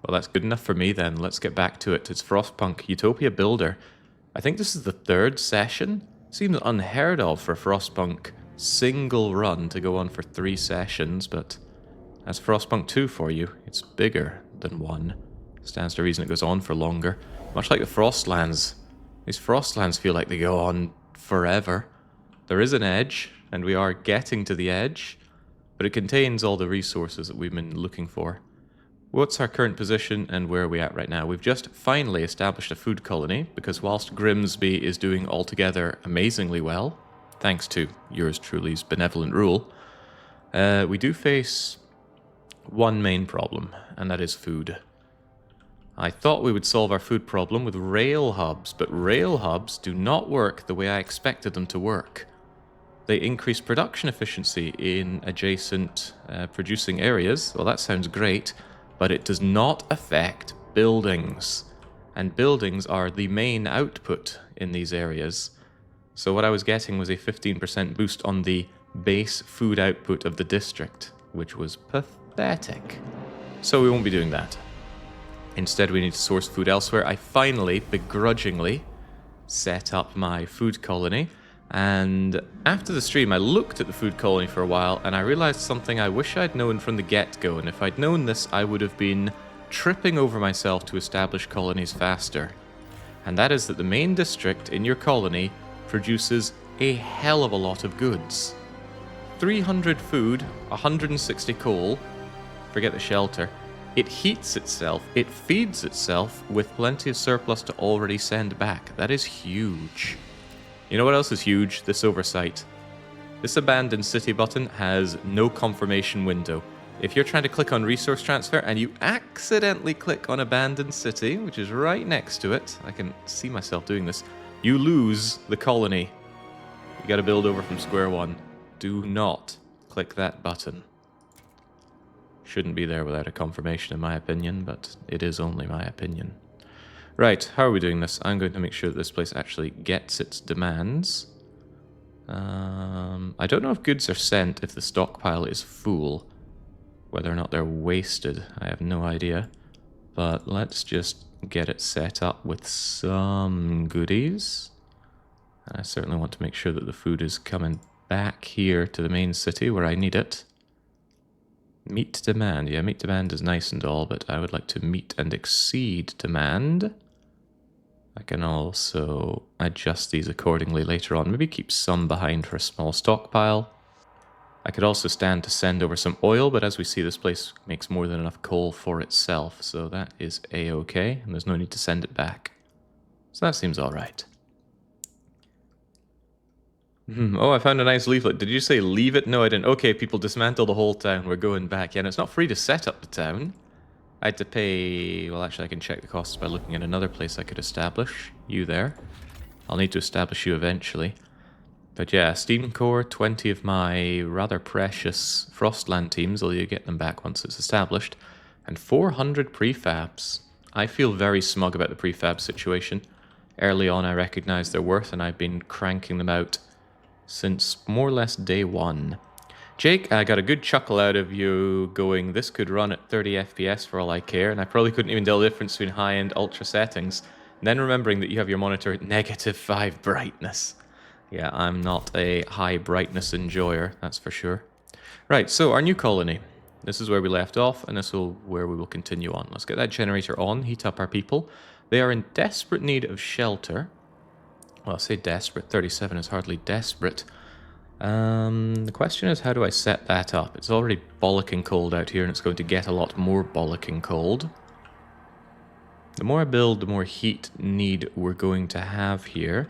Well, that's good enough for me then. Let's get back to it. It's Frostpunk, Utopia Builder. I think this is the third session. Seems unheard of for Frostpunk single run to go on for 3 sessions, but that's Frostpunk 2 for you. It's bigger than 1. Stands to reason it goes on for longer. Much like the Frostlands. These Frostlands feel like they go on forever. There is an edge, and we are getting to the edge, but it contains all the resources that we've been looking for. What's our current position and where are we at right now? We've just finally established a food colony, because whilst Grimsby is doing altogether amazingly well, thanks to yours truly's benevolent rule, we do face one main problem, and that is food. I thought we would solve our food problem with rail hubs, but rail hubs do not work the way I expected them to work. They increase production efficiency in adjacent producing areas. Well, that sounds great, but it does not affect buildings. And buildings are the main output in these areas. So what I was getting was a 15% boost on the base food output of the district, which was pathetic. So we won't be doing that. Instead, we need to source food elsewhere. I finally, begrudgingly, set up my food colony. And after the stream, I looked at the food colony for a while, and I realized something I wish I'd known from the get-go. And if I'd known this, I would have been tripping over myself to establish colonies faster. And that is that the main district in your colony produces a hell of a lot of goods. 300 food, 160 coal, forget the shelter. It heats itself, it feeds itself with plenty of surplus to already send back. That is huge. You know what else is huge? This oversight. This abandoned city button has no confirmation window. If you're trying to click on resource transfer and you accidentally click on abandoned city, which is right next to it, I can see myself doing this, you lose the colony. You gotta build over from square one. Do not click that button. Shouldn't be there without a confirmation in my opinion, but it is only my opinion. Right, how are we doing this? I'm going to make sure that this place actually gets its demands. I don't know if goods are sent if the stockpile is full. Whether or not they're wasted, I have no idea. But let's just get it set up with some goodies. I certainly want to make sure that the food is coming back here to the main city where I need it. Meet demand. Yeah, meet demand is nice and all, but I would like to meet and exceed demand. I can also adjust these accordingly later on. Maybe keep some behind for a small stockpile. I could also stand to send over some oil, but as we see, this place makes more than enough coal for itself, so that is a-okay, and there's no need to send it back. So that seems alright. Oh, I found a nice leaflet. Did you say leave it? No, I didn't. Okay, people, dismantle the whole town. We're going back. Yeah, and it's not free to set up the town. I had to pay... Well, actually, I can check the costs by looking at another place I could establish. You there. I'll need to establish you eventually. But yeah, Steam Core, 20 of my rather precious Frostland teams, although you get them back once it's established, and 400 prefabs. I feel very smug about the prefab situation. Early on, I recognized their worth, and I've been cranking them out since more or less day one. Jake, I got a good chuckle out of you going, this could run at 30 FPS for all I care, and I probably couldn't even tell the difference between high and ultra settings. And then remembering that you have your monitor at -5 brightness. Yeah, I'm not a high brightness enjoyer, that's for sure. Right, so our new colony. This is where we left off, and this is where we will continue on. Let's get that generator on, heat up our people. They are in desperate need of shelter. Well, I say desperate, 37 is hardly desperate. The question is, how do I set that up? It's already bollocking cold out here, and it's going to get a lot more bollocking cold. The more I build, the more heat need we're going to have here.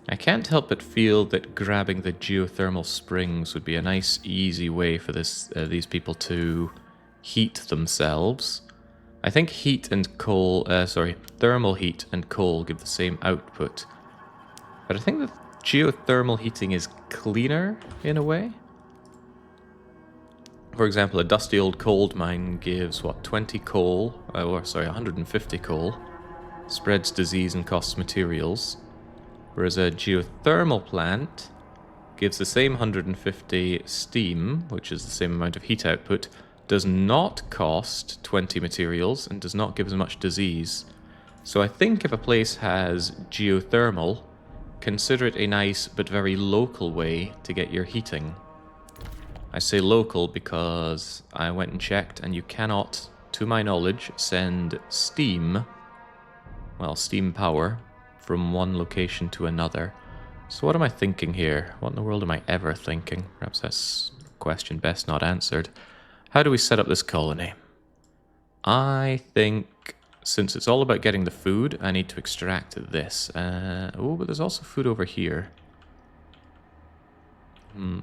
I can't help but feel that grabbing the geothermal springs would be a nice, easy way for these people to heat themselves. I think heat and coal, thermal heat and coal give the same output. But I think that geothermal heating is cleaner, in a way. For example, a dusty old coal mine gives, what, 20 coal, 150 coal, spreads disease and costs materials, whereas a geothermal plant gives the same 150 steam, which is the same amount of heat output, does not cost 20 materials and does not give as much disease. So I think if a place has geothermal, consider it a nice but very local way to get your heating. I say local because I went and checked and you cannot, to my knowledge, send steam, well, steam power, from one location to another. So what am I thinking here? What in the world am I ever thinking? Perhaps that's a question best not answered. How do we set up this colony? I think, since it's all about getting the food, I need to extract this. Oh, but there's also food over here.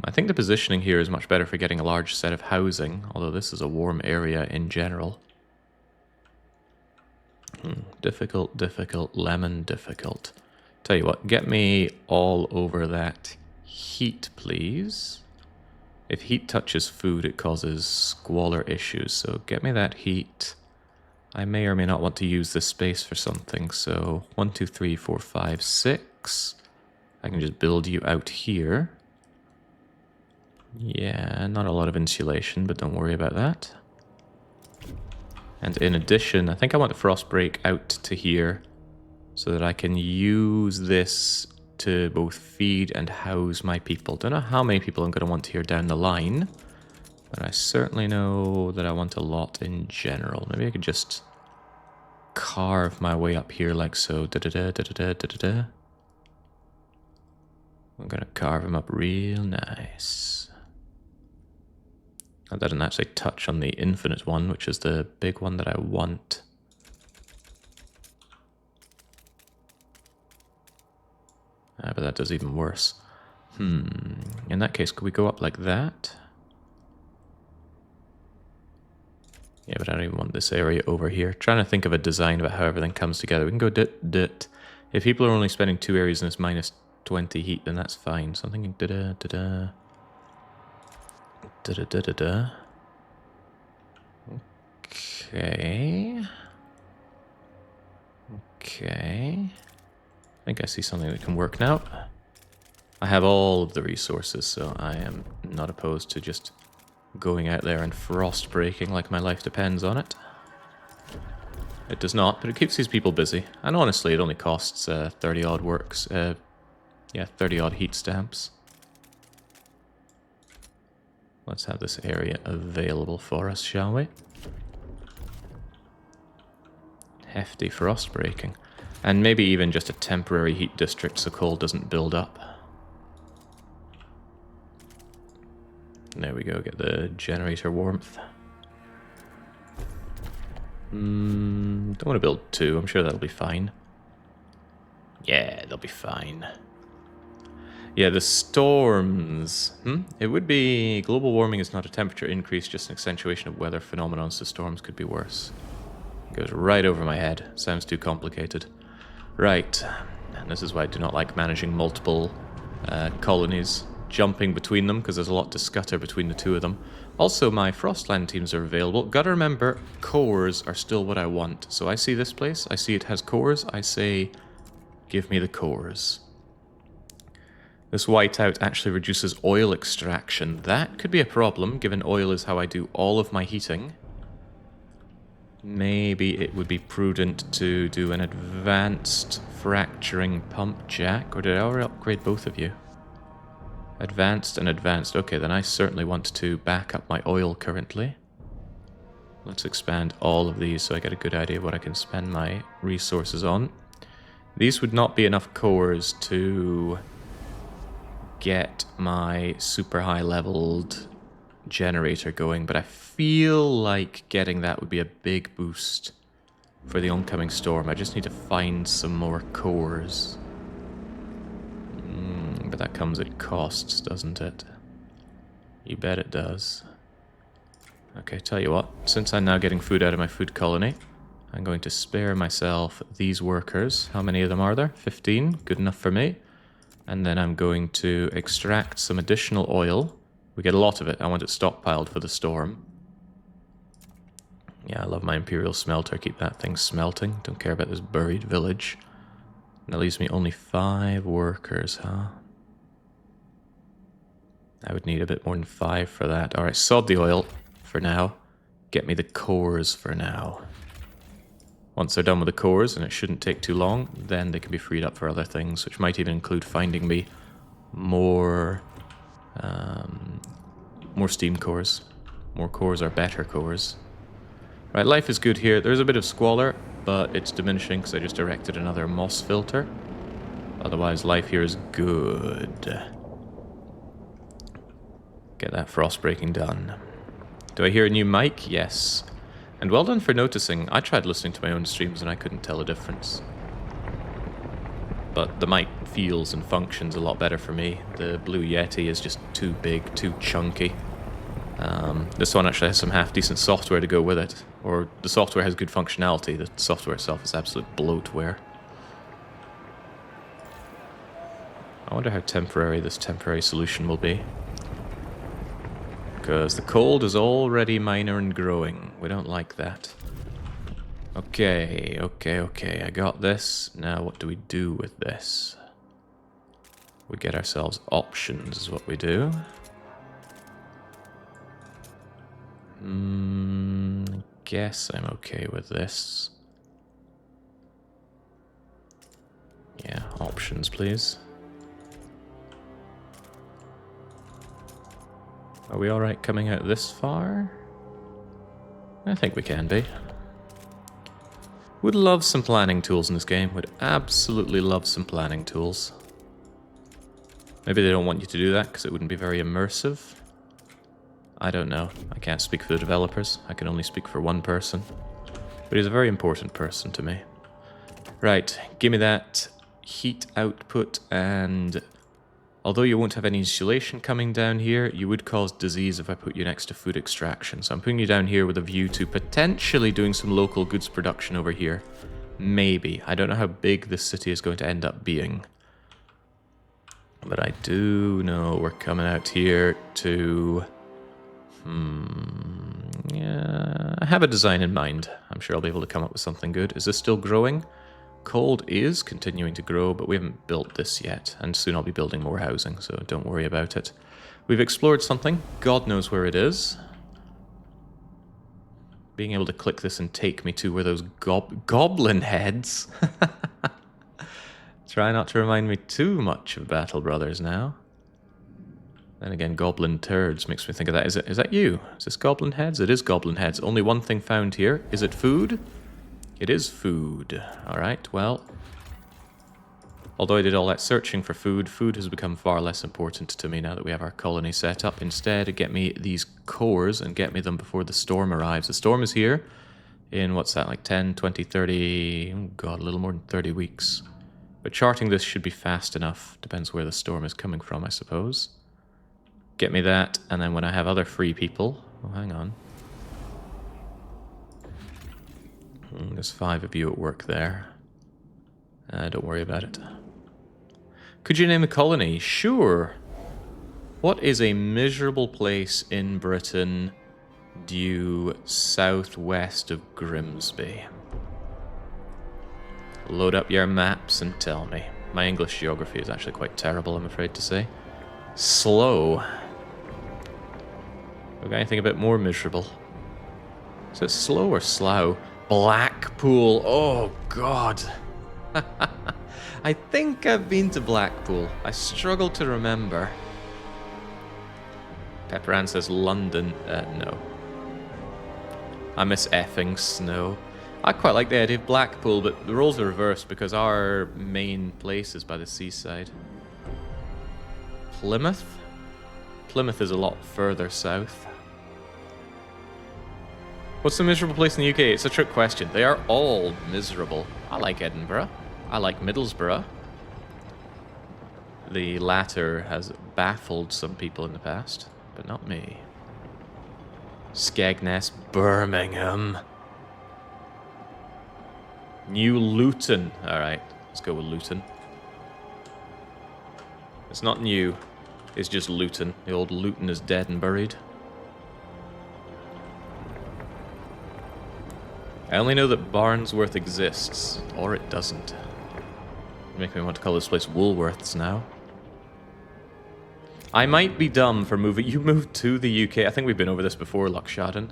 I think the positioning here is much better for getting a large set of housing, although this is a warm area in general. Difficult, difficult, lemon, difficult. Tell you what, get me all over that heat, please. If heat touches food, it causes squalor issues, so get me that heat. I may or may not want to use this space for something, so 1, 2, 3, 4, 5, 6. I can just build you out here. Yeah, not a lot of insulation, but don't worry about that. And in addition, I think I want the frost break out to here so that I can use this to both feed and house my people. Don't know how many people I'm going to want here down the line, but I certainly know that I want a lot in general. Maybe I could just carve my way up here like so. Da-da-da-da-da-da-da-da. I'm going to carve them up real nice. That doesn't actually touch on the infinite one, which is the big one that I want. But that does even worse. In that case, could we go up like that? Yeah, but I don't even want this area over here. Trying to think of a design about how everything comes together. We can go dit. If people are only spending 2 areas and it's minus 20 heat, then that's fine. So I'm thinking da-da. Okay. I think I see something that can work now. I have all of the resources, so I am not opposed to just going out there and frost breaking like my life depends on it. It does not, but it keeps these people busy. And honestly, it only costs 30 odd works. 30 odd heat stamps. Let's have this area available for us, shall we? Hefty frost breaking. And maybe even just a temporary heat district so coal doesn't build up. There we go, get the generator warmth. Don't want to build 2, I'm sure that'll be fine. Yeah, they'll be fine. Yeah, the storms. It would be... Global warming is not a temperature increase, just an accentuation of weather phenomena, so storms could be worse. It goes right over my head. Sounds too complicated. Right, and this is why I do not like managing multiple colonies, jumping between them, because there's a lot to scutter between the 2 of them. Also, my Frostland teams are available. Gotta remember, cores are still what I want. So I see this place, I see it has cores, I say, give me the cores. This whiteout actually reduces oil extraction. That could be a problem, given oil is how I do all of my heating. Maybe it would be prudent to do an advanced fracturing pump jack, or did I already upgrade both of you? Advanced and advanced. Okay, then I certainly want to back up my oil currently. Let's expand all of these so I get a good idea of what I can spend my resources on. These would not be enough cores to get my super high leveled generator going, but I feel like getting that would be a big boost for the oncoming storm. I just need to find some more cores. But that comes at costs, doesn't it? You bet it does. Okay, tell you what, since I'm now getting food out of my food colony, I'm going to spare myself these workers. How many of them are there? 15, good enough for me. And then I'm going to extract some additional oil. We get a lot of it. I want it stockpiled for the storm. Yeah, I love my Imperial smelter. Keep that thing smelting. Don't care about this buried village. And that leaves me only 5 workers, huh? I would need a bit more than 5 for that. Alright, sod the oil for now. Get me the cores for now. Once they're done with the cores, and it shouldn't take too long, then they can be freed up for other things, which might even include finding me more steam cores. More cores are better cores. Right, life is good here. There's a bit of squalor, but it's diminishing because I just erected another moss filter. Otherwise, life here is good. Get that frost breaking done. Do I hear a new mic? Yes. And well done for noticing. I tried listening to my own streams and I couldn't tell a difference. But the mic feels and functions a lot better for me. The Blue Yeti is just too big, too chunky. This one actually has some half-decent software to go with it. Or the software has good functionality. The software itself is absolute bloatware. I wonder how temporary this temporary solution will be. Because the cold is already minor and growing. We don't like that. Okay. I got this. Now what do we do with this? We get ourselves options is what we do. I guess I'm okay with this. Yeah, options please. Are we alright coming out this far? I think we can be. Would love some planning tools in this game. Would absolutely love some planning tools. Maybe they don't want you to do that because it wouldn't be very immersive. I don't know. I can't speak for the developers. I can only speak for one person. But he's a very important person to me. Right, give me that heat output, and although you won't have any insulation coming down here, you would cause disease if I put you next to food extraction. So I'm putting you down here with a view to potentially doing some local goods production over here. Maybe. I don't know how big this city is going to end up being. But I do know we're coming out here to... yeah, I have a design in mind. I'm sure I'll be able to come up with something good. Is this still growing? Cold is continuing to grow, but we haven't built this yet. And soon I'll be building more housing, so don't worry about it. We've explored something. God knows where it is. Being able to click this and take me to where those goblin heads... Try not to remind me too much of Battle Brothers now. Then again, goblin turds makes me think of that. Is that you? Is this goblin heads? It is goblin heads. Only one thing found here. Is it food? It is food. Alright, well. Although I did all that searching for food, food has become far less important to me now that we have our colony set up. Instead, get me these cores and get me them before the storm arrives. The storm is here in, what's that, like 10, 20, 30... oh god, a little more than 30 weeks. But charting this should be fast enough. Depends where the storm is coming from, I suppose. Get me that, and then when I have other free people... oh, hang on. There's 5 of you at work there. Don't worry about it. Could you name a colony? Sure. What is a miserable place in Britain due southwest of Grimsby? Load up your maps and tell me. My English geography is actually quite terrible, I'm afraid to say. Slow. We got anything a bit more miserable? Is it slow or slough? Blackpool. Oh, God. I think I've been to Blackpool. I struggle to remember. Pepperan says London. No. I miss effing snow. I quite like the idea of Blackpool, but the roles are reversed because our main place is by the seaside. Plymouth? Plymouth is a lot further south. What's the miserable place in the UK? It's a trick question. They are all miserable. I like Edinburgh. I like Middlesbrough. The latter has baffled some people in the past, but not me. Skegness, Birmingham. New Luton. Alright, let's go with Luton. It's not new. It's just Luton. The old Luton is dead and buried. I only know that Barnsworth exists, or it doesn't. Make me want to call this place Woolworths now. I might be dumb for moving. You moved to the UK. I think we've been over this before, Luckshaden.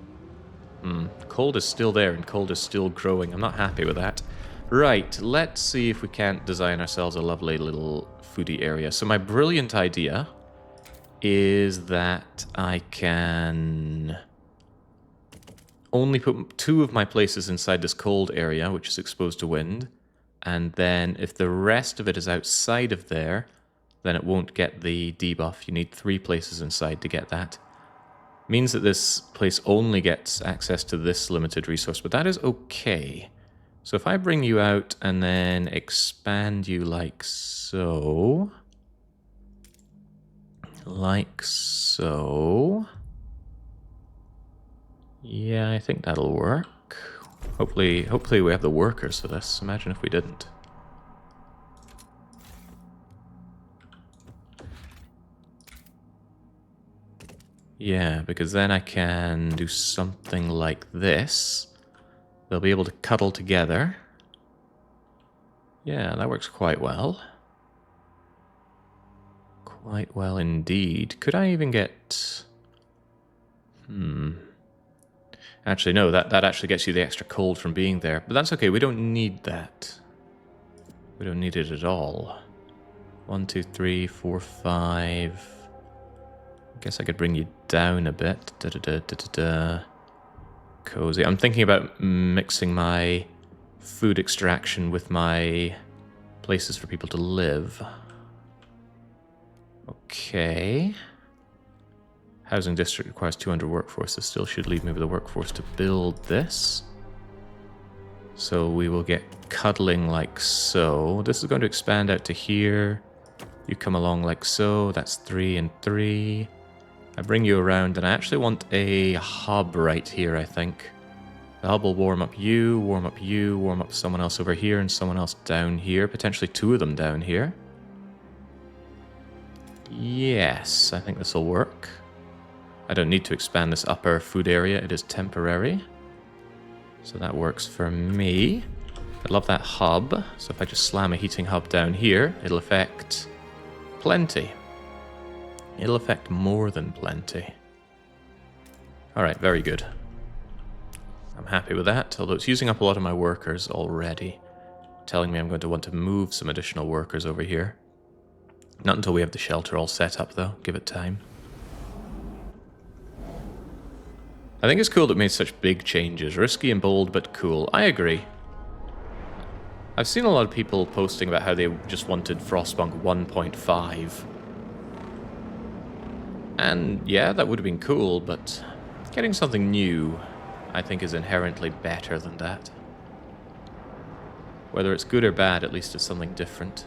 Cold is still there and cold is still growing. I'm not happy with that. Right, let's see if we can't design ourselves a lovely little foodie area. So my brilliant idea is that I can only put 2 of my places inside this cold area, which is exposed to wind. And then if the rest of it is outside of there, then it won't get the debuff. You need 3 places inside to get that. Means that this place only gets access to this limited resource, but that is okay. So if I bring you out and then expand you like so... Like so... Yeah, I think that'll work. Hopefully we have the workers for this. Imagine if we didn't. Yeah, because then I can do something like this. They'll be able to cuddle together. Yeah, that works quite well. Quite well indeed. Could I even get... Actually, no, that actually gets you the extra cold from being there. But that's okay, we don't need that. We don't need it at all. 1, 2, 3, 4, 5... I guess I could bring you down a bit. Cozy. I'm thinking about mixing my food extraction with my places for people to live. Okay. Housing district requires 200 workforce. This still should leave me with a workforce to build this. So we will get cuddling like so. This is going to expand out to here. You come along like so. That's 3 and 3. I bring you around, and I actually want a hub right here, I think. The hub will warm up you, warm up someone else over here, and someone else down here. Potentially 2 of them down here. Yes, I think this will work. I don't need to expand this upper food area. It is temporary. So that works for me. I love that hub. So if I just slam a heating hub down here, it'll affect plenty. It'll affect more than plenty. Alright, very good. I'm happy with that, although it's using up a lot of my workers already. Telling me I'm going to want to move some additional workers over here. Not until we have the shelter all set up, though. Give it time. I think it's cool that it made such big changes. Risky and bold, but cool. I agree. I've seen a lot of people posting about how they just wanted Frostpunk 1.5. And yeah, that would have been cool, but getting something new, I think, is inherently better than that. Whether it's good or bad, at least it's something different.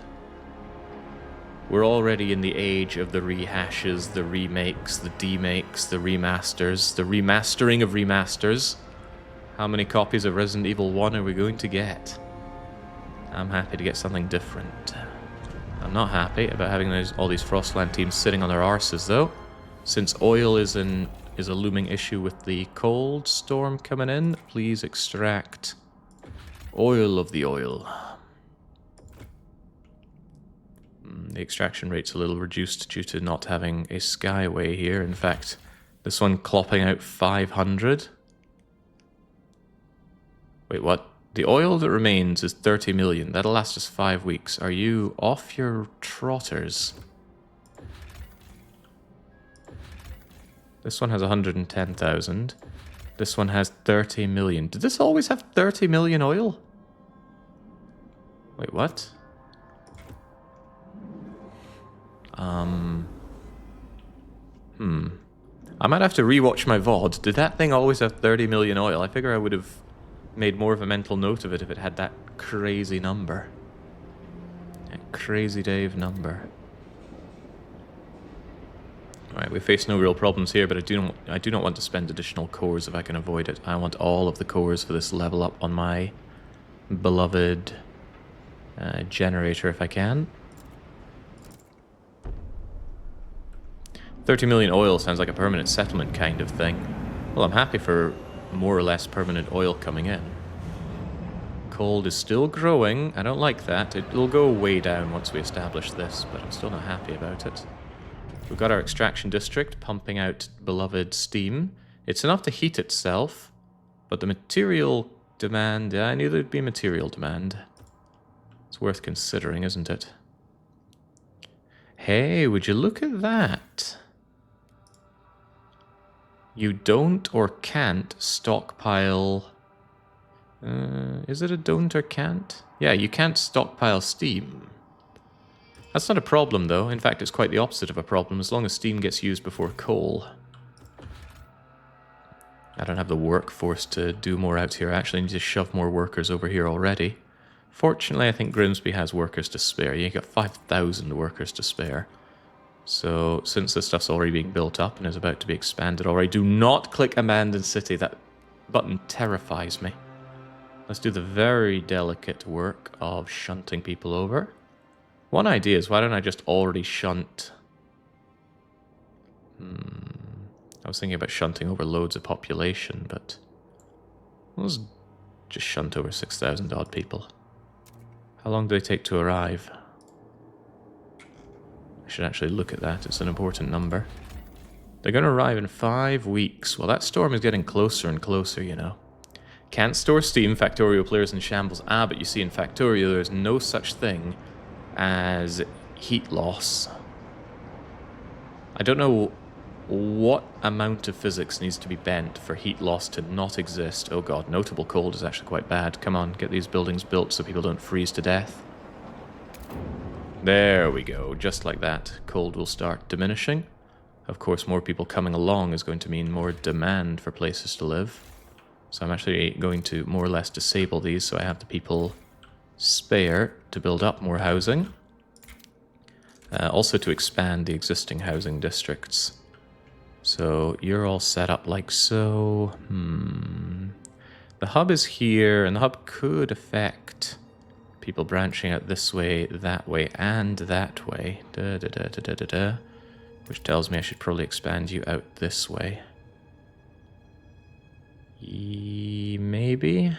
We're already in the age of the rehashes, the remakes, the demakes, the remasters, the remastering of remasters. How many copies of Resident Evil 1 are we going to get? I'm happy to get something different. I'm not happy about having all these Frostland teams sitting on their arses, though. Since oil is a looming issue with the cold storm coming in, please extract oil of the oil. The extraction rate's a little reduced due to not having a skyway here. In fact, this one clopping out 500. Wait, what? The oil that remains is 30 million. That'll last us 5 weeks. Are you off your trotters? This one has 110,000. This one has 30 million. Did this always have 30 million oil? Wait, what? I might have to rewatch my VOD. Did that thing always have 30 million oil? I figure I would have made more of a mental note of it if it had that crazy number. That crazy Dave number. Alright, we face no real problems here, but I do not want to spend additional cores if I can avoid it. I want all of the cores for this level up on my beloved generator if I can. 30 million oil sounds like a permanent settlement kind of thing. Well, I'm happy for more or less permanent oil coming in. Cold is still growing. I don't like that. It'll go way down once we establish this, but I'm still not happy about it. We've got our extraction district pumping out beloved steam. It's enough to heat itself, But the material demand, yeah, I knew there'd be material demand. It's worth considering, isn't it? Hey, would you look at that? You don't or can't stockpile... is it a don't or can't? Yeah, you can't stockpile steam. That's not a problem, though. In fact, it's quite the opposite of a problem, as long as steam gets used before coal. I don't have the workforce to do more out here. I actually need to shove more workers over here already. Fortunately, I think Grimsby has workers to spare. You got 5,000 workers to spare. So, since this stuff's already being built up and is about to be expanded already, do not click Abandoned City. That button terrifies me. Let's do the very delicate work of shunting people over. One idea is, why don't I just already shunt... I was thinking about shunting over loads of population, but... let's just shunt over 6,000 odd people. How long do they take to arrive? I should actually look at that, it's an important number. They're going to arrive in 5 weeks. Well, that storm is getting closer and closer, you know. Can't store steam, Factorio players in shambles. Ah, but you see, in Factorio there's no such thing as heat loss. I don't know what amount of physics needs to be bent for heat loss to not exist. Oh god, notable cold is actually quite bad. Come on, get these buildings built so people don't freeze to death. There we go, just like that. Cold will start diminishing. Of course, more people coming along is going to mean more demand for places to live. So I'm actually going to more or less disable these so I have the people spare to build up more housing. Also to expand the existing housing districts. So you're all set up like so. The hub is here, and the hub could affect people branching out this way, and that way. Which tells me I should probably expand you out this way. Maybe?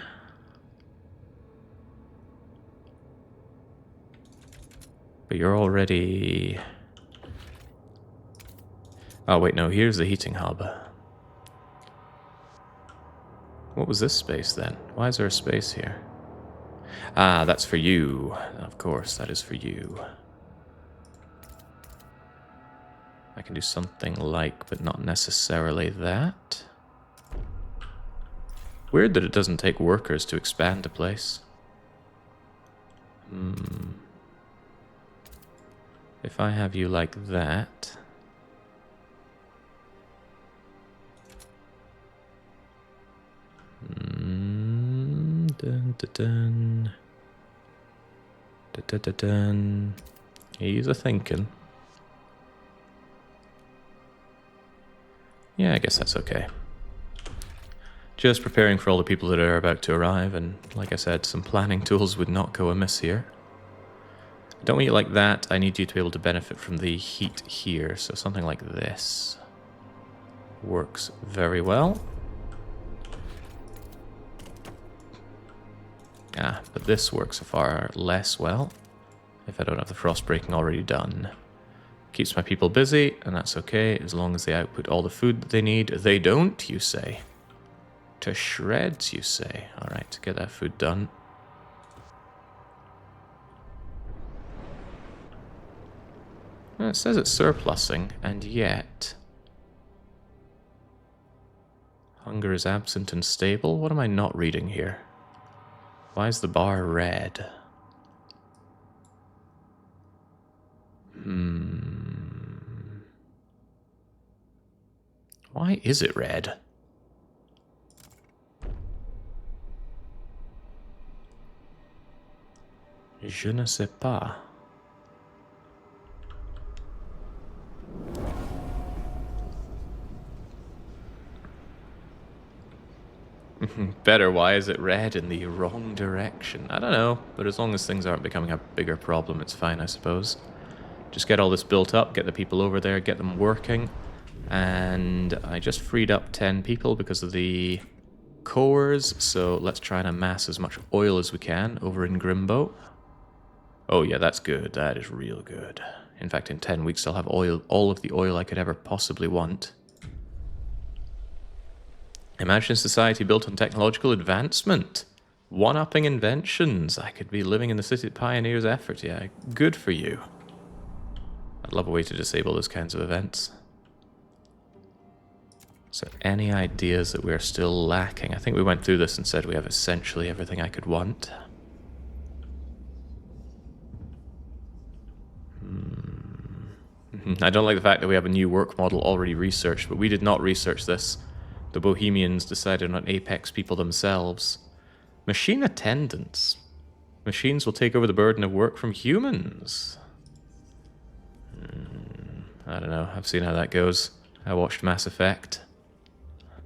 But you're already... oh wait, no, here's the heating hub. What was this space then? Why is there a space here? Ah, that's for you. Of course, that is for you. I can do something like, but not necessarily that. Weird that it doesn't take workers to expand a place. If I have you like that... dun, dun, dun. Dun, dun, dun, dun. He's a thinking. Yeah, I guess that's okay. Just preparing for all the people that are about to arrive, and like I said, some planning tools would not go amiss here. I don't want you like that. I need you to be able to benefit from the heat here, so something like this works very well. Ah, but this works far less well if I don't have the frost breaking already done. Keeps my people busy, and that's okay, as long as they output all the food that they need. They don't, you say? To shreds, you say? Alright, get that food done. Well, it says it's surplusing, and yet... hunger is absent and stable? What am I not reading here? Why is the bar red? Why is it red? Je ne sais pas. Better, why is it red in the wrong direction? I don't know, but as long as things aren't becoming a bigger problem, it's fine, I suppose. Just get all this built up, get the people over there, get them working. And I just freed up 10 people because of the cores, so let's try and amass as much oil as we can over in Grimbo. Oh yeah, that's good. That is real good. In fact, in 10 weeks I'll have oil, all of the oil I could ever possibly want. Imagine a society built on technological advancement. One-upping inventions. I could be living in the city that pioneers effort. Yeah, good for you. I'd love a way to disable those kinds of events. So any ideas that we're still lacking? I think we went through this and said we have essentially everything I could want. I don't like the fact that we have a new work model already researched, but we did not research this. The Bohemians decided on Apex people themselves. Machine attendants. Machines will take over the burden of work from humans. I don't know. I've seen how that goes. I watched Mass Effect.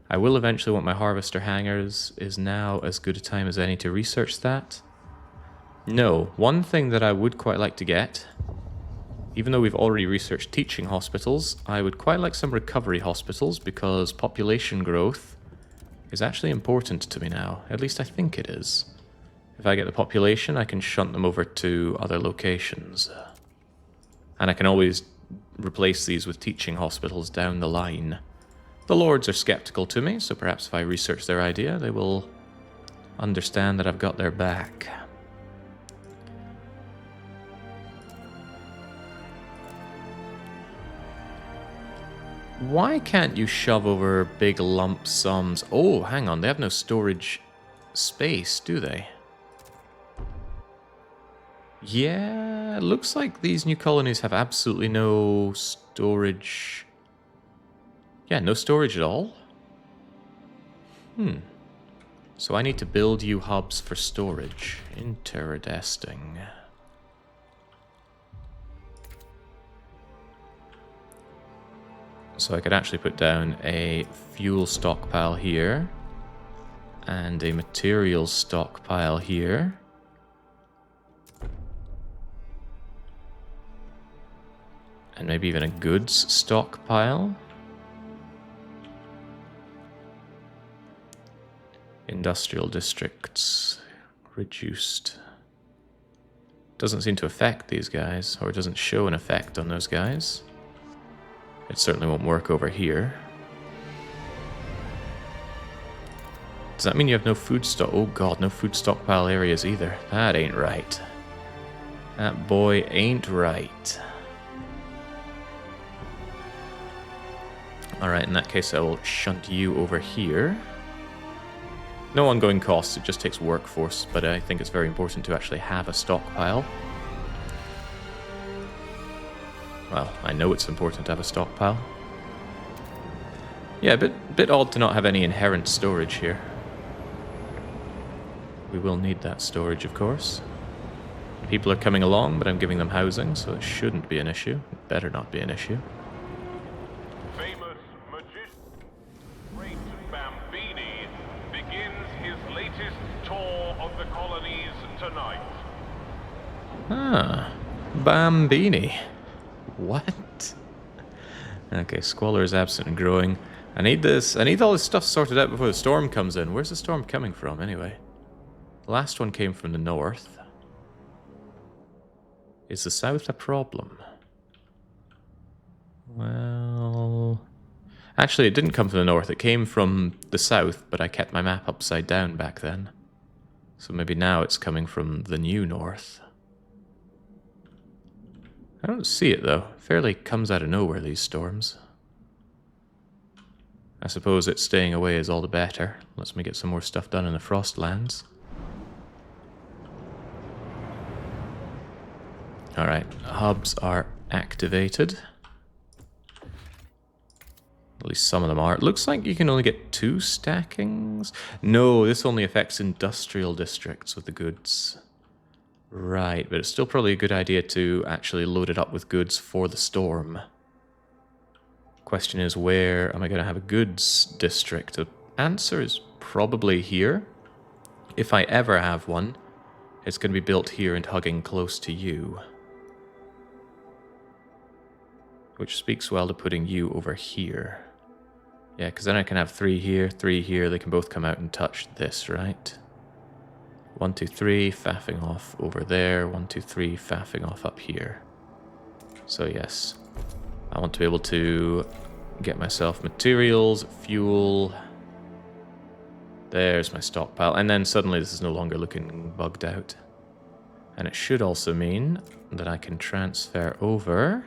I will eventually want my harvester hangars. Is now as good a time as any to research that? No. One thing that I would quite like to get, even though we've already researched teaching hospitals, I would quite like some recovery hospitals because population growth is actually important to me now. At least I think it is. If I get the population, I can shunt them over to other locations. And I can always replace these with teaching hospitals down the line. The lords are skeptical to me, so perhaps if I research their idea, they will understand that I've got their back. Why can't you shove over big lump sums? Oh, hang on, they have no storage space, do they? Yeah, it looks like these new colonies have absolutely no storage. Yeah, no storage at all. So I need to build you hubs for storage. Interesting. So I could actually put down a fuel stockpile here. And a materials stockpile here. And maybe even a goods stockpile. Industrial districts reduced. Doesn't seem to affect these guys, or it doesn't show an effect on those guys. It certainly won't work over here. Does that mean you have no food stock? Oh god, no food stockpile areas either. That ain't right. That boy ain't right. Alright, in that case I will shunt you over here. No ongoing costs, it just takes workforce, but I think it's very important to actually have a stockpile. Well, I know it's important to have a stockpile. Yeah, a bit odd to not have any inherent storage here. We will need that storage, of course. People are coming along, but I'm giving them housing, so it shouldn't be an issue. It better not be an issue. Famous magician Great Bambini begins his latest tour of the colonies tonight. Ah, Bambini. What? Okay, squalor is absent and growing. I need this. I need all this stuff sorted out before the storm comes in. Where's the storm coming from, anyway? The last one came from the north. Is the south a problem? Well... Actually, it didn't come from the north. It came from the south, but I kept my map upside down back then. So maybe now it's coming from the new north. I don't see it, though. Fairly comes out of nowhere, these storms. I suppose it's staying away is all the better. Lets me get some more stuff done in the Frostlands. Alright, hubs are activated. At least some of them are. It looks like you can only get 2 stackings. No, this only affects industrial districts with the goods. Right, but it's still probably a good idea to actually load it up with goods for the storm. Question is, where am I going to have a goods district? The answer is probably here. If I ever have one, it's going to be built here and hugging close to you. Which speaks well to putting you over here. Yeah, because then I can have 3 here, 3 here. They can both come out and touch this, right? 1, 2, 3, faffing off over there. 1, 2, 3, faffing off up here. So yes, I want to be able to get myself materials, fuel, There's my stockpile. And then suddenly this is no longer looking bugged out. And it should also mean that I can transfer over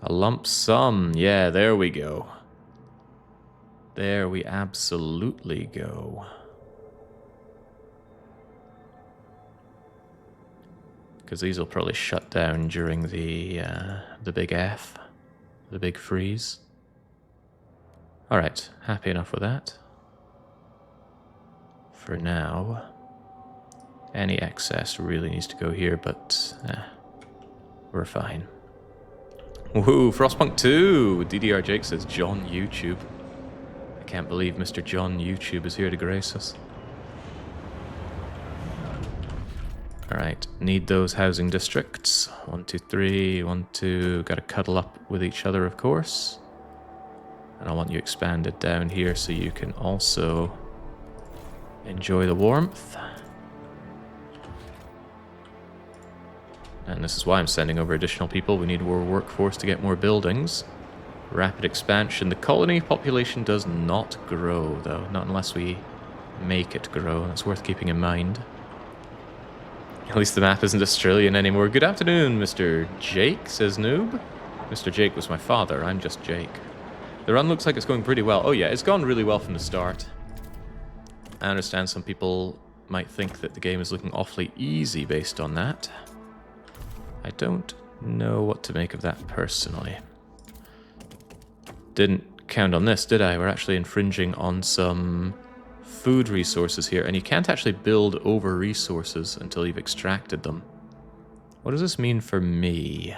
a lump sum. Yeah, there we go. There we absolutely go. Because these will probably shut down during the big F, the big freeze. Alright, happy enough with that. For now, any excess really needs to go here, but we're fine. Woohoo, Frostpunk 2! DDR Jake says, John YouTube. I can't believe Mr. John YouTube is here to grace us. Alright, need those housing districts. 1, 2, 3, 1, 2. Gotta cuddle up with each other, of course. And I want you expanded down here so you can also enjoy the warmth. And this is why I'm sending over additional people. We need more workforce to get more buildings. Rapid expansion. The colony population does not grow, though. Not unless we make it grow. That's worth keeping in mind. At least the map isn't Australian anymore. Good afternoon, Mr. Jake, says Noob. Mr. Jake was my father. I'm just Jake. The run looks like it's going pretty well. Oh yeah, it's gone really well from the start. I understand some people might think that the game is looking awfully easy based on that. I don't know what to make of that personally. Didn't count on this, did I? We're actually infringing on some food resources here, and you can't actually build over resources until you've extracted them. What does this mean for me?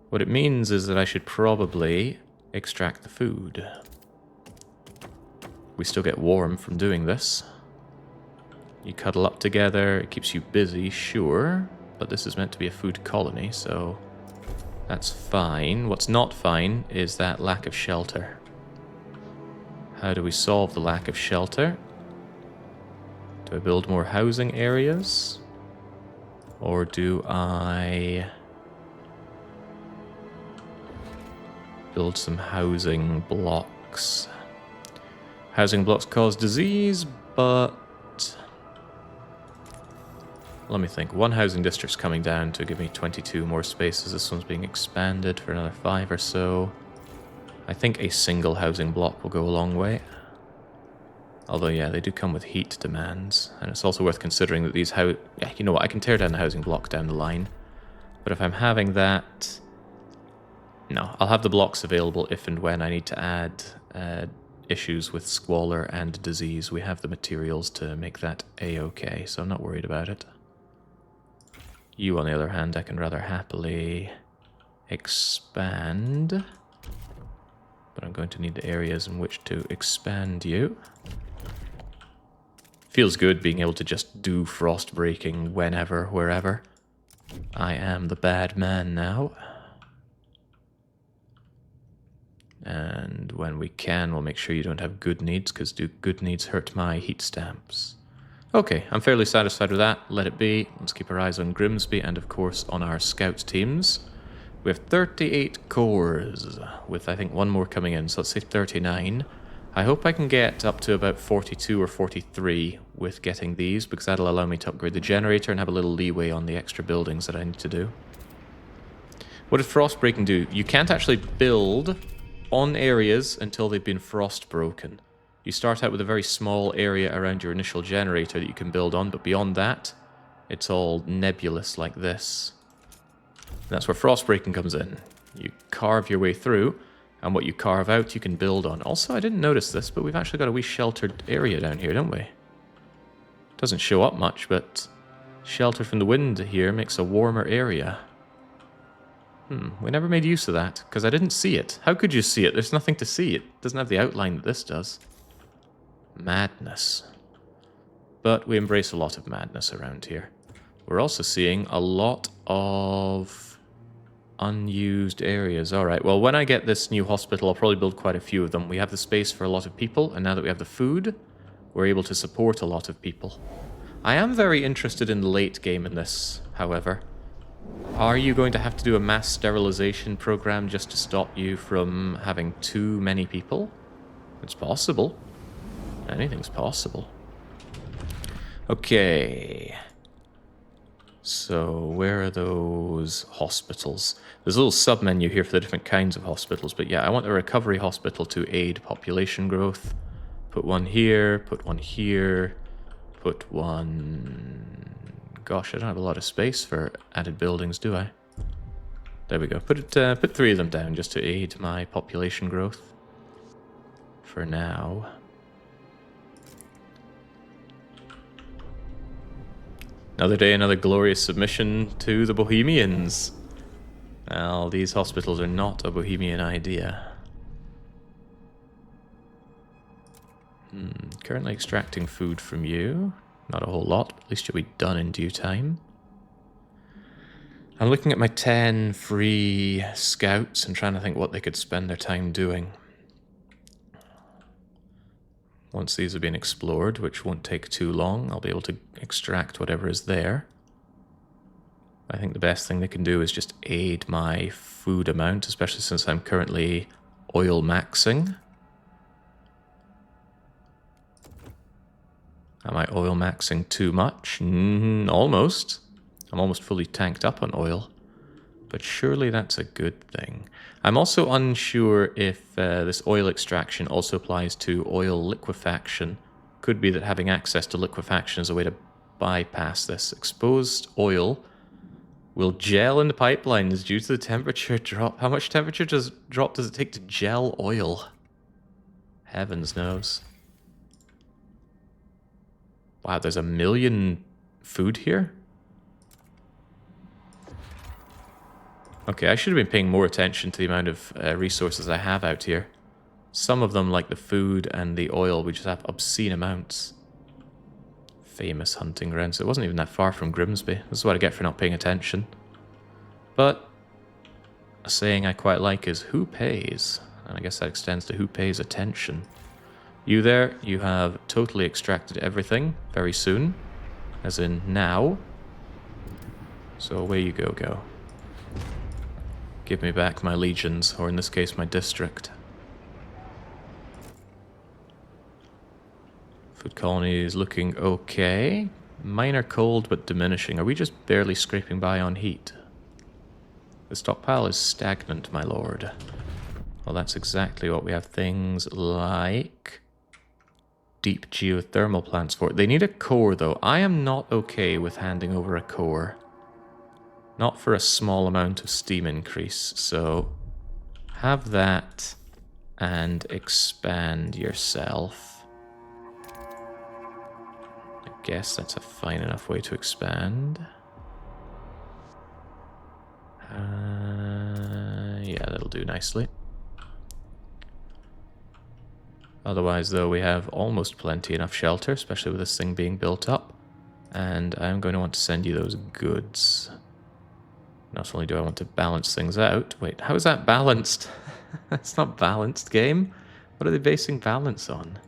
What it means is that I should probably extract the food. We still get warm from doing this. You cuddle up together, it keeps you busy, sure, but this is meant to be a food colony, so that's fine. What's not fine is that lack of shelter. How do we solve the lack of shelter? Do I build more housing areas? Or do I build some housing blocks? Housing blocks cause disease, but let me think. One housing district's coming down to give me 22 more spaces. This one's being expanded for another 5 or so. I think a single housing block will go a long way. Although, yeah, they do come with heat demands. And it's also worth considering that these yeah, you know what, I can tear down the housing block down the line. But if I'm having that... No, I'll have the blocks available if and when I need to add issues with squalor and disease. We have the materials to make that a-okay, so I'm not worried about it. You, on the other hand, I can rather happily expand. But I'm going to need the areas in which to expand you. Feels good being able to just do frost breaking whenever, wherever. I am the bad man now. And when we can, we'll make sure you don't have good needs, because good needs hurt my heat stamps. Okay, I'm fairly satisfied with that. Let it be. Let's keep our eyes on Grimsby and, of course, on our scout teams. We have 38 cores, with, I think, one more coming in, so let's say 39. I hope I can get up to about 42 or 43 with getting these, because that'll allow me to upgrade the generator and have a little leeway on the extra buildings that I need to do. What does frost breaking do? You can't actually build on areas until they've been frost broken. You start out with a very small area around your initial generator that you can build on, but beyond that, it's all nebulous like this. And that's where frost breaking comes in. You carve your way through, and what you carve out you can build on. Also, I didn't notice this, but we've actually got a wee sheltered area down here, don't we? Doesn't show up much, but shelter from the wind here makes a warmer area. We never made use of that, because I didn't see it. How could you see it? There's nothing to see. It doesn't have the outline that this does. Madness. But we embrace a lot of madness around here. We're also seeing a lot of unused areas. Alright, well, when I get this new hospital, I'll probably build quite a few of them. We have the space for a lot of people, and now that we have the food, we're able to support a lot of people. I am very interested in the late game in this, however. Are you going to have to do a mass sterilization program just to stop you from having too many people? It's possible. Anything's possible. Okay. So, where are those hospitals? There's a little sub-menu here for the different kinds of hospitals, but yeah, I want a recovery hospital to aid population growth. Put one here, put one here, put one... Gosh, I don't have a lot of space for added buildings, do I? There we go. Put 3 of them down just to aid my population growth. For now. Another day, another glorious submission to the Bohemians. Well, these hospitals are not a Bohemian idea. Currently extracting food from you. Not a whole lot, but at least you'll be done in due time. I'm looking at my 10 free scouts and trying to think what they could spend their time doing. Once these have been explored, which won't take too long, I'll be able to extract whatever is there. I think the best thing they can do is just aid my food amount, especially since I'm currently oil maxing. Am I oil maxing too much? Almost. I'm almost fully tanked up on oil. But surely that's a good thing. I'm also unsure if this oil extraction also applies to oil liquefaction. Could be that having access to liquefaction is a way to bypass this. Exposed oil will gel in the pipelines due to the temperature drop. How much temperature drop does it take to gel oil? Heavens knows. Wow, there's 1 million food here? Okay, I should have been paying more attention to the amount of resources I have out here. Some of them, like the food and the oil, we just have obscene amounts. Famous hunting grounds. It wasn't even that far from Grimsby. This is what I get for not paying attention. But a saying I quite like is, who pays? And I guess that extends to who pays attention. You there, you have totally extracted everything very soon. As in now. So away you go. Give me back my legions, or in this case, my district. Food colony is looking okay. Minor cold, but diminishing. Are we just barely scraping by on heat? The stockpile is stagnant, my lord. Well, that's exactly what we have things like deep geothermal plants for. They need a core, though. I am not okay with handing over a core. Not for a small amount of steam increase, so have that and expand yourself. I guess that's a fine enough way to expand. Yeah, that'll do nicely. Otherwise, though, we have almost plenty enough shelter, especially with this thing being built up. And I'm going to want to send you those goods. Not only do I want to balance things out... Wait, how is that balanced? It's not balanced, game. What are they basing balance on?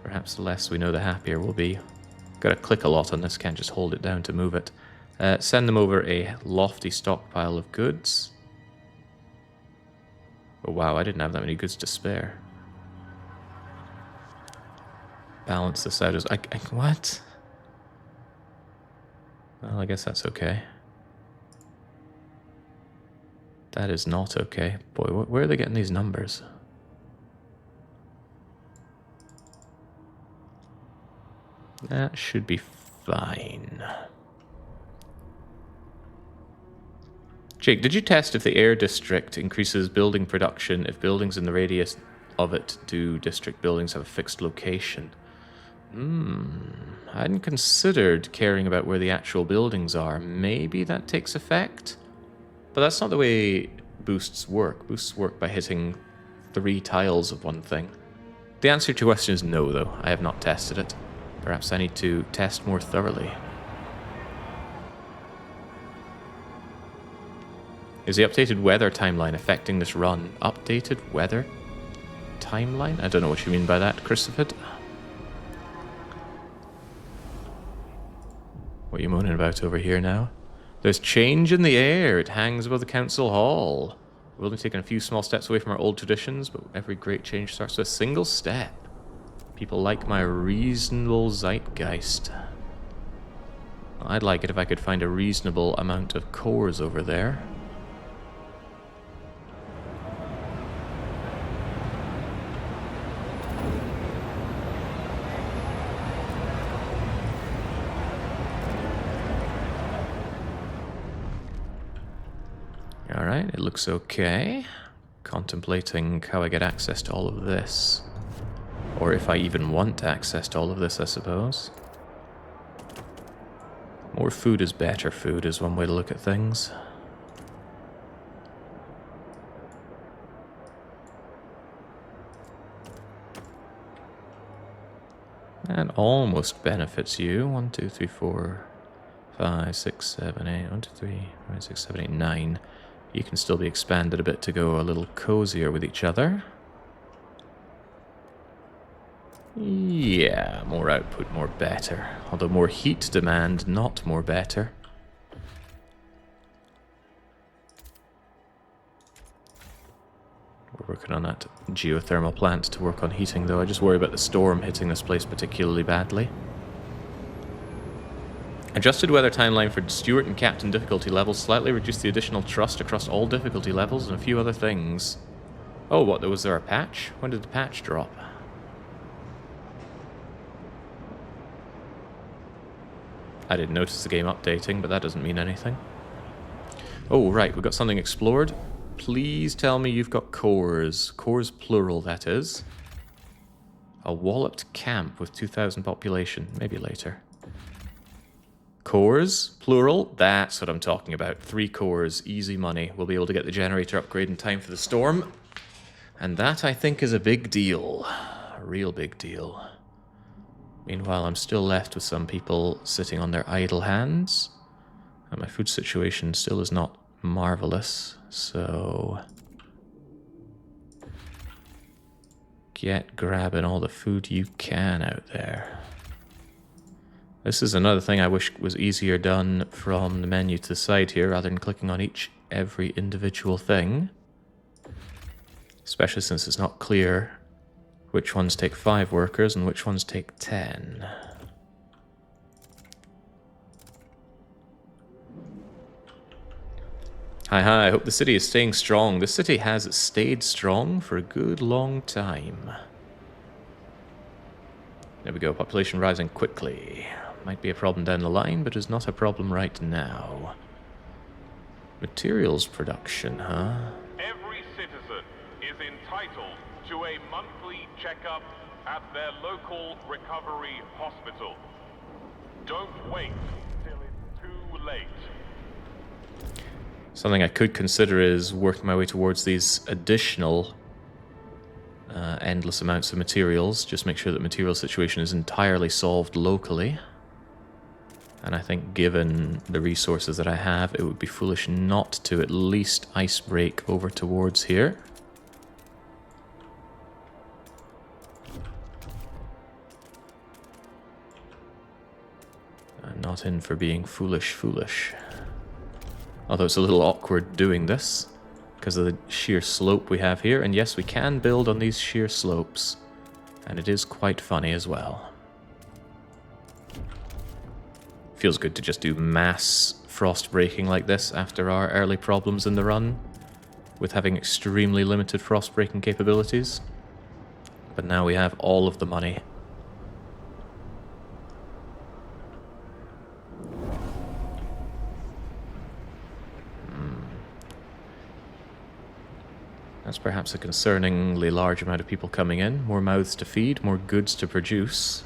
Perhaps the less we know, the happier we'll be. Gotta click a lot on this, can't just hold it down to move it. Send them over a lofty stockpile of goods. Oh wow, I didn't have that many goods to spare. Balance this out as... what? Well, I guess that's okay. That is not okay. Boy, where are they getting these numbers? That should be fine. Jake, did you test if the air district increases building production if buildings in the radius of it do district buildings have a fixed location? I hadn't considered caring about where the actual buildings are. Maybe that takes effect? But that's not the way boosts work. Boosts work by hitting 3 tiles of one thing. The answer to your question is no, though. I have not tested it. Perhaps I need to test more thoroughly. Is the updated weather timeline affecting this run? Updated weather timeline? I don't know what you mean by that, Christopher. What are you moaning about over here now? There's change in the air. It hangs above the council hall. We've only taken a few small steps away from our old traditions, but every great change starts with a single step. People like my reasonable zeitgeist. I'd like it if I could find a reasonable amount of cores over there. Alright, it looks okay. Contemplating how I get access to all of this. Or if I even want access to all of this, I suppose. More food is better food is one way to look at things. That almost benefits you. 1, 2, 3, 4, 5, 6, 7, 8. 1, 2, 3, 5, 6, 7, 8, 9. You can still be expanded a bit to go a little cozier with each other. Yeah, more output, more better. Although more heat demand, not more better. We're working on that geothermal plant to work on heating, though. I just worry about the storm hitting this place particularly badly. Adjusted weather timeline for Stewart and Captain difficulty levels. Slightly reduced the additional trust across all difficulty levels and a few other things. Oh, what? Was there a patch? When did the patch drop? I didn't notice the game updating, but that doesn't mean anything. Oh, right, we've got something explored. Please tell me you've got cores. Cores plural, that is. A walloped camp with 2,000 population. Maybe later. Cores, plural, that's what I'm talking about. 3 cores, easy money. We'll be able to get the generator upgrade in time for the storm. And that, I think, is a big deal. A real big deal. Meanwhile, I'm still left with some people sitting on their idle hands. And my food situation still is not marvelous, so... get grabbing all the food you can out there. This is another thing I wish was easier done from the menu to the side here, rather than clicking on every individual thing. Especially since it's not clear which ones take 5 workers and which ones take 10. Hi, I hope the city is staying strong. This city has stayed strong for a good long time. There we go, population rising quickly. Might be a problem down the line, but is not a problem right now. Materials production, huh? Every citizen is entitled to a monthly checkup at their local recovery hospital. Don't wait till it's too late. Something I could consider is working my way towards these additional endless amounts of materials. Just make sure that the material situation is entirely solved locally. And I think given the resources that I have, it would be foolish not to at least ice break over towards here. I'm not in for being foolish. Although it's a little awkward doing this because of the sheer slope we have here. And yes, we can build on these sheer slopes. And it is quite funny as well. Feels good to just do mass frost breaking like this after our early problems in the run with having extremely limited frost breaking capabilities. But now we have all of the money. That's perhaps a concerningly large amount of people coming in. More mouths to feed, more goods to produce.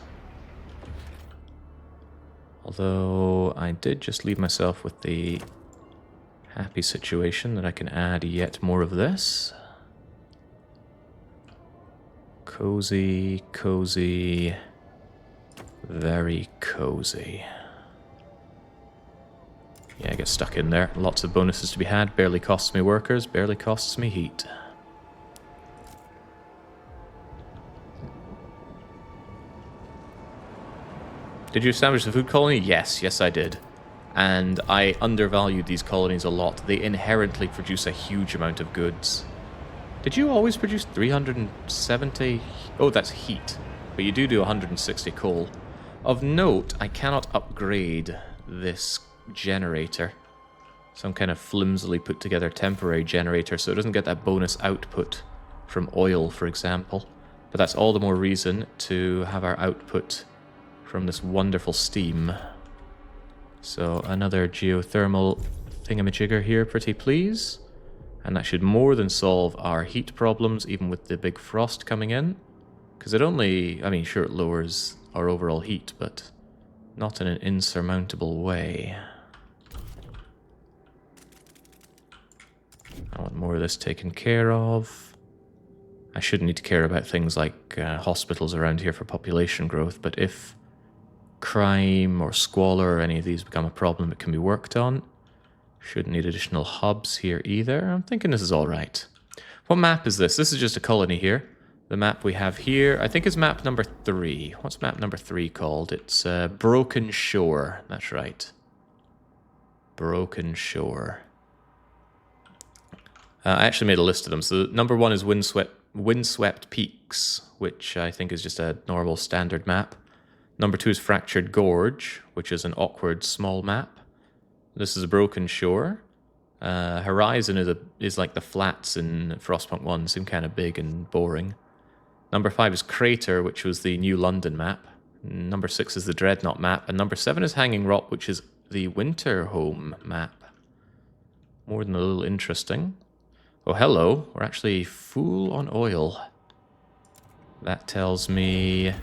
Although I did just leave myself with the happy situation that I can add yet more of this. Cozy, cozy, very cozy. Yeah, I get stuck in there. Lots of bonuses to be had. Barely costs me workers, barely costs me heat. Did you establish the food colony? Yes, I did. And I undervalued these colonies a lot. They inherently produce a huge amount of goods. Did you always produce 370? Oh, that's heat. But you do 160 coal. Of note, I cannot upgrade this generator. Some kind of flimsily put together temporary generator, so it doesn't get that bonus output from oil, for example. But that's all the more reason to have our output from this wonderful steam. So another geothermal thingamajigger here, pretty please. And that should more than solve our heat problems, even with the big frost coming in. Because it only, I mean, sure, it lowers our overall heat, but not in an insurmountable way. I want more of this taken care of. I shouldn't need to care about things like hospitals around here for population growth, but if crime or squalor or any of these become a problem, it can be worked on. Shouldn't need additional hubs here either. I'm thinking this is all right. What map is this? This is just a colony here. The map we have here, I think, is map number 3. What's map number 3 called? It's Broken Shore. That's right. Broken Shore. I actually made a list of them. So number 1 is Windswept Peaks, which I think is just a normal standard map. Number 2 is Fractured Gorge, which is an awkward small map. This is a Broken Shore. Horizon is like the flats in Frostpunk 1, seem kind of big and boring. Number 5 is Crater, which was the New London map. Number 6 is the Dreadnought map. And number 7 is Hanging Rock, which is the Winter Home map. More than a little interesting. Oh, hello. We're actually full on oil. That tells me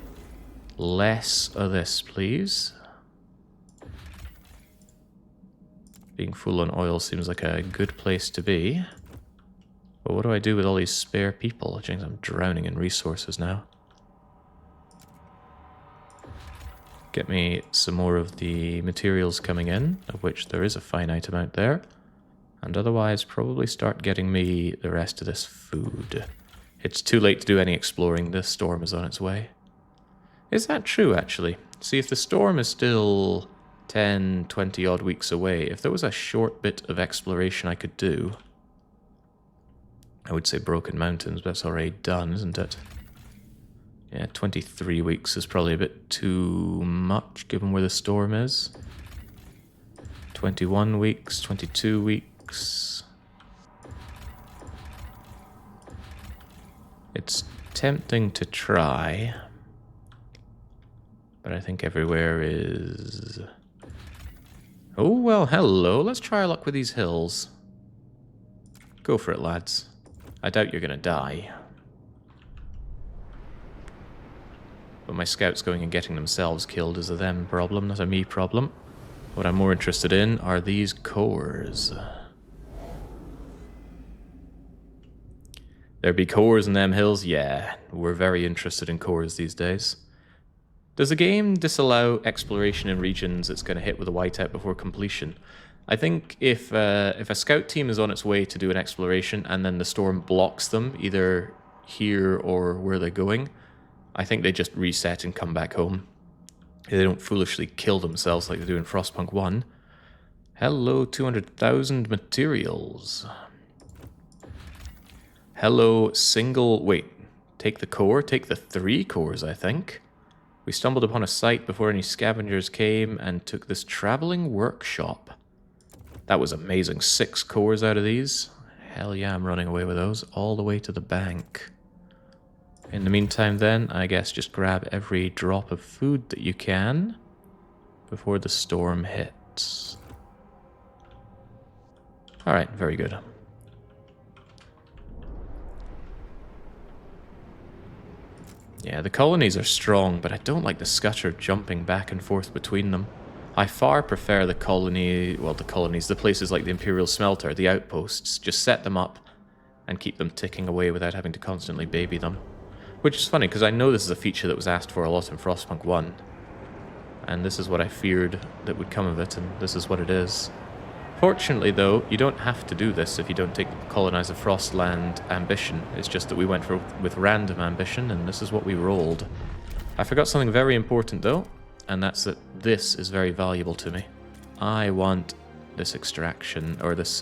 less of this, please. Being full on oil seems like a good place to be. But what do I do with all these spare people? James, I'm drowning in resources now. Get me some more of the materials coming in, of which there is a finite amount there. And otherwise, probably start getting me the rest of this food. It's too late to do any exploring. The storm is on its way. Is that true, actually? See, if the storm is still 10, 20 odd weeks away, if there was a short bit of exploration I could do, I would say Broken Mountains, but that's already done, isn't it? Yeah, 23 weeks is probably a bit too much given where the storm is. 21 weeks, 22 weeks. It's tempting to try, but I think everywhere is... Oh, well, hello. Let's try our luck with these hills. Go for it, lads. I doubt you're going to die. But my scouts going and getting themselves killed is a them problem, not a me problem. What I'm more interested in are these cores. There be cores in them hills? Yeah, we're very interested in cores these days. Does the game disallow exploration in regions it's going to hit with a whiteout before completion? I think if a scout team is on its way to do an exploration and then the storm blocks them, either here or where they're going, I think they just reset and come back home. They don't foolishly kill themselves like they do in Frostpunk 1. Hello, 200,000 materials. Hello, single... Wait, take the core? Take the 3 cores, I think. We stumbled upon a site before any scavengers came and took this traveling workshop. That was amazing. 6 cores out of these. Hell yeah, I'm running away with those all the way to the bank. In the meantime then, I guess just grab every drop of food that you can before the storm hits. Alright, very good. Yeah, the colonies are strong, but I don't like the scutter jumping back and forth between them. I far prefer the colonies, the places like the Imperial Smelter, the outposts. Just set them up and keep them ticking away without having to constantly baby them. Which is funny, because I know this is a feature that was asked for a lot in Frostpunk 1. And this is what I feared that would come of it, and this is what it is. Fortunately, though, you don't have to do this if you don't take the Colonize a Frostland ambition. It's just that we went with random ambition, and this is what we rolled. I forgot something very important, though, and that's that this is very valuable to me. I want this extraction, or this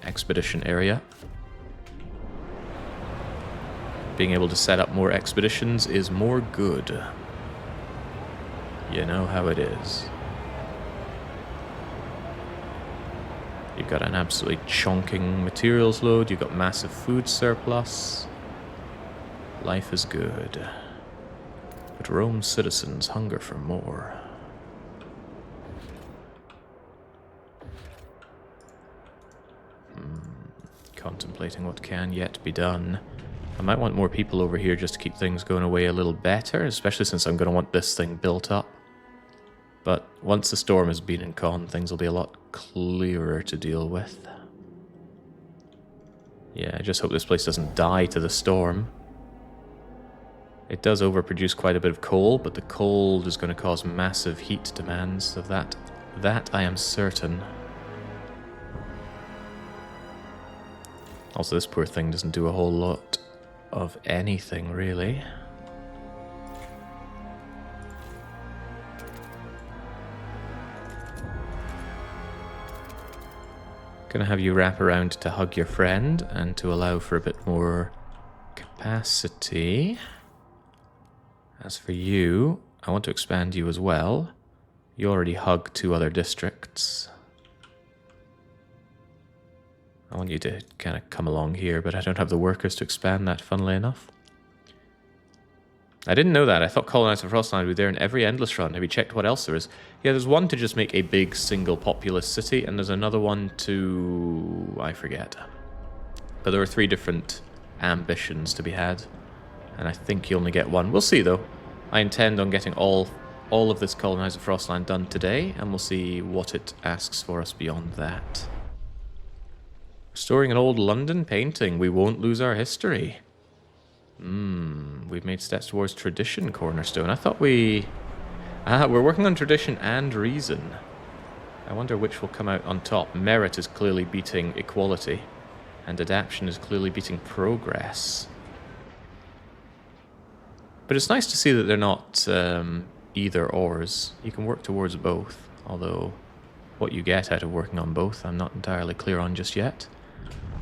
expedition area. being able to set up more expeditions is more good. You know how it is. You've got an absolutely chonking materials load, you've got massive food surplus. Life is good. But Rome's citizens hunger for more. Contemplating what can yet be done. I might want more people over here just to keep things going away a little better, especially since I'm going to want this thing built up. But once the storm has been in con, things will be a lot clearer to deal with. Yeah, I just hope this place doesn't die to the storm. It does overproduce quite a bit of coal, but the cold is going to cause massive heat demands of that. That I am certain. Also, this poor thing doesn't do a whole lot of anything, really. Gonna have you wrap around to hug your friend and to allow for a bit more capacity. As for you, I want to expand you as well. You already hug 2 other districts. I want you to kind of come along here, but I don't have the workers to expand that, funnily enough. I didn't know that. I thought Colonize of Frostland would be there in every Endless run. Have you checked what else there is? Yeah, there's one to just make a big single populous city, and there's another one to... I forget. But there were 3 different ambitions to be had, and I think you only get one. We'll see, though. I intend on getting all of this Colonize of Frostland done today, and we'll see what it asks for us beyond that. Restoring an old London painting. We won't lose our history. We've made steps towards tradition, Cornerstone. I thought we... we're working on tradition and reason. I wonder which will come out on top. Merit is clearly beating equality, and adaptation is clearly beating progress. But it's nice to see that they're not either ors. You can work towards both, although what you get out of working on both, I'm not entirely clear on just yet.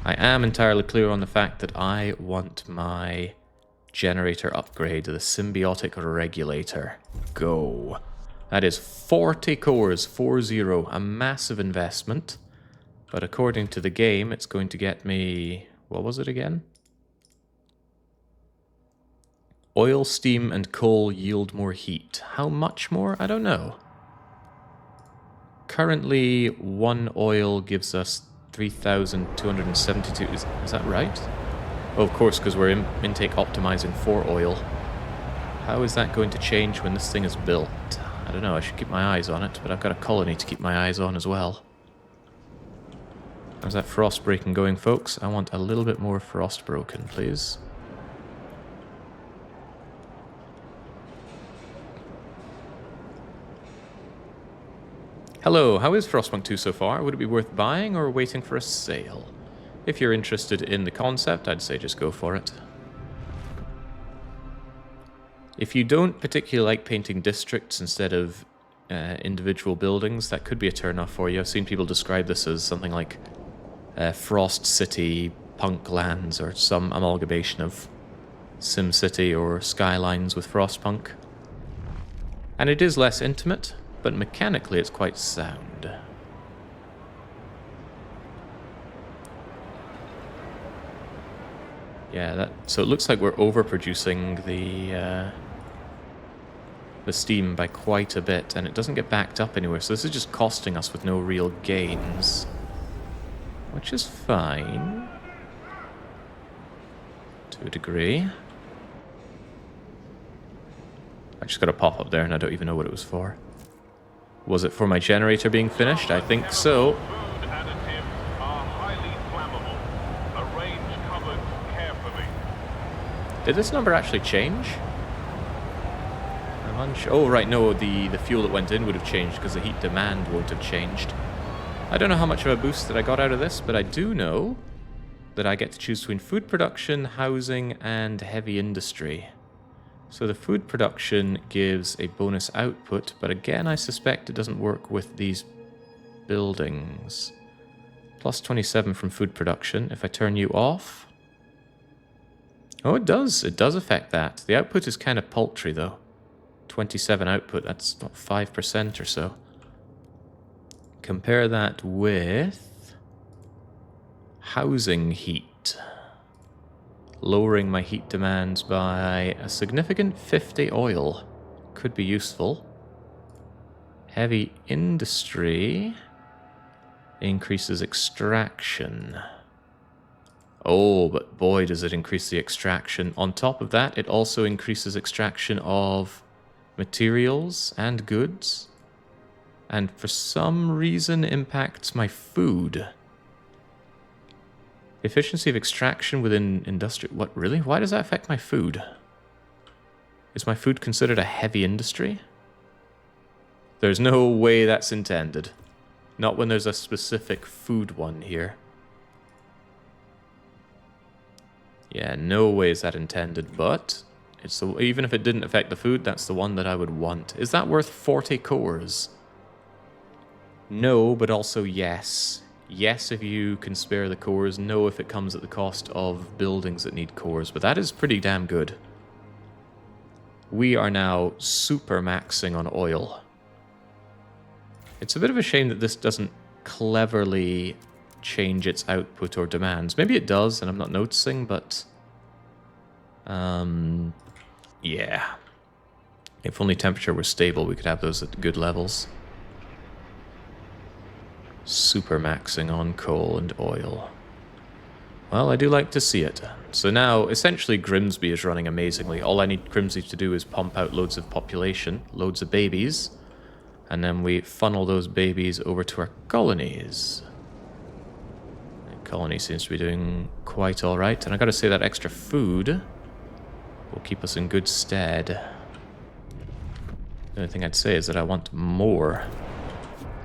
I am entirely clear on the fact that I want my generator upgrade to the symbiotic regulator. Go. That is 40 cores, 40, a massive investment. But according to the game, it's going to get me... what was it again? Oil, steam, and coal yield more heat. How much more? I don't know. Currently, 1 oil gives us 3,272. Is that right? Oh, of course, because we're intake optimizing for oil. How is that going to change when this thing is built? I don't know, I should keep my eyes on it, but I've got a colony to keep my eyes on as well. How's that frost breaking going, folks? I want a little bit more frost broken, please. Hello, how is Frostpunk 2 so far? Would it be worth buying or waiting for a sale? If you're interested in the concept, I'd say just go for it. If you don't particularly like painting districts instead of individual buildings, that could be a turn-off for you. I've seen people describe this as something like Frost City, Punk Lands, or some amalgamation of SimCity or Skylines with Frostpunk. And it is less intimate, but mechanically it's quite sound. Yeah, so it looks like we're overproducing the steam by quite a bit, and it doesn't get backed up anywhere, so this is just costing us with no real gains. Which is fine. To a degree. I just got a pop up there and I don't even know what it was for. Was it for my generator being finished? I think so. Food additives are highly flammable. Arrange cupboards carefully. Did this number actually change? I'm unsure. Oh, right, no, the fuel that went in would have changed because the heat demand won't have changed. I don't know how much of a boost that I got out of this, but I do know that I get to choose between food production, housing, and heavy industry. So the food production gives a bonus output, but again, I suspect it doesn't work with these buildings. Plus 27 from food production. If I turn you off, Oh, it does. It does affect that. The output is kind of paltry, though. 27 output, that's not 5% or so. Compare that with housing heat. Lowering my heat demands by a significant 50 oil. Could be useful. Heavy industry increases extraction. Oh, but boy, does it increase the extraction. On top of that, it also increases extraction of materials and goods. And for some reason impacts my food. Efficiency of extraction within industry. What, really? Why does that affect my food? Is my food considered a heavy industry? There's no way that's intended. Not when there's a specific food one here. Yeah, no way is that intended, but it's the, even if it didn't affect the food, that's the one that I would want. Is that worth 40 cores? No, but also yes. Yes, if you can spare the cores. No, if it comes at the cost of buildings that need cores. But that is pretty damn good. We are now super maxing on oil. It's a bit of a shame that this doesn't cleverly change its output or demands. Maybe it does, and I'm not noticing, but... yeah. If only temperature were stable, we could have those at good levels. Super maxing on coal and oil. Well, I do like to see it. So now, essentially, Grimsby is running amazingly. All I need Grimsby to do is pump out loads of population, loads of babies, and then we funnel those babies over to our colonies. The colony seems to be doing quite alright, and I gotta say that extra food will keep us in good stead. The only thing I'd say is that I want more.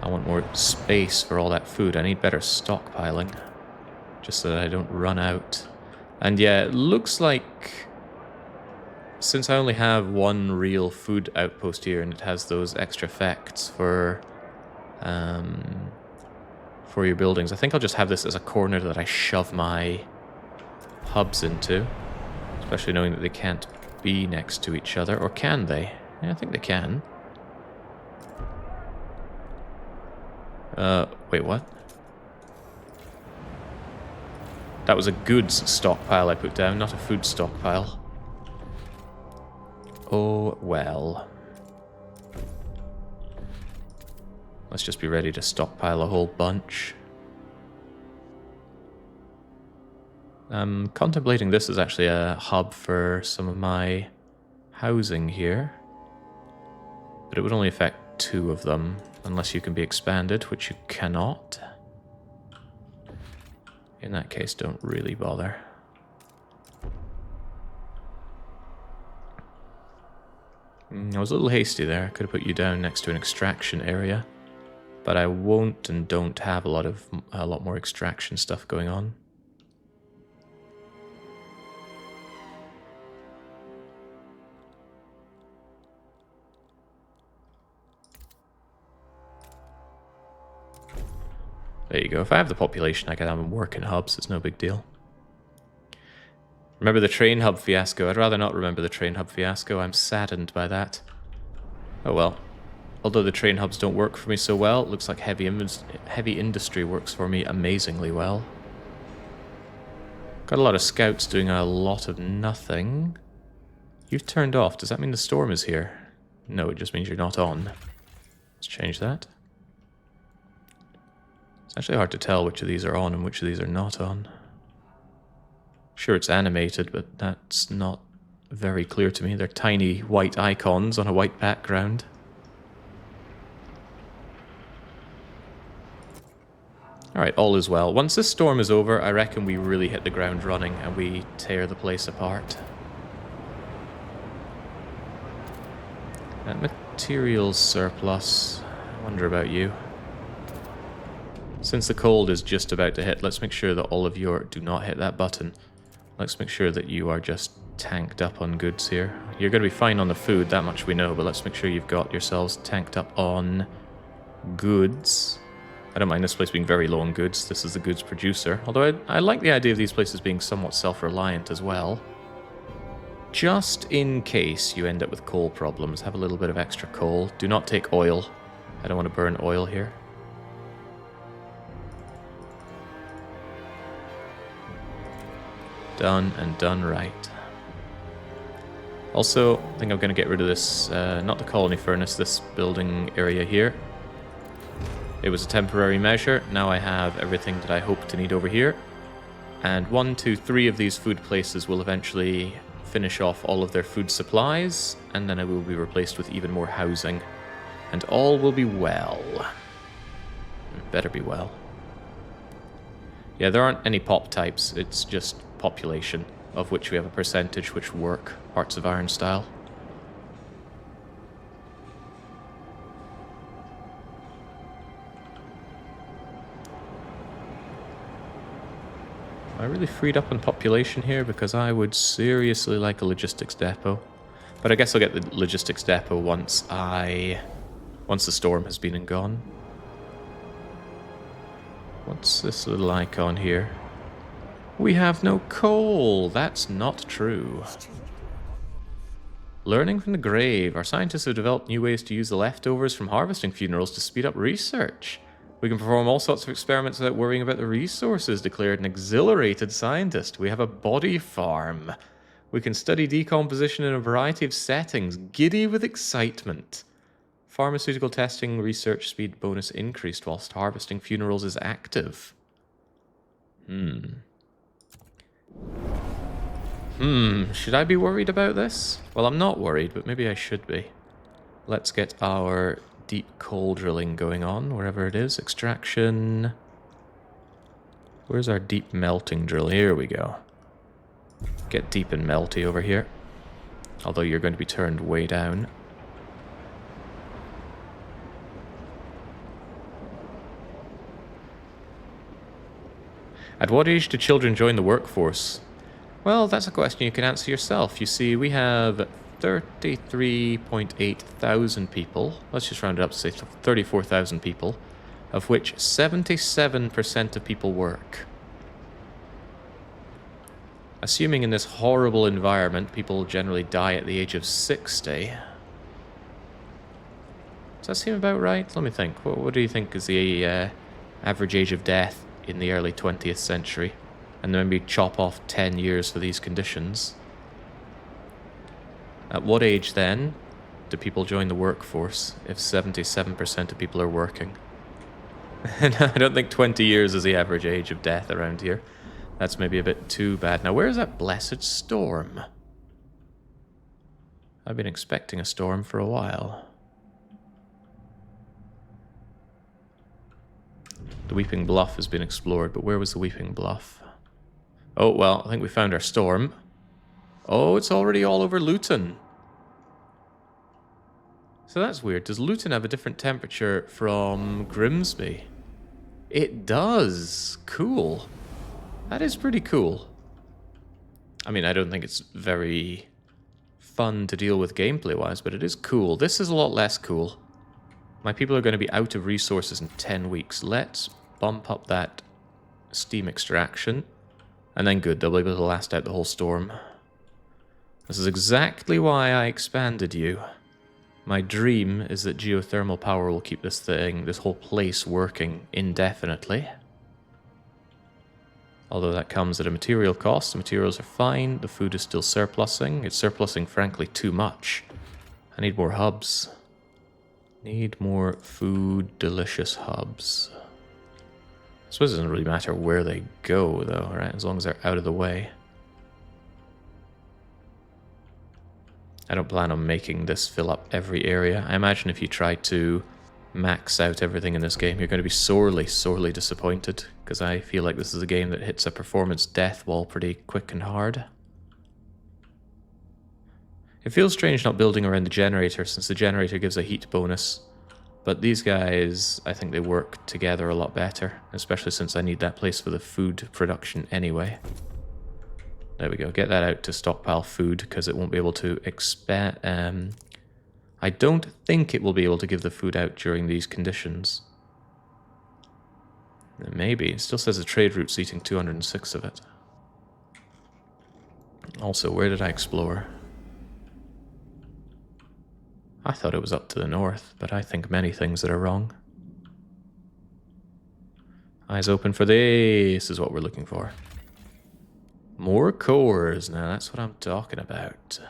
I want more space for all that food. I need better stockpiling, just so that I don't run out. And yeah, it looks like, since I only have one real food outpost here, and it has those extra effects for your buildings, I think I'll just have this as a corner that I shove my hubs into, especially knowing that they can't be next to each other. Or can they? Yeah, I think they can. Wait, what? That was a goods stockpile I put down, not a food stockpile. Oh, well. Let's just be ready to stockpile a whole bunch. I'm contemplating this as actually a hub for some of my housing here. But it would only affect 2 of them, unless you can be expanded, which you cannot. In that case, don't really bother. I was a little hasty there. I could have put you down next to an extraction area. But I won't and don't have a lot more extraction stuff going on. There you go. If I have the population, I can have them work in hubs. It's no big deal. Remember the train hub fiasco? I'd rather not remember the train hub fiasco. I'm saddened by that. Oh well. Although the train hubs don't work for me so well, it looks like heavy industry works for me amazingly well. Got a lot of scouts doing a lot of nothing. You've turned off. Does that mean the storm is here? No, it just means you're not on. Let's change that. It's actually hard to tell which of these are on and which of these are not on. Sure, it's animated, but that's not very clear to me. They're tiny white icons on a white background. Alright, all is well. Once this storm is over, I reckon we really hit the ground running and we tear the place apart. That materials surplus. I wonder about you. Since the cold is just about to hit, let's make sure that all of you do not hit that button. Let's make sure that you are just tanked up on goods here. You're going to be fine on the food, that much we know, but let's make sure you've got yourselves tanked up on goods. I don't mind this place being very low on goods. This is the goods producer. Although I like the idea of these places being somewhat self-reliant as well. Just in case you end up with coal problems, have a little bit of extra coal. Do not take oil. I don't want to burn oil here. Done and done right. Also, I think I'm going to get rid of this, not the colony furnace, this building area here. It was a temporary measure. Now I have everything that I hope to need over here. And 1, 2, 3 of these food places will eventually finish off all of their food supplies, and then I will be replaced with even more housing. And all will be well. Better be well. Yeah, there aren't any pop types, it's just population, of which we have a percentage which work, Hearts of Iron style. I really freed up on population here because I would seriously like a logistics depot. But I guess I'll get the logistics depot once the storm has been and gone. What's this little icon here? We have no coal. That's not true. Learning from the grave. Our scientists have developed new ways to use the leftovers from harvesting funerals to speed up research. We can perform all sorts of experiments without worrying about the resources, declared an exhilarated scientist. We have a body farm. We can study decomposition in a variety of settings, giddy with excitement. Pharmaceutical testing research speed bonus increased whilst harvesting funerals is active. Should I be worried about this? Well, I'm not worried, but maybe I should be. Let's get our deep coal drilling going on, wherever it is. Extraction. Where's our deep melting drill? Here we go. Get deep and melty over here. Although you're going to be turned way down. At what age do children join the workforce? Well, that's a question you can answer yourself. You see, we have 33.8 thousand people. Let's just round it up to say 34,000 people, of which 77% of people work. Assuming in this horrible environment, people generally die at the age of 60. Does that seem about right? Let me think. What do you think is the average age of death in the early 20th century? And then maybe chop off 10 years for these conditions. At what age then do people join the workforce if 77% of people are working? And I don't think 20 years is the average age of death around here. That's maybe a bit too bad. Now, where's that blessed storm? I've been expecting a storm for a while. The Weeping Bluff has been explored, but where was the Weeping Bluff? Oh, well, I think we found our storm. Oh, it's already all over Luton. So that's weird. Does Luton have a different temperature from Grimsby? It does. Cool. That is pretty cool. I mean, I don't think it's very fun to deal with gameplay-wise, but it is cool. This is a lot less cool. My people are going to be out of resources in 10 weeks. Let's bump up that steam extraction. And then good, they'll be able to last out the whole storm. This is exactly why I expanded you. My dream is that geothermal power will keep this whole place working indefinitely. Although that comes at a material cost. The materials are fine, the food is still surplusing. It's surplusing, frankly, too much. I need more hubs. Need more food, delicious hubs. I suppose it doesn't really matter where they go, though, right? As long as they're out of the way. I don't plan on making this fill up every area. I imagine if you try to max out everything in this game, you're going to be sorely, sorely disappointed, because I feel like this is a game that hits a performance death wall pretty quick and hard. It feels strange not building around the generator, since the generator gives a heat bonus. But these guys, I think they work together a lot better, especially since I need that place for the food production anyway. There we go, get that out to stockpile food, because it won't be able to expand. I don't think it will be able to give the food out during these conditions. Maybe. It still says the trade route's eating 206 of it. Also, where did I explore? I thought it was up to the north, but I think many things that are wrong. Eyes open for this is what we're looking for. More cores. Now that's what I'm talking about.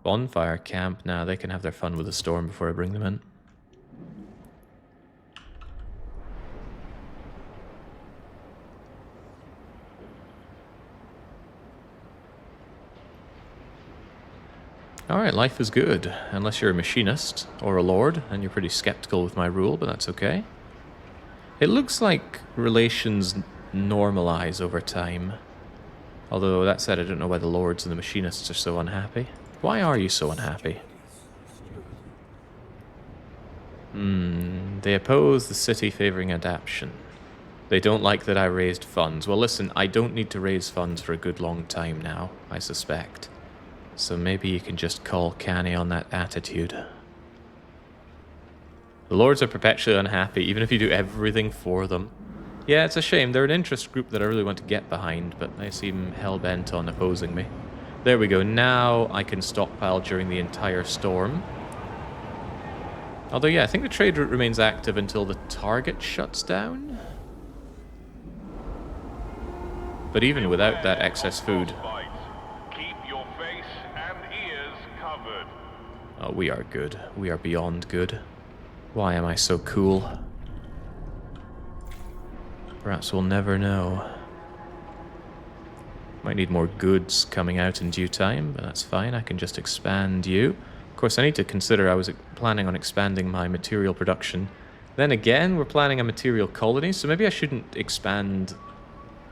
Bonfire camp. Now they can have their fun with the storm before I bring them in. Alright, life is good. Unless you're a machinist or a lord, and you're pretty skeptical with my rule, but that's okay. It looks like relations normalize over time. Although, that said, I don't know why the lords and the machinists are so unhappy. Why are you so unhappy? They oppose the city favoring adaptation. They don't like that I raised funds. Well, listen, I don't need to raise funds for a good long time now, I suspect. So maybe you can just call canny on that attitude. The lords are perpetually unhappy, even if you do everything for them. Yeah, it's a shame. They're an interest group that I really want to get behind, but they seem hell-bent on opposing me. There we go. Now I can stockpile during the entire storm. Although, yeah, I think the trade route remains active until the target shuts down. But even without that excess food... Oh, we are good. We are beyond good. Why am I so cool? Perhaps we'll never know. Might need more goods coming out in due time, but that's fine. I can just expand you. Of course, I need to consider I was planning on expanding my material production. Then again, we're planning a material colony, so maybe I shouldn't expand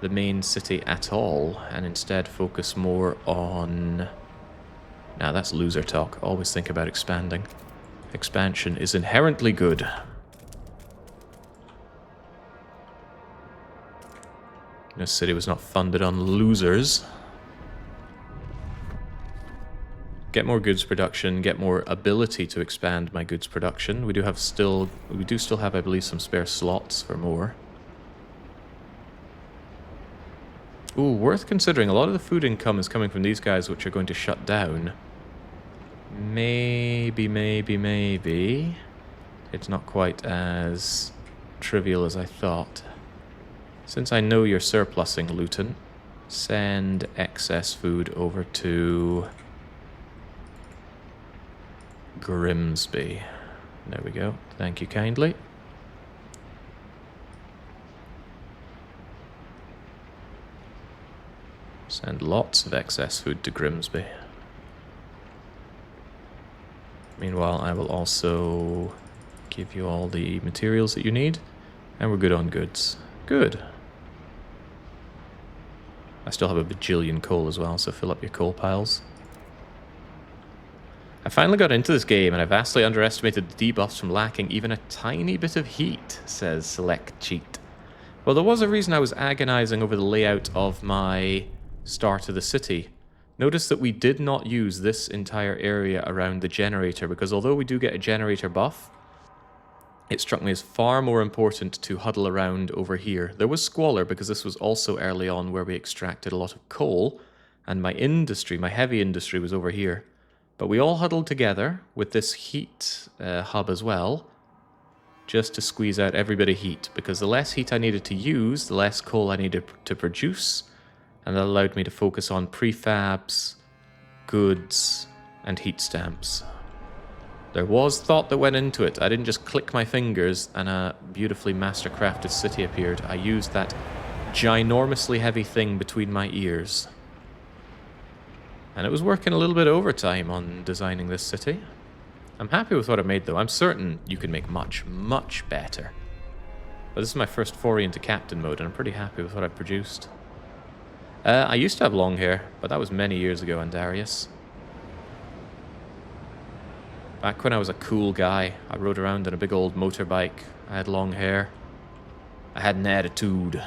the main city at all, and instead focus more on... Now that's loser talk. Always think about expanding. Expansion is inherently good. This city was not funded on losers. Get more goods production, get more ability to expand my goods production. We do still have, I believe, some spare slots for more. Ooh, worth considering. A lot of the food income is coming from these guys, which are going to shut down. Maybe. It's not quite as trivial as I thought. Since I know you're surplusing, Luton, send excess food over to Grimsby. There we go. Thank you kindly. Send lots of excess food to Grimsby. Meanwhile, I will also give you all the materials that you need, and we're good on goods. Good. I still have a bajillion coal as well, so fill up your coal piles. I finally got into this game, and I vastly underestimated the debuffs from lacking even a tiny bit of heat, says Select Cheat. Well, there was a reason I was agonizing over the layout of my start of the city. Notice that we did not use this entire area around the generator, because although we do get a generator buff, it struck me as far more important to huddle around over here. There was squalor, because this was also early on where we extracted a lot of coal, and my industry, my heavy industry, was over here. But we all huddled together with this heat hub as well, just to squeeze out every bit of heat, because the less heat I needed to use, the less coal I needed to produce, and that allowed me to focus on prefabs, goods, and heat stamps. There was thought that went into it. I didn't just click my fingers and a beautifully master-crafted city appeared. I used that ginormously heavy thing between my ears. And it was working a little bit overtime on designing this city. I'm happy with what I made, though. I'm certain you can make much, much better. But this is my first foray into captain mode, and I'm pretty happy with what I've produced. I used to have long hair, but that was many years ago on Darius. Back when I was a cool guy, I rode around on a big old motorbike. I had long hair. I had an attitude.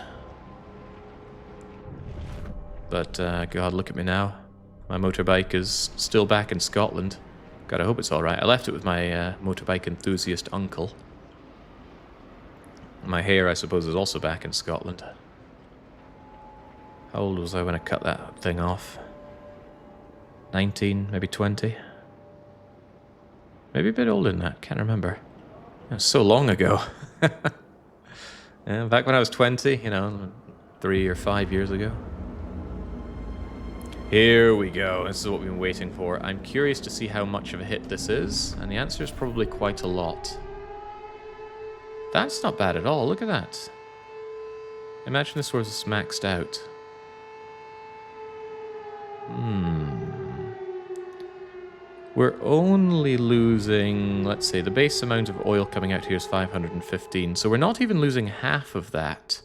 But, God, look at me now. My motorbike is still back in Scotland. God, I hope it's alright. I left it with my motorbike enthusiast uncle. My hair, I suppose, is also back in Scotland. How old was I when I cut that thing off? 19, maybe 20. Maybe a bit older than that, can't remember. It was so long ago. Yeah, back when I was 20, you know, 3 or 5 years ago. Here we go. This is what we've been waiting for. I'm curious to see how much of a hit this is, and the answer is probably quite a lot. That's not bad at all. Look at that. Imagine this was maxed out. We're only losing, let's say, the base amount of oil coming out here is 515, so we're not even losing half of that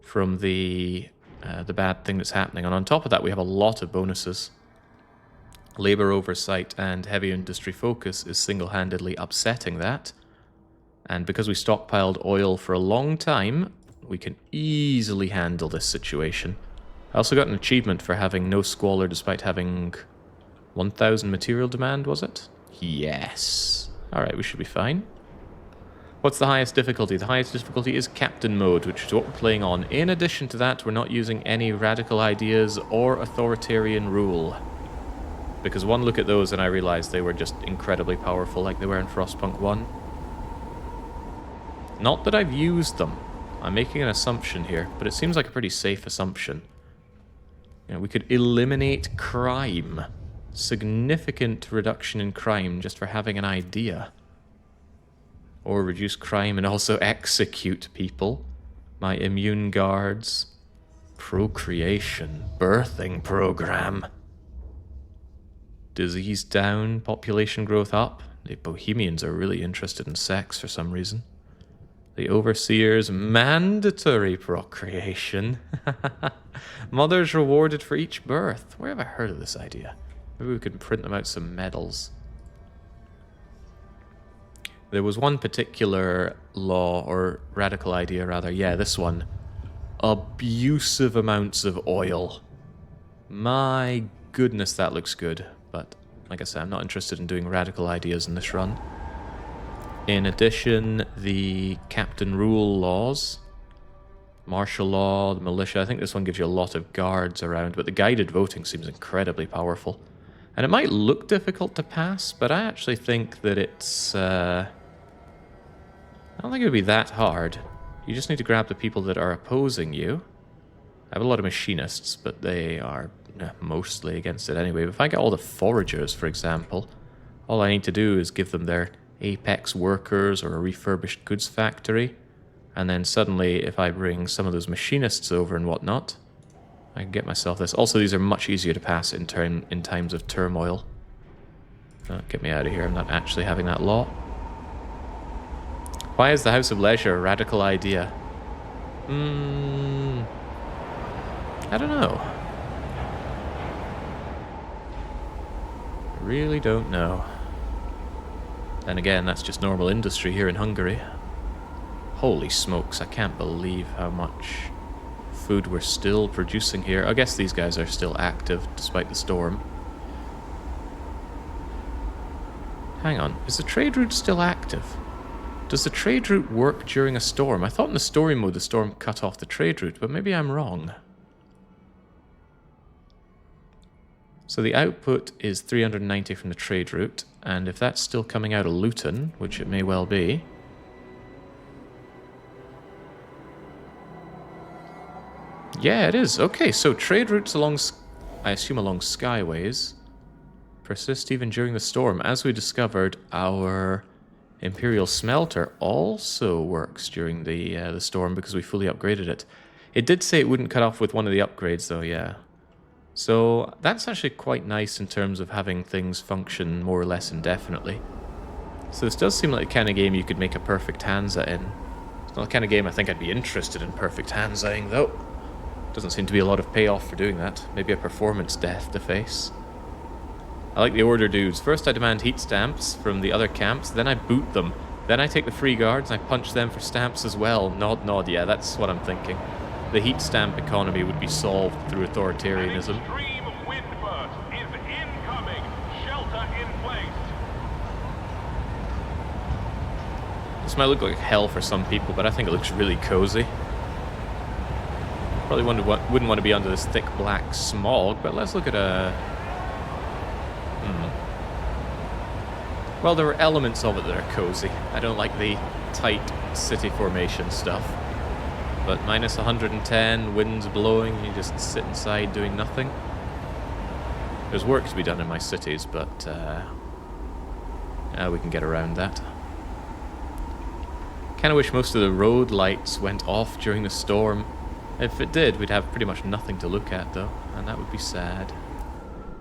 from the bad thing that's happening. And on top of that, we have a lot of bonuses. Labor oversight and heavy industry focus is single-handedly upsetting that. And because we stockpiled oil for a long time, we can easily handle this situation. I also got an achievement for having no squalor despite having 1,000 material demand, was it? Yes. Alright, we should be fine. What's the highest difficulty? The highest difficulty is Captain Mode, which is what we're playing on. In addition to that, we're not using any radical ideas or authoritarian rule. Because one look at those and I realized they were just incredibly powerful like they were in Frostpunk 1. Not that I've used them. I'm making an assumption here, but it seems like a pretty safe assumption. You know, we could eliminate crime. Significant reduction in crime just for having an idea. Or reduce crime and also execute people. My immune guards. Procreation. Birthing program. Disease down. Population growth up. The Bohemians are really interested in sex for some reason. The Overseers. Mandatory procreation. Mothers rewarded for each birth. Where have I heard of this idea? Maybe we could print them out some medals. There was one particular law, or radical idea rather, yeah, this one. Abusive amounts of oil. My goodness, that looks good. But, like I said, I'm not interested in doing radical ideas in this run. In addition, the Captain Rule laws. Martial law, the militia, I think this one gives you a lot of guards around, but the guided voting seems incredibly powerful. And it might look difficult to pass, but I actually think that it's... I don't think it would be that hard. You just need to grab the people that are opposing you. I have a lot of machinists, but they are mostly against it anyway. But if I get all the foragers, for example, all I need to do is give them their apex workers or a refurbished goods factory. And then suddenly, if I bring some of those machinists over and whatnot, I can get myself this. Also, these are much easier to pass in times of turmoil. Get me out of here. I'm not actually having that law. Why is the House of Leisure a radical idea? I don't know. I really don't know. Then again, that's just normal industry here in Hungary. Holy smokes, I can't believe how much food we're still producing here. I guess these guys are still active despite the storm. Hang on, is the trade route still active? Does the trade route work during a storm? I thought in the story mode the storm cut off the trade route, but maybe I'm wrong. So the output is 390 from the trade route, and if that's still coming out of Luton, which it may well be... Yeah, it is. Okay, so trade routes along, I assume along skyways, persist even during the storm. As we discovered, our Imperial Smelter also works during the storm because we fully upgraded it. It did say it wouldn't cut off with one of the upgrades, though, yeah. So that's actually quite nice in terms of having things function more or less indefinitely. So this does seem like the kind of game you could make a perfect Hansa in. It's not the kind of game I think I'd be interested in perfect Hansaing, though. Doesn't seem to be a lot of payoff for doing that. Maybe a performance death to face. I like the order dudes. First I demand heat stamps from the other camps, then I boot them. Then I take the free guards and I punch them for stamps as well. Nod, nod, yeah, that's what I'm thinking. The heat stamp economy would be solved through authoritarianism. An extreme wind burst is incoming. Shelter in place. This might look like hell for some people, but I think it looks really cozy. Probably wouldn't want to be under this thick black smog, but let's look at Well, there were elements of it that are cozy. I don't like the tight city formation stuff. But minus 110, winds blowing, you just sit inside doing nothing. There's work to be done in my cities, but we can get around that. Kinda wish most of the road lights went off during the storm. If it did, we'd have pretty much nothing to look at, though, and that would be sad.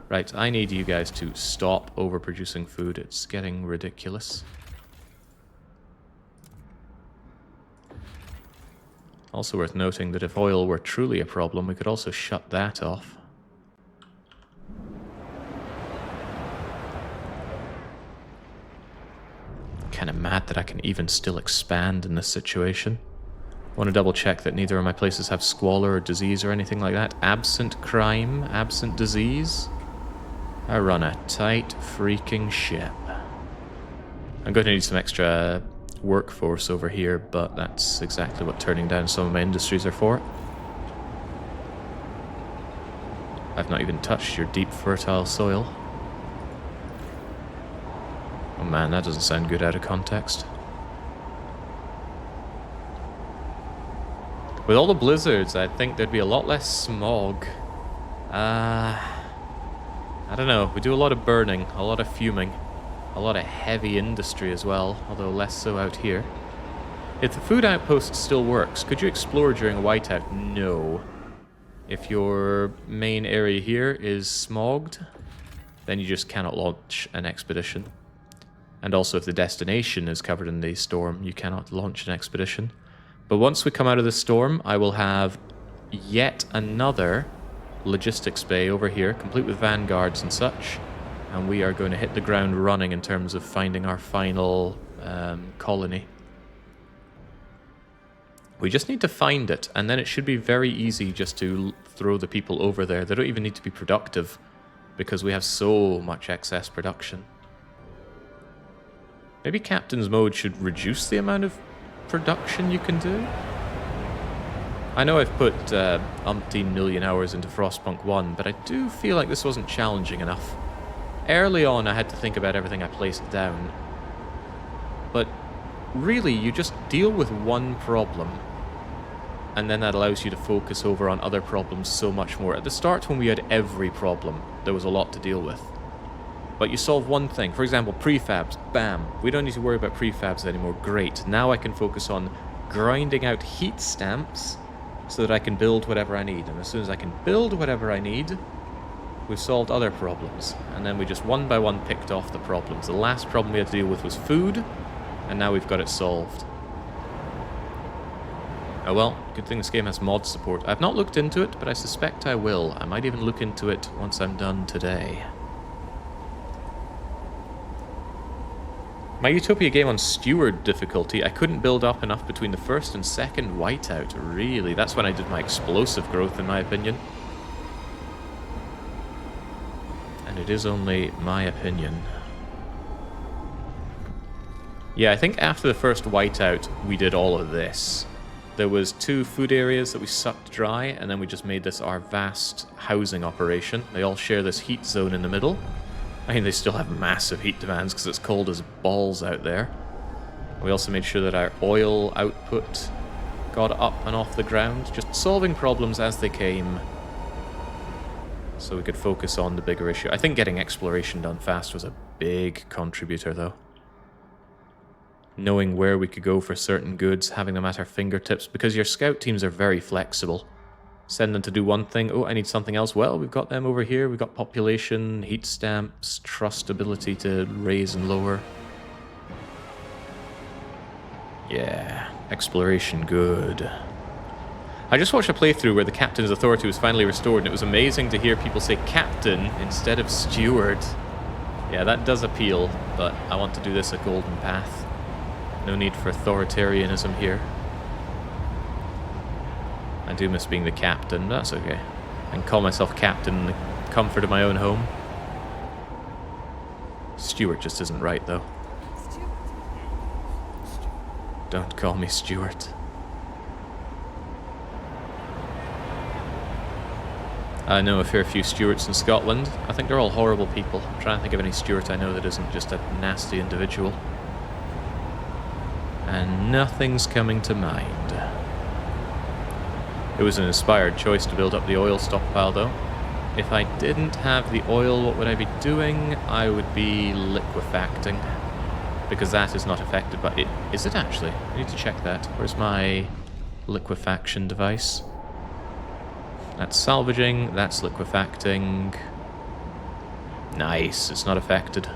Right, I need you guys to stop overproducing food. It's getting ridiculous. Also worth noting that if oil were truly a problem, we could also shut that off. Kinda mad that I can even still expand in this situation. Want to double check that neither of my places have squalor or disease or anything like that. Absent crime, absent disease. I run a tight freaking ship. I'm going to need some extra workforce over here, but that's exactly what turning down some of my industries are for. I've not even touched your deep fertile soil. Oh man, that doesn't sound good out of context. With all the blizzards, I think there'd be a lot less smog. I don't know, we do a lot of burning, a lot of fuming, a lot of heavy industry as well, although less so out here. If the food outpost still works, could you explore during a whiteout? No. If your main area here is smogged, then you just cannot launch an expedition. And also if the destination is covered in the storm, you cannot launch an expedition. But once we come out of the storm, I will have yet another logistics bay over here, complete with vanguards and such. And we are going to hit the ground running in terms of finding our final colony. We just need to find it, and then it should be very easy just to throw the people over there. They don't even need to be productive, because we have so much excess production. Maybe Captain's Mode should reduce the amount of production you can do? I know I've put umpteen million hours into Frostpunk 1, but I do feel like this wasn't challenging enough. Early on I had to think about everything I placed down. But really, you just deal with one problem, and then that allows you to focus over on other problems so much more. At the start, when we had every problem, there was a lot to deal with. But you solve one thing. For example, prefabs. Bam. We don't need to worry about prefabs anymore. Great. Now I can focus on grinding out heat stamps so that I can build whatever I need. And as soon as I can build whatever I need, we've solved other problems. And then we just one by one picked off the problems. The last problem we had to deal with was food, and now we've got it solved. Oh well, good thing this game has mod support. I've not looked into it, but I suspect I will. I might even look into it once I'm done today. My Utopia game on Steward difficulty, I couldn't build up enough between the first and second whiteout, really. That's when I did my explosive growth, in my opinion. And it is only my opinion. Yeah, I think after the first whiteout, we did all of this. There was 2 food areas that we sucked dry, and then we just made this our vast housing operation. They all share this heat zone in the middle. I mean, they still have massive heat demands because it's cold as balls out there. We also made sure that our oil output got up and off the ground, just solving problems as they came, so we could focus on the bigger issue. I think getting exploration done fast was a big contributor, though. Knowing where we could go for certain goods, having them at our fingertips, because your scout teams are very flexible. Send them to do one thing. Oh, I need something else. Well, we've got them over here. We've got population, heat stamps, trust ability to raise and lower. Yeah, exploration good. I just watched a playthrough where the captain's authority was finally restored, and it was amazing to hear people say captain instead of steward. Yeah, that does appeal, but I want to do this a golden path. No need for authoritarianism here. I do miss being the captain, but that's okay. I can call myself captain in the comfort of my own home. Stuart just isn't right, though. Don't call me Stuart. I know a fair few Stuarts in Scotland. I think they're all horrible people. I'm trying to think of any Stuart I know that isn't just a nasty individual. And nothing's coming to mind. It was an inspired choice to build up the oil stockpile, though. If I didn't have the oil, what would I be doing? I would be liquefacting. Because that is not affected by it. Is it actually? I need to check that. Where's my liquefaction device? That's salvaging, that's liquefacting. Nice, it's not affected.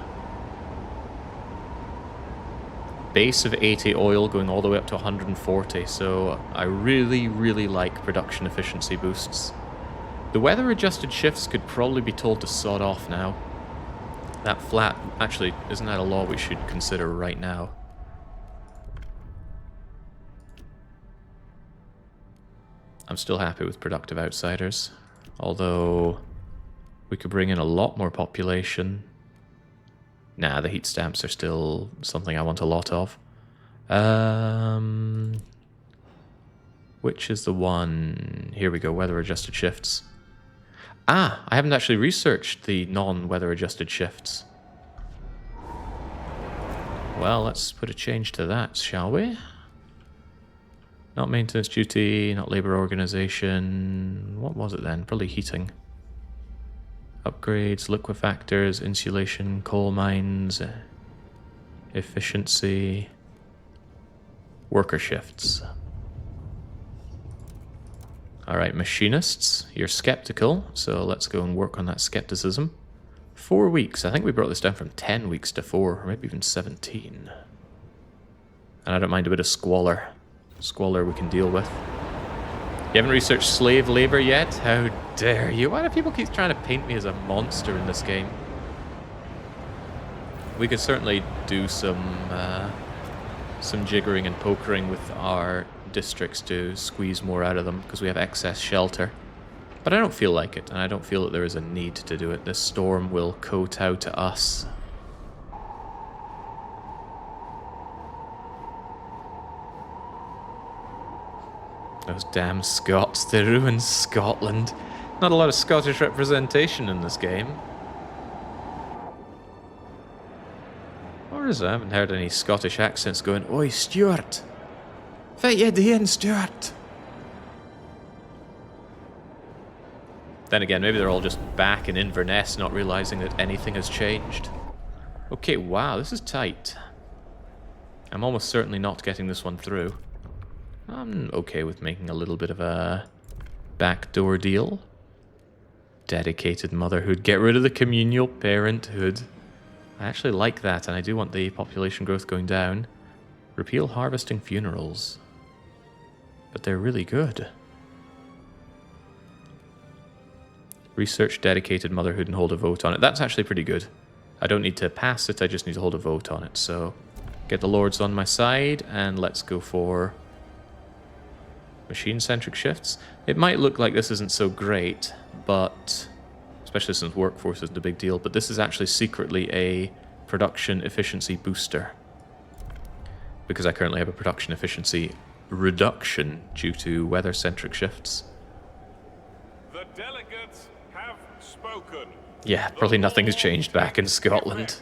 Base of 80 oil going all the way up to 140, so I really, really like production efficiency boosts. The weather adjusted shifts could probably be told to sod off now. That flat, actually, isn't that a law we should consider right now? I'm still happy with productive outsiders, although we could bring in a lot more population. Nah, the heat stamps are still something I want a lot of. Which is the one? Here we go, weather adjusted shifts. Ah, I haven't actually researched the non-weather adjusted shifts. Well, let's put a change to that, shall we? Not maintenance duty, not labor organization. What was it then? Probably heating. Upgrades, liquefactors, insulation, coal mines, efficiency, worker shifts. Alright, machinists, you're skeptical, so let's go and work on that skepticism. 4 weeks. I think we brought this down from 10 weeks to 4, or maybe even 17. And I don't mind a bit of squalor. Squalor we can deal with. You haven't researched slave labor yet? How dare you? Why do people keep trying to paint me as a monster in this game? We could certainly do some jiggering and pokering with our districts to squeeze more out of them, because we have excess shelter. But I don't feel like it, and I don't feel that there is a need to do it. This storm will kowtow to us. Those damn Scots, they ruined Scotland. Not a lot of Scottish representation in this game. Or is it? I haven't heard any Scottish accents going, "Oi, Stuart! What you doing, Stuart?" Then again, maybe they're all just back in Inverness, not realizing that anything has changed. Okay, wow, this is tight. I'm almost certainly not getting this one through. I'm okay with making a little bit of a backdoor deal. Dedicated motherhood. Get rid of the communal parenthood. I actually like that, and I do want the population growth going down. Repeal harvesting funerals. But they're really good. Research dedicated motherhood and hold a vote on it. That's actually pretty good. I don't need to pass it, I just need to hold a vote on it. So, get the lords on my side, and let's go for machine-centric shifts. It might look like this isn't so great, but especially since workforce isn't a big deal, but this is actually secretly a production efficiency booster. Because I currently have a production efficiency reduction due to weather-centric shifts. The delegates have spoken. Yeah, probably nothing has changed back in Scotland.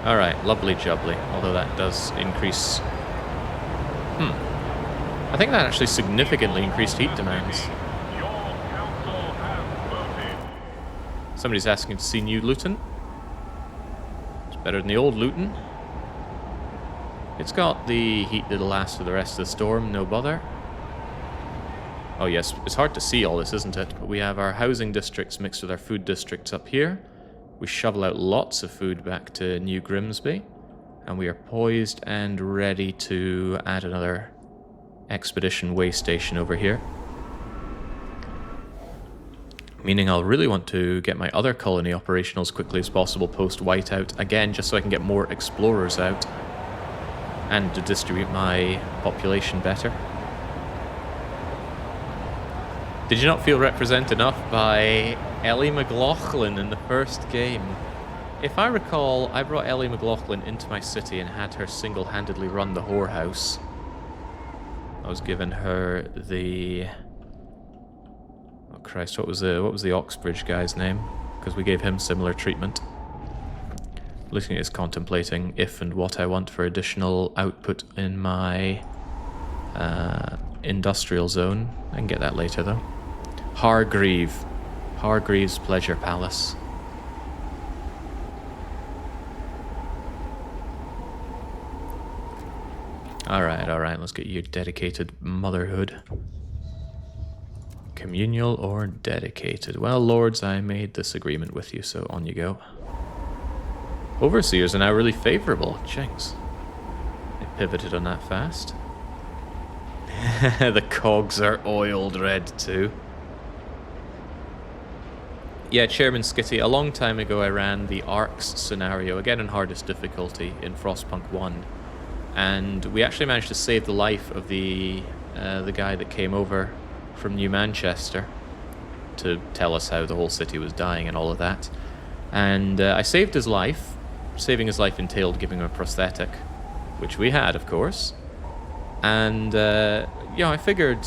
Alright, lovely jubbly, although that does increase... I think that actually significantly increased heat demands. Your council has voted. Somebody's asking to see new Luton. It's better than the old Luton. It's got the heat that'll last for the rest of the storm, no bother. Oh yes, it's hard to see all this, isn't it? But we have our housing districts mixed with our food districts up here. We shovel out lots of food back to New Grimsby. And we are poised and ready to add another expedition way station over here. Meaning I'll really want to get my other colony operational as quickly as possible post-whiteout. Again, just so I can get more explorers out. And to distribute my population better. Did you not feel represented enough by Ellie McLaughlin in the first game? If I recall, I brought Ellie McLaughlin into my city and had her single-handedly run the whorehouse. I was giving her the... Oh Christ, what was the Oxbridge guy's name? Because we gave him similar treatment. Looking at contemplating if and what I want for additional output in my industrial zone. I can get that later though. Hargreaves Pleasure Palace. Alright, let's get you dedicated motherhood. Communal or dedicated? Well, lords, I made this agreement with you, so on you go. Overseers are now really favourable. Jinx. They pivoted on that fast. The cogs are oiled red too. Yeah, Chairman Skitty, a long time ago I ran the Arcs scenario, again in hardest difficulty, in Frostpunk 1. And we actually managed to save the life of the guy that came over from New Manchester to tell us how the whole city was dying and all of that. And I saved his life. Saving his life entailed giving him a prosthetic, which we had, of course. And, I figured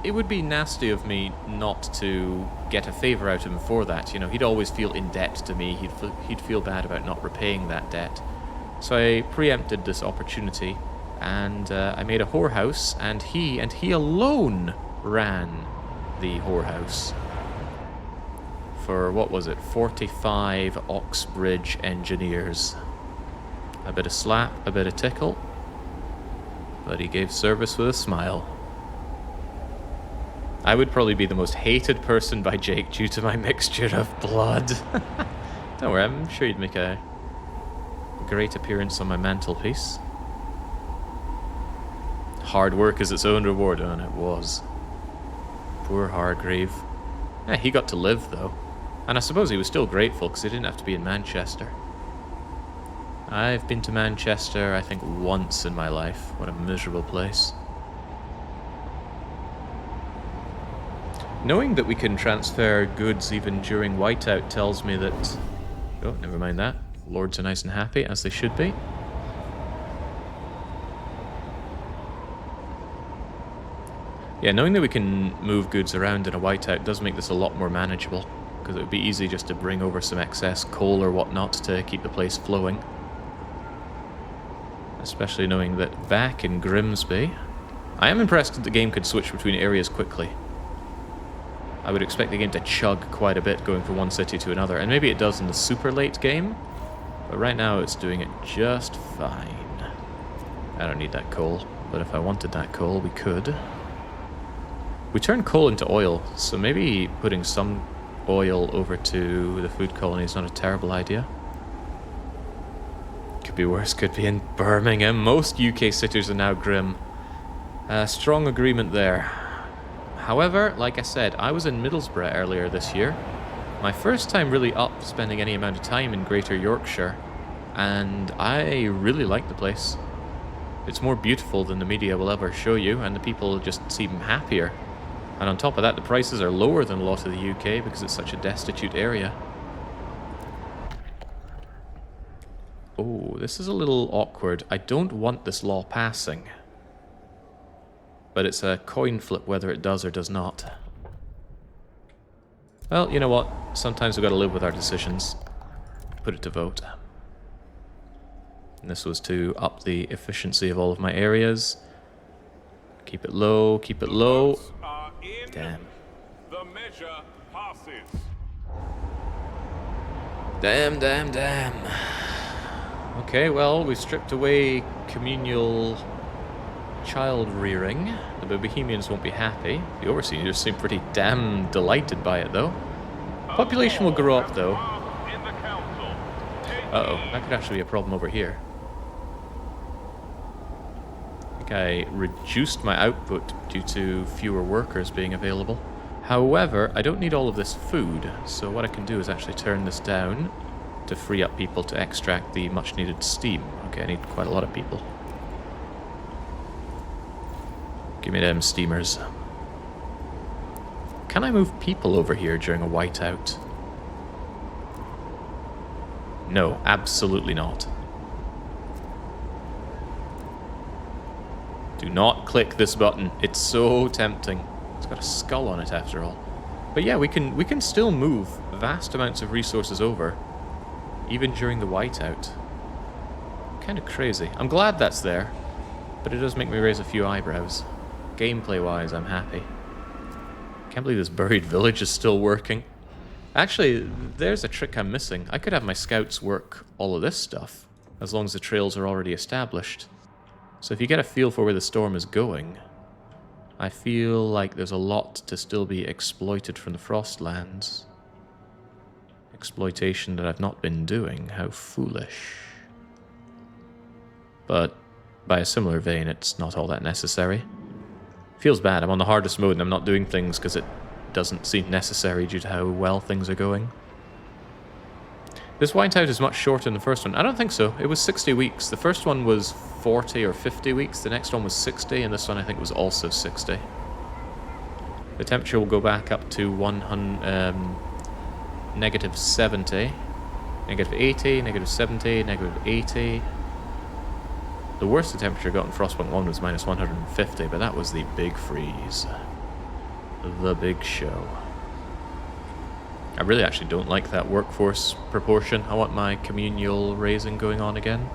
it would be nasty of me not to get a favour out of him for that. You know, he'd always feel in debt to me. He'd feel bad about not repaying that debt. So I preempted this opportunity, and I made a whorehouse, and he alone ran the whorehouse. For, what was it, 45 Oxbridge engineers. A bit of slap, a bit of tickle, but he gave service with a smile. I would probably be the most hated person by Jake due to my mixture of blood. Don't worry, I'm sure you'd make a great appearance on my mantelpiece. Hard work is its own reward, and it was. Poor Hargrave. Yeah, he got to live, though. And I suppose he was still grateful, because he didn't have to be in Manchester. I've been to Manchester, I think, once in my life. What a miserable place. Knowing that we can transfer goods even during whiteout tells me that... Oh, never mind that. Lords are nice and happy, as they should be. Yeah, knowing that we can move goods around in a whiteout does make this a lot more manageable, because it would be easy just to bring over some excess coal or whatnot to keep the place flowing. Especially knowing that back in Grimsby... I am impressed that the game could switch between areas quickly. I would expect the game to chug quite a bit going from one city to another, and maybe it does in the super late game, but right now it's doing it just fine. I don't need that coal, but if I wanted that coal, we could. We turned coal into oil, so maybe putting some oil over to the food colony is not a terrible idea. Could be worse, could be in Birmingham. Most UK cities are now grim. Strong agreement there. However, like I said, I was in Middlesbrough earlier this year. My first time really up spending any amount of time in Greater Yorkshire, and I really like the place. It's more beautiful than the media will ever show you, and the people just seem happier. And on top of that, the prices are lower than a lot of the UK because it's such a destitute area. Oh, this is a little awkward. I don't want this law passing. But it's a coin flip whether it does or does not. Well, you know what? Sometimes we've got to live with our decisions. Put it to vote. And this was to up the efficiency of all of my areas. Keep it low, keep it low. Damn. The measure passes. Damn. Okay, well, we've stripped away communal child rearing. The Bohemians won't be happy. The overseers seem pretty damn delighted by it, though. Population will grow up, though. Uh-oh, that could actually be a problem over here. I think I reduced my output due to fewer workers being available. However, I don't need all of this food, so what I can do is actually turn this down to free up people to extract the much-needed steam. Okay, I need quite a lot of people. Give me them steamers. Can I move people over here during a whiteout? No, absolutely not. Do not click this button. It's so tempting. It's got a skull on it after all. But yeah, we can still move vast amounts of resources over, even during the whiteout. Kind of crazy. I'm glad that's there, but it does make me raise a few eyebrows. Gameplay-wise, I'm happy. Can't believe this buried village is still working. Actually, there's a trick I'm missing. I could have my scouts work all of this stuff, as long as the trails are already established. So if you get a feel for where the storm is going, I feel like there's a lot to still be exploited from the Frostlands. Exploitation that I've not been doing. How foolish. But by a similar vein, it's not all that necessary. Feels bad. I'm on the hardest mode and I'm not doing things because it doesn't seem necessary due to how well things are going. This whiteout is much shorter than the first one. I don't think so. It was 60 weeks. The first one was 40 or 50 weeks. The next one was 60, and this one I think was also 60. The temperature will go back up to negative 70, negative 80, negative 70, negative 80. The worst the temperature got in Frostpunk 1 was minus 150, but that was the big freeze. The big show. I really actually don't like that workforce proportion. I want my communal raising going on again.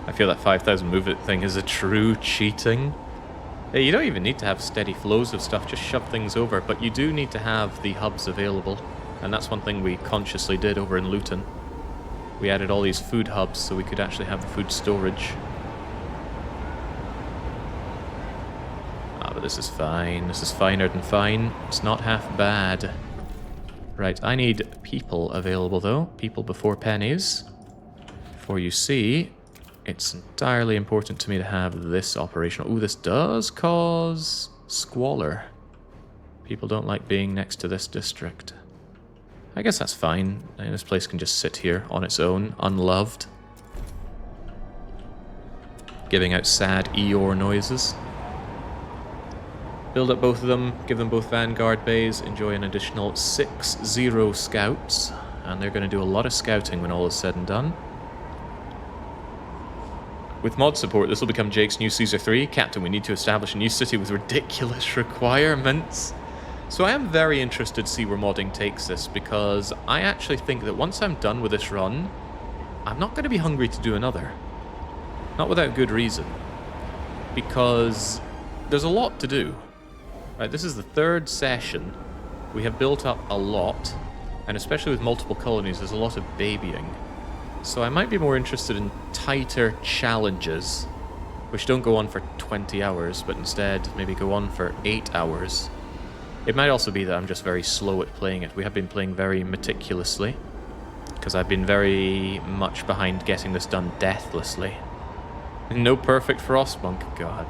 I feel that 5,000 move it thing is a true cheating. You don't even need to have steady flows of stuff, just shove things over, but you do need to have the hubs available. And that's one thing we consciously did over in Luton. We added all these food hubs so we could actually have the food storage. Ah, but this is fine. This is finer than fine. It's not half bad. Right, I need people available though. People before pennies. For you see, it's entirely important to me to have this operational. Ooh, this does cause squalor. People don't like being next to this district. I guess that's fine. This place can just sit here on its own, unloved. Giving out sad Eeyore noises. Build up both of them, give them both Vanguard bays, enjoy an additional 60 scouts. And they're going to do a lot of scouting when all is said and done. With mod support, this will become Jake's new Caesar 3. Captain, we need to establish a new city with ridiculous requirements. So I am very interested to see where modding takes this, because I actually think that once I'm done with this run, I'm not going to be hungry to do another. Not without good reason. Because there's a lot to do. Right, this is the third session. We have built up a lot, and especially with multiple colonies, there's a lot of babying. So I might be more interested in tighter challenges, which don't go on for 20 hours, but instead maybe go on for 8 hours. It might also be that I'm just very slow at playing it. We have been playing very meticulously, because I've been very much behind getting this done deathlessly. No perfect Frostpunk, god.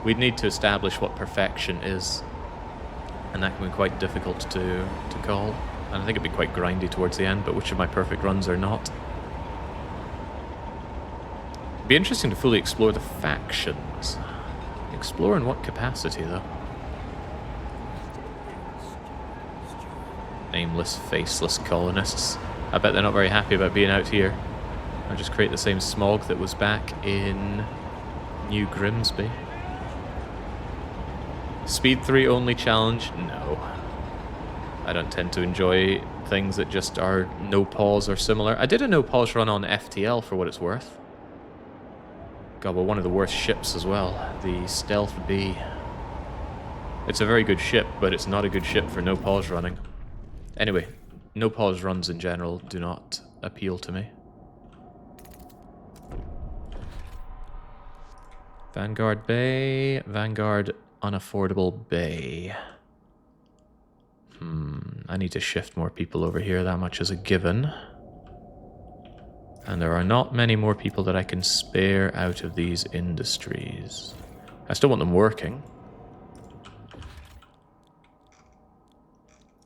We'd need to establish what perfection is, and that can be quite difficult to call. And I think it'd be quite grindy towards the end, but which of my perfect runs are not? It'd be interesting to fully explore the factions. Explore in what capacity, though? Nameless, faceless colonists. I bet they're not very happy about being out here. I'll just create the same smog that was back in New Grimsby. Speed 3 only challenge? No. I don't tend to enjoy things that just are no pause or similar. I did a no pause run on FTL for what it's worth. God, well, one of the worst ships as well. The Stealth B. It's a very good ship, but it's not a good ship for no pause running. Anyway, no pause runs in general do not appeal to me. Vanguard Bay, Vanguard Unaffordable Bay. I need to shift more people over here, that much is a given. And there are not many more people that I can spare out of these industries. I still want them working.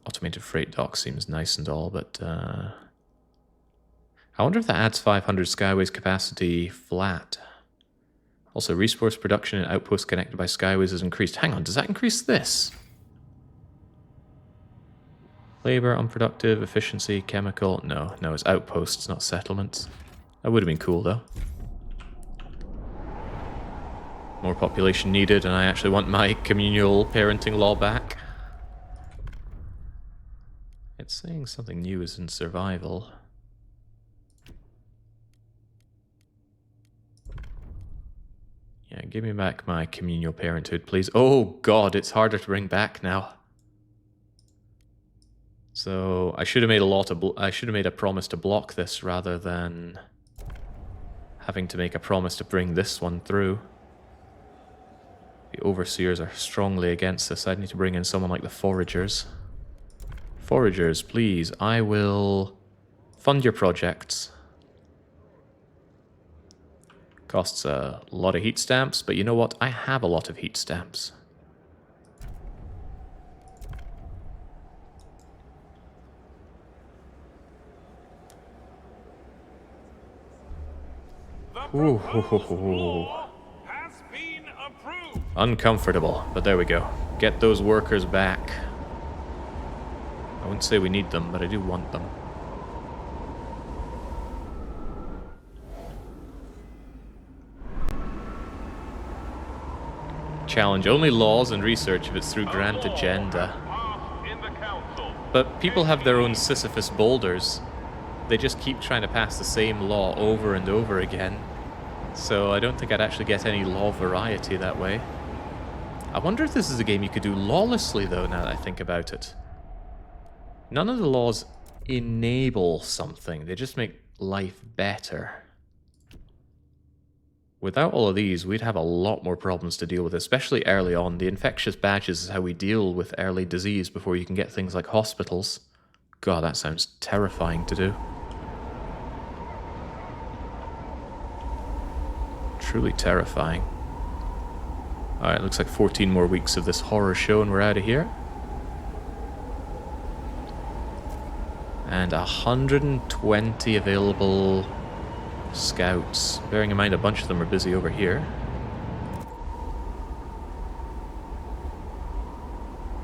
Automated freight dock seems nice and all, but I wonder if that adds 500 skyways capacity flat. Also, resource production and outposts connected by skyways is increased. Hang on, does that increase this? Labor, unproductive, efficiency, chemical. No, it's outposts, not settlements. That would have been cool, though. More population needed, and I actually want my communal parenting law back. It's saying something new is in survival. Yeah, give me back my communal parenthood, please. Oh god, it's harder to bring back now. So I should have made a promise to block this rather than having to make a promise to bring this one through. The overseers are strongly against this. I'd need to bring in someone like the foragers. Foragers, please. I will fund your projects. Costs a lot of heat stamps, but you know what? I have a lot of heat stamps. Ooh, has been approved. uncomfortable, but there we go. Get those workers back. I wouldn't say we need them, but I do want them. Challenge only laws and research if it's through grant agenda. But people have their own Sisyphus boulders. They just keep trying to pass the same law over and over again. So I don't think I'd actually get any law variety that way. I wonder if this is a game you could do lawlessly, though, now that I think about it. None of the laws enable something. They just make life better. Without all of these, we'd have a lot more problems to deal with, especially early on. The infectious badges is how we deal with early disease before you can get things like hospitals. God, that sounds terrifying to do. Truly terrifying. Alright, looks like 14 more weeks of this horror show and we're out of here. And 120 available scouts. Bearing in mind a bunch of them are busy over here.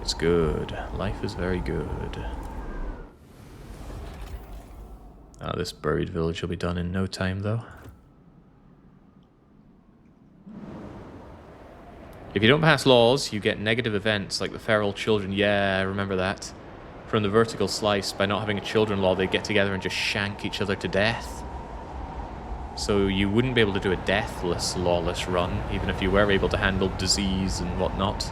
It's good. Life is very good. This buried village will be done in no time, though. If you don't pass laws, you get negative events like the feral children. Yeah, I remember that. From the vertical slice, by not having a children law, they get together and just shank each other to death. So you wouldn't be able to do a deathless, lawless run, even if you were able to handle disease and whatnot.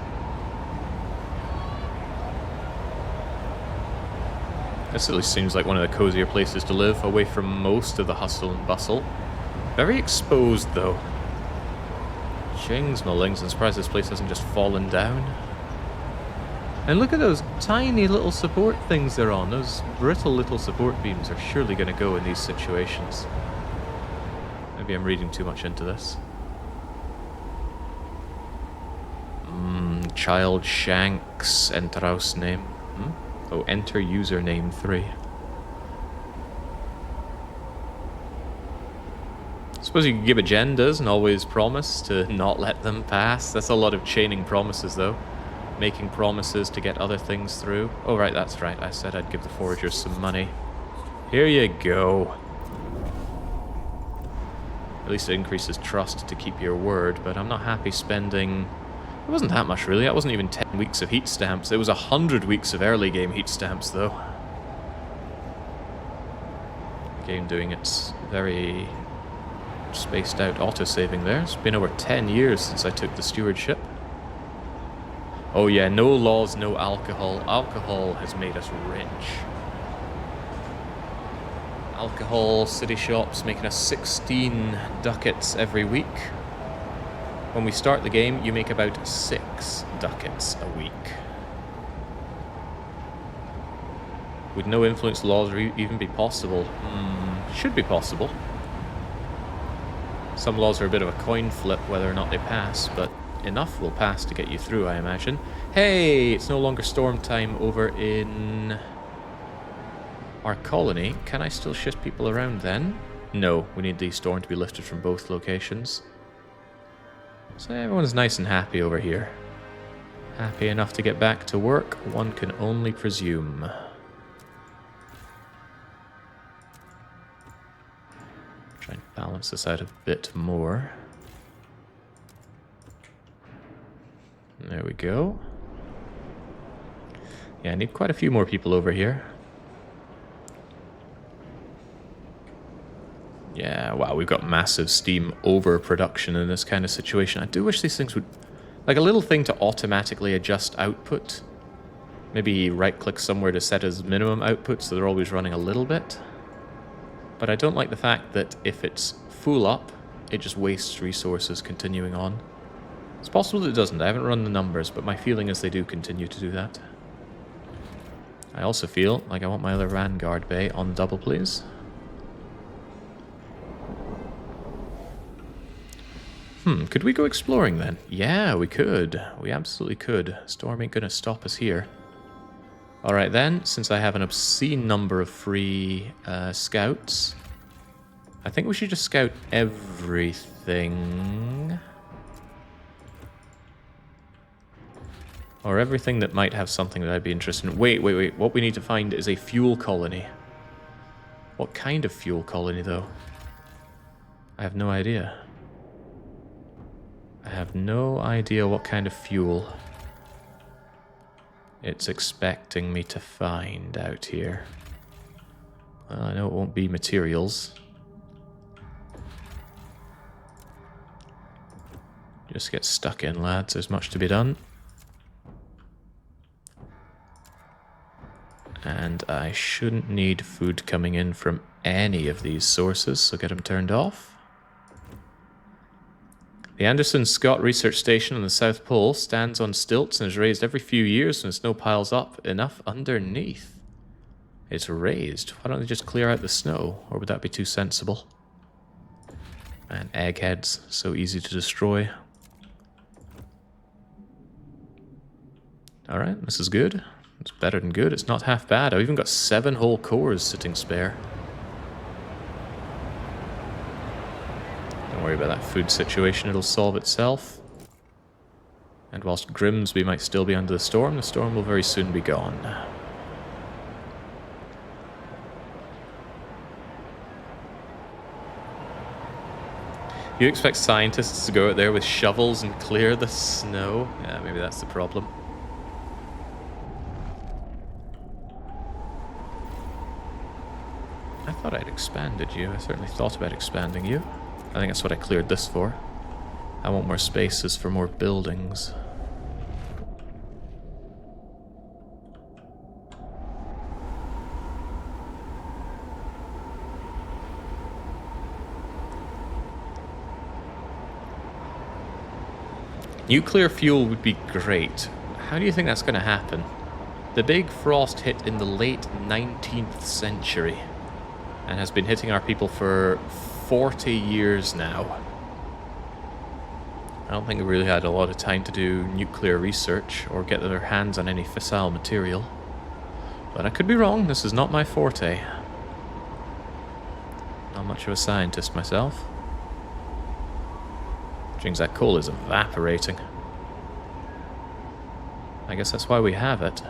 This at least seems like one of the cozier places to live, away from most of the hustle and bustle. Very exposed, though. Jings Mullings, I'm surprised this place hasn't just fallen down. And look at those tiny little support things they're on. Those brittle little support beams are surely going to go in these situations. Maybe I'm reading too much into this. Child Shanks, enter house name. Oh, enter username 3. I suppose you could give agendas and always promise to not let them pass. That's a lot of chaining promises, though. Making promises to get other things through. Oh, right, that's right. I said I'd give the foragers some money. Here you go. At least it increases trust to keep your word, but I'm not happy spending... It wasn't that much, really. That wasn't even 10 weeks of heat stamps. It was 100 weeks of early game heat stamps, though. Game doing its very spaced out autosaving there. It's been over 10 years since I took the stewardship. Oh yeah, no laws, no alcohol. Alcohol has made us rich. Alcohol, city shops, making us 16 ducats every week. When we start the game, you make about 6 ducats a week. Would no influence laws even be possible? Should be possible. Some laws are a bit of a coin flip whether or not they pass, but enough will pass to get you through, I imagine. Hey, it's no longer storm time over in our colony. Can I still shift people around then? No, we need the storm to be lifted from both locations. So everyone's nice and happy over here. Happy enough to get back to work, one can only presume. Try and balance this out a bit more. There we go. Yeah, I need quite a few more people over here. Yeah, wow, we've got massive steam overproduction in this kind of situation. I do wish these things would... Like a little thing to automatically adjust output. Maybe right-click somewhere to set as minimum output so they're always running a little bit. But I don't like the fact that if it's full up, it just wastes resources continuing on. It's possible that it doesn't. I haven't run the numbers, but my feeling is they do continue to do that. I also feel like I want my other Vanguard Bay on double, please. Could we go exploring then? Yeah, we could. We absolutely could. Storm ain't gonna stop us here. Alright then, since I have an obscene number of free scouts, I think we should just scout everything. Or everything that might have something that I'd be interested in. Wait. What we need to find is a fuel colony. What kind of fuel colony, though? I have no idea. I have no idea what kind of fuel it's expecting me to find out here. Well, I know it won't be materials. Just get stuck in, lads. There's much to be done. And I shouldn't need food coming in from any of these sources, so get them turned off. The Anderson Scott Research Station on the South Pole stands on stilts and is raised every few years when snow piles up enough underneath. It's raised. Why don't they just clear out the snow? Or would that be too sensible? And eggheads, so easy to destroy. Alright, this is good. It's better than good. It's not half bad. I've even got 7 whole cores sitting spare. Don't worry about that food situation. It'll solve itself. And whilst Grimsby might still be under the storm will very soon be gone. You expect scientists to go out there with shovels and clear the snow? Yeah, maybe that's the problem. I thought I'd expanded you. I certainly thought about expanding you. I think that's what I cleared this for. I want more spaces for more buildings. Nuclear fuel would be great. How do you think that's going to happen? The big frost hit in the late 19th century and has been hitting our people for 40 years now. I don't think they really had a lot of time to do nuclear research or get their hands on any fissile material. But I could be wrong, this is not my forte. Not much of a scientist myself. Which means that coal is evaporating. I guess that's why we have it.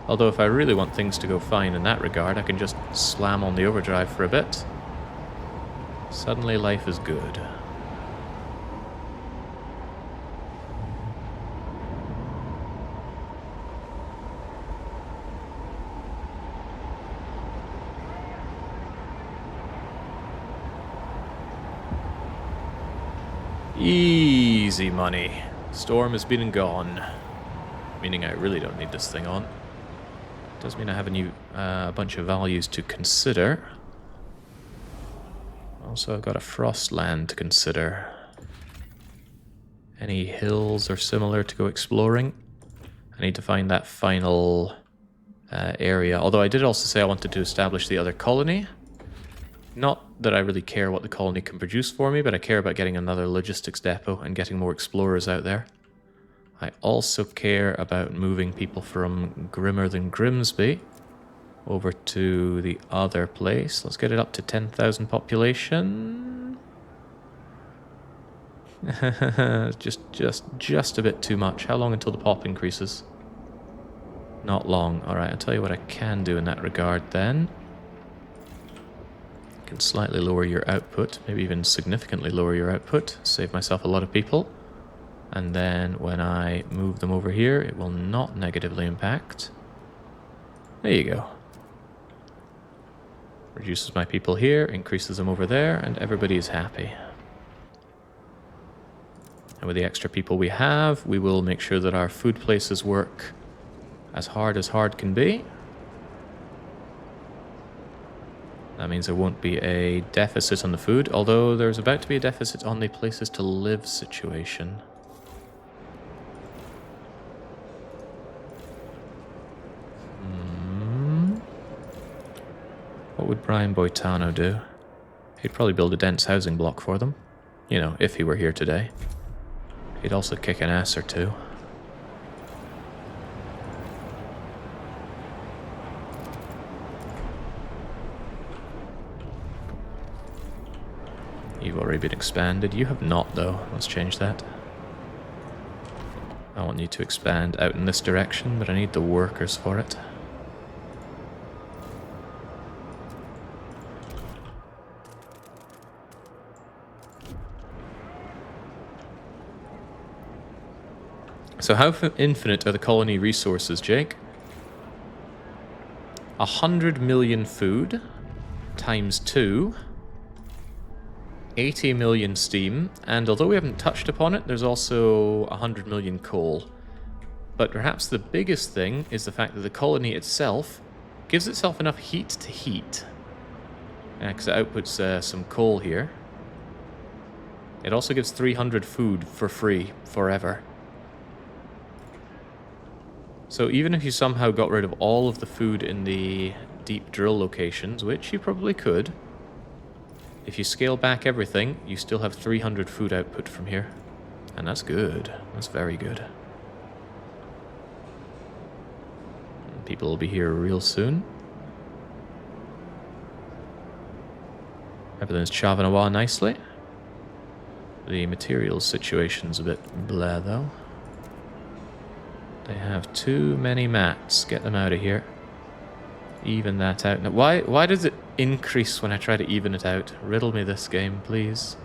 Although if I really want things to go fine in that regard, I can just slam on the overdrive for a bit. Suddenly life is good. Easy money. Storm has been and gone. Meaning I really don't need this thing on. Does mean I have a bunch of values to consider. Also, I've got a frost land to consider. Any hills or similar to go exploring? I need to find that final area. Although I did also say I wanted to establish the other colony. Not that I really care what the colony can produce for me, but I care about getting another logistics depot and getting more explorers out there. I also care about moving people from Grimmer than Grimsby. over to the other place. Let's get it up to 10,000 population. just a bit too much. How long until the pop increases? Not long. Alright, I'll tell you what I can do in that regard then. I can slightly lower your output, maybe even significantly lower your output, save myself a lot of people. And then when I move them over here, it will not negatively impact. There you go. Reduces my people here, increases them over there, and everybody is happy. And with the extra people we have, we will make sure that our food places work as hard can be. That means there won't be a deficit on the food, although there's about to be a deficit on the places to live situation. What would Brian Boitano do? He'd probably build a dense housing block for them. You know, if he were here today. He'd also kick an ass or two. You've already been expanded. You have not, though. Let's change that. I want you to expand out in this direction, but I need the workers for it. So how infinite are the colony resources, Jake? 100 million food times 2. 80 million steam, and although we haven't touched upon it, there's also 100 million coal. But perhaps the biggest thing is the fact that the colony itself gives itself enough heat to heat. Because it outputs some coal here. It also gives 300 food for free, forever. So even if you somehow got rid of all of the food in the deep drill locations, which you probably could, if you scale back everything, you still have 300 food output from here. And that's good. That's very good. People will be here real soon. Everything's chaving away nicely. The materials situation's a bit blah, though. They have too many mats. Get them out of here. Even that out. Now, why does it increase when I try to even it out? Riddle me this game, please.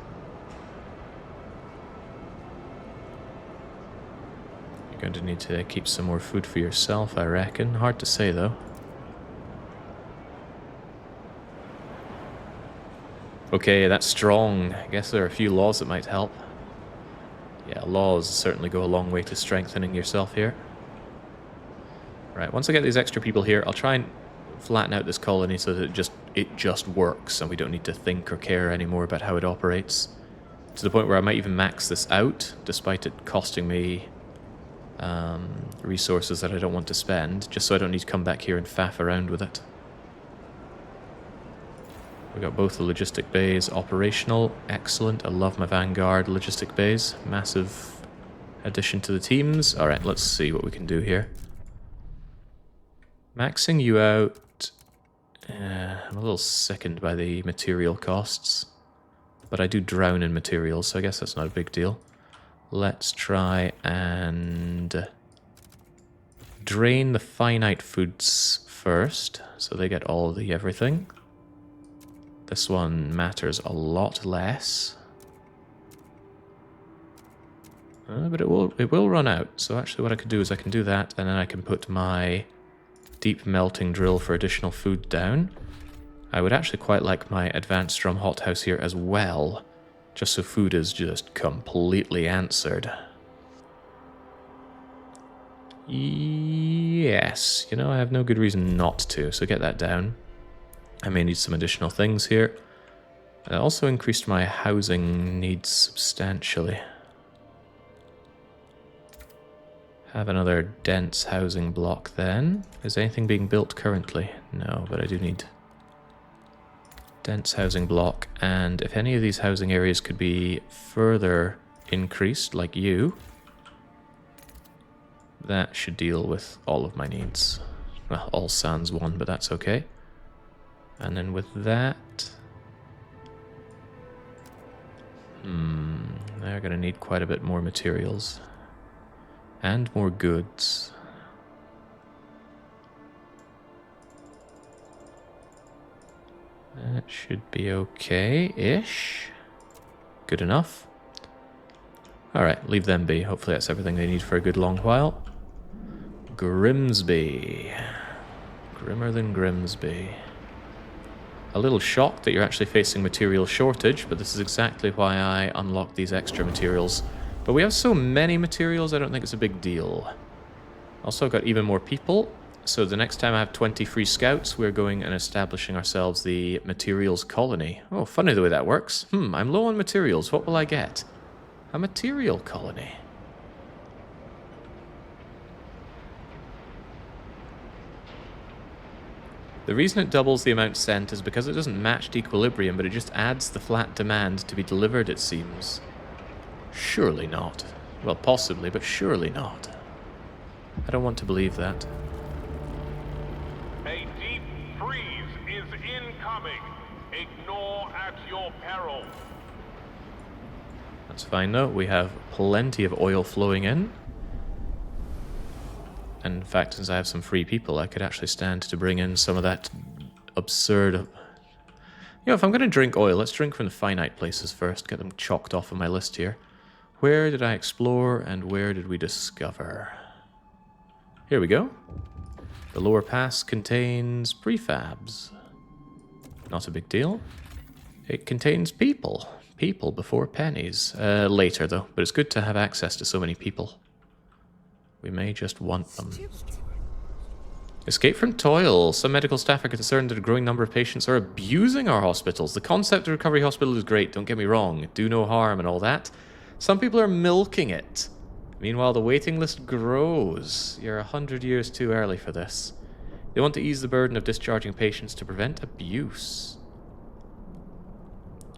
You're going to need to keep some more food for yourself, I reckon. Hard to say, though. Okay, that's strong. I guess there are a few laws that might help. Yeah, laws certainly go a long way to strengthening yourself here. Right, once I get these extra people here, I'll try and flatten out this colony so that it just works and we don't need to think or care anymore about how it operates. To the point where I might even max this out, despite it costing me resources that I don't want to spend, just so I don't need to come back here and faff around with it. We got both the logistic bays operational. Excellent. I love my Vanguard logistic bays. Massive addition to the teams. Alright, let's see what we can do here. Maxing you out. I'm a little sickened by the material costs. But I do drown in materials, so I guess that's not a big deal. Let's try and drain the finite foods first, so they get all the everything. This one matters a lot less. But it will run out, so actually what I could do is I can do that, and then I can put my deep melting drill for additional food down. I would actually quite like my advanced drum hothouse here as well, just so food is just completely answered. Yes, you know, I have no good reason not to, so get that down. I may need some additional things here. I also increased my housing needs substantially. Have another dense housing block then. Is anything being built currently? No, but I do need dense housing block, and if any of these housing areas could be further increased, like you, that should deal with all of my needs. Well, all sans one, but that's okay. And then with that... they're going to need quite a bit more materials. And more goods. That should be okay-ish. Good enough. Alright, leave them be. Hopefully that's everything they need for a good long while. Grimsby. Grimmer than Grimsby. A little shocked that you're actually facing material shortage, but this is exactly why I unlocked these extra materials. But we have so many materials, I don't think it's a big deal. Also got even more people. So the next time I have 20 free scouts, we're going and establishing ourselves the materials colony. Oh, funny the way that works. I'm low on materials. What will I get? A material colony. The reason it doubles the amount sent is because it doesn't match equilibrium, but it just adds the flat demand to be delivered, it seems. Surely not. Well, possibly, but surely not. I don't want to believe that. A deep freeze is incoming. Ignore at your peril. That's fine though. We have plenty of oil flowing in. And in fact, since I have some free people, I could actually stand to bring in some of that absurd... You know, if I'm going to drink oil, let's drink from the finite places first. Get them chalked off on my list here. Where did I explore and where did we discover? Here we go. The lower pass contains prefabs. Not a big deal. It contains people. People before pennies. Later, though. But it's good to have access to so many people. We may just want them. Escape from toil. Some medical staff are concerned that a growing number of patients are abusing our hospitals. The concept of recovery hospital is great, don't get me wrong. Do no harm and all that. Some people are milking it. Meanwhile, the waiting list grows. You're 100 years too early for this. They want to ease the burden of discharging patients to prevent abuse.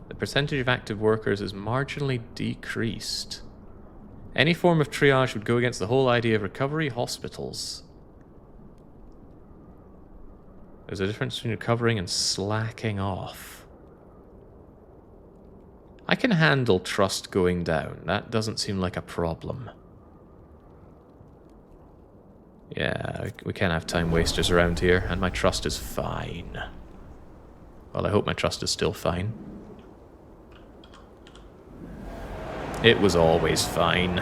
The percentage of active workers is marginally decreased. Any form of triage would go against the whole idea of recovery hospitals. There's a difference between recovering and slacking off. I can handle trust going down. That doesn't seem like a problem. Yeah, we can't have time wasters around here, and my trust is fine. Well, I hope my trust is still fine. It was always fine.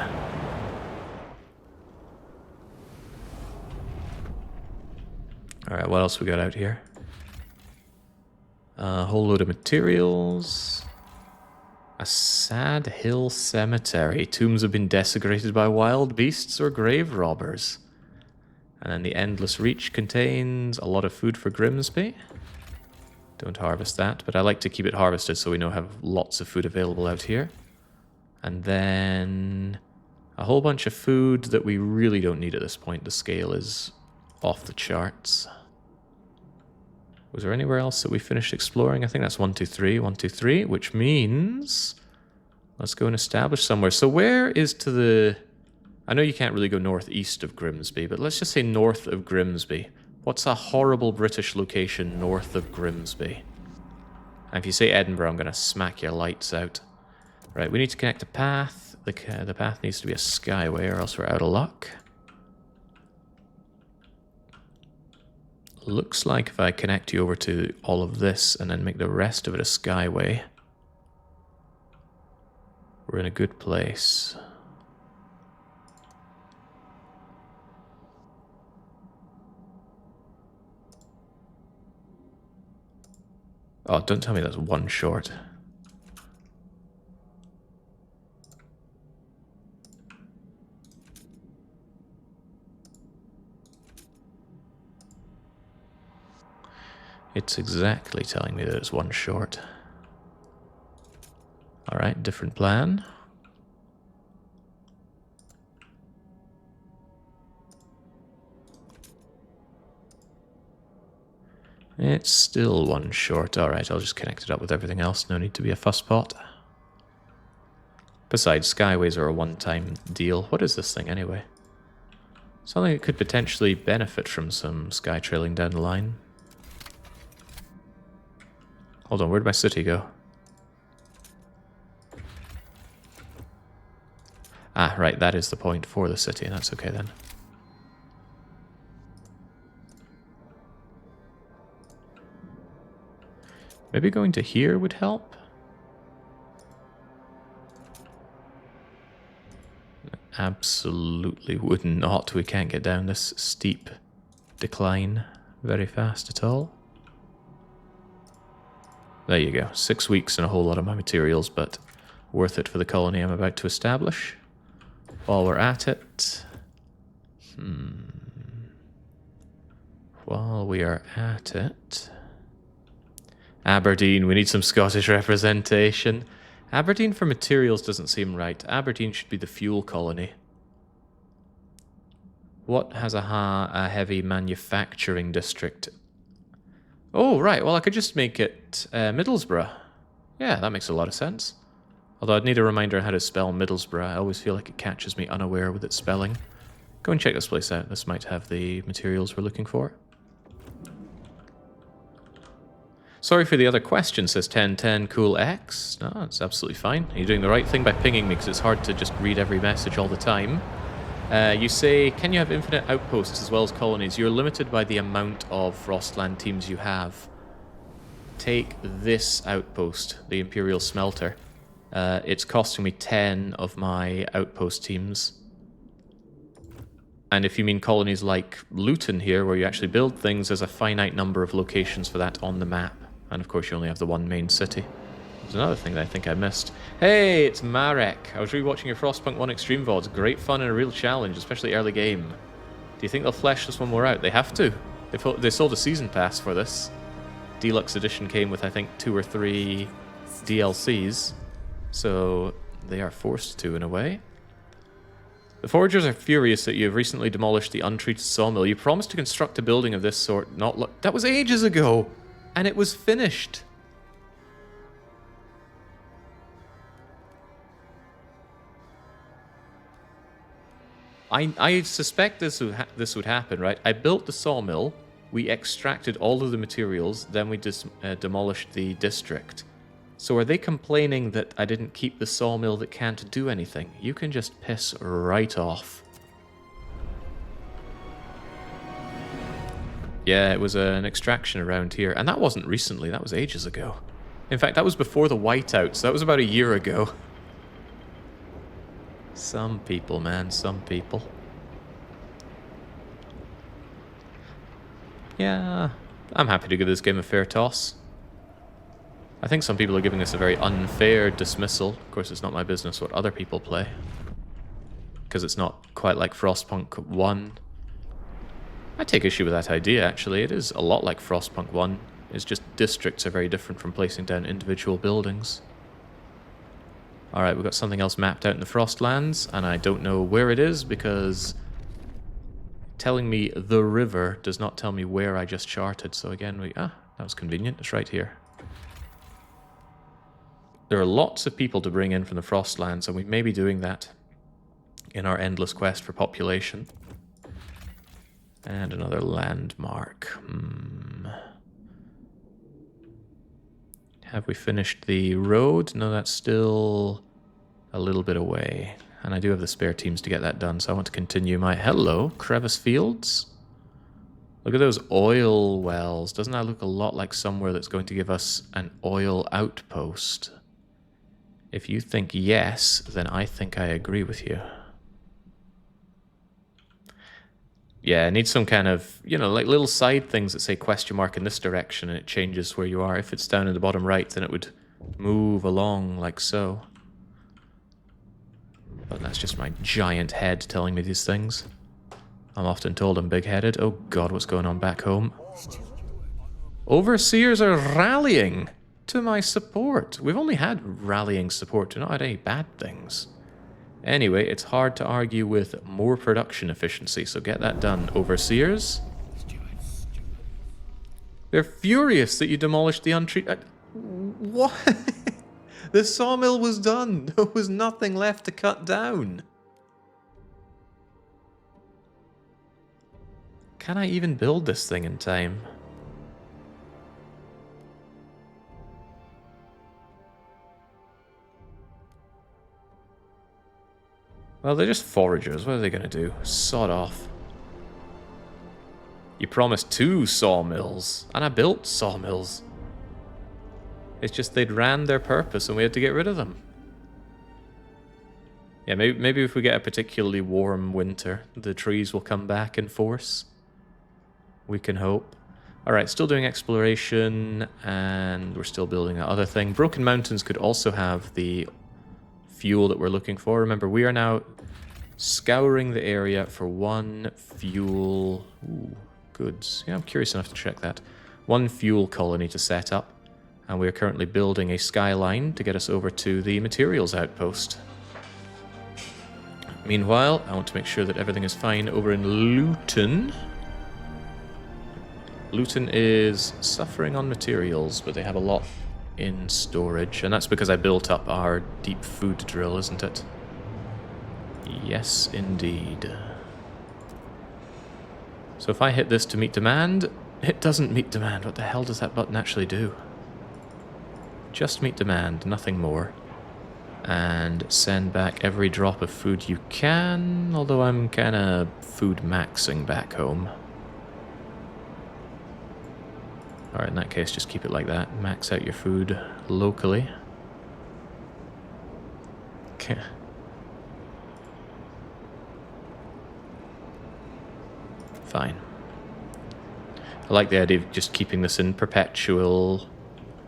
Alright, what else we got out here? A whole load of materials. A sad hill cemetery. Tombs have been desecrated by wild beasts or grave robbers. And then the Endless Reach contains a lot of food for Grimsby. Don't harvest that, but I like to keep it harvested so we know we have lots of food available out here. And then a whole bunch of food that we really don't need at this point. The scale is off the charts. Was there anywhere else that we finished exploring? I think that's 1, 2, 3, 1, 2, 3, which means let's go and establish somewhere. So where is to the... I know you can't really go northeast of Grimsby, but let's just say north of Grimsby. What's a horrible British location north of Grimsby? And if you say Edinburgh, I'm going to smack your lights out. Right, we need to connect a path. The path needs to be a skyway or else we're out of luck. Looks like if I connect you over to all of this and then make the rest of it a skyway, we're in a good place. Oh, don't tell me that's one short. It's exactly telling me that it's one short. Alright, different plan. It's still one short. Alright, I'll just connect it up with everything else. No need to be a fusspot. Besides, skyways are a one-time deal. What is this thing anyway? Something that could potentially benefit from some sky trailing down the line. Hold on, where'd my city go? Ah, right, that is the point for the city. That's okay then. Maybe going to here would help? Absolutely would not. We can't get down this steep decline very fast at all. There you go. 6 weeks and a whole lot of my materials, but worth it for the colony I'm about to establish. While we're at it... While we are at it... Aberdeen, we need some Scottish representation. Aberdeen for materials doesn't seem right. Aberdeen should be the fuel colony. What has a heavy manufacturing district? Oh, right. Well, I could just make it Middlesbrough. Yeah, that makes a lot of sense. Although I'd need a reminder on how to spell Middlesbrough. I always feel like it catches me unaware with its spelling. Go and check this place out. This might have the materials we're looking for. Sorry for the other question, says 1010 Cool X. No, it's absolutely fine. You're doing the right thing by pinging me because it's hard to just read every message all the time. You say, can you have infinite outposts as well as colonies? You're limited by the amount of Frostland teams you have. Take this outpost, the Imperial Smelter. It's costing me 10 of my outpost teams. And if you mean colonies like Luton here, where you actually build things, there's a finite number of locations for that on the map. And of course you only have the one main city. There's another thing that I think I missed. Hey, it's Marek. I was rewatching your Frostpunk 1 Extreme VODs. Great fun and a real challenge, especially early game. Do you think they'll flesh this one more out? They have to. They sold a season pass for this. Deluxe edition came with, I think, 2 or 3 DLCs. So they are forced to, in a way. The foragers are furious that you have recently demolished the untreated sawmill. You promised to construct a building of this sort that was ages ago! And it was finished! I suspect this would happen, right? I built the sawmill, we extracted all of the materials, then we demolished the district. So are they complaining that I didn't keep the sawmill that can't do anything? You can just piss right off. Yeah, it was an extraction around here. And that wasn't recently, that was ages ago. In fact, that was before the whiteout, so that was about a year ago. Some people, man, some people. Yeah, I'm happy to give this game a fair toss. I think some people are giving this a very unfair dismissal. Of course, it's not my business what other people play. Because it's not quite like Frostpunk 1. I take issue with that idea, actually. It is a lot like Frostpunk 1. It's just districts are very different from placing down individual buildings. Alright, we've got something else mapped out in the Frostlands, and I don't know where it is because telling me the river does not tell me where I just charted. So again, that was convenient. It's right here. There are lots of people to bring in from the Frostlands, and we may be doing that in our endless quest for population. And another landmark. Have we finished the road? No, that's still a little bit away. And I do have the spare teams to get that done, so I want to continue my... Hello, Crevice Fields. Look at those oil wells. Doesn't that look a lot like somewhere that's going to give us an oil outpost? If you think yes, then I think I agree with you. Yeah, I need some kind of, you know, like little side things that say question mark in this direction and it changes where you are. If it's down in the bottom right, then it would move along like so. But that's just my giant head telling me these things. I'm often told I'm big-headed. Oh god, what's going on back home? Overseers are rallying to my support. We've only had rallying support. We've not had any bad things. Anyway, it's hard to argue with more production efficiency, so get that done, Overseers. They're furious that you demolished the untreated... What? The sawmill was done. There was nothing left to cut down. Can I even build this thing in time? Well, they're just foragers. What are they going to do? Sod off. You promised 2 sawmills, and I built sawmills. It's just they'd ran their purpose and we had to get rid of them. Yeah, maybe if we get a particularly warm winter, the trees will come back in force. We can hope. Alright, still doing exploration, and we're still building that other thing. Broken Mountains could also have the fuel that we're looking for. Remember, we are now scouring the area for 1 fuel... Ooh, goods. Yeah, I'm curious enough to check that. 1 fuel colony to set up, and we are currently building a skyline to get us over to the materials outpost. Meanwhile, I want to make sure that everything is fine over in Luton. Luton is suffering on materials, but they have a lot in storage, and that's because I built up our deep food drill, isn't it? Yes, indeed. So if I hit this to meet demand, it doesn't meet demand. What the hell does that button actually do? Just meet demand, nothing more. And send back every drop of food you can, although I'm kind of food maxing back home. Alright, in that case, just keep it like that. Max out your food locally. Okay. Fine. I like the idea of just keeping this in perpetual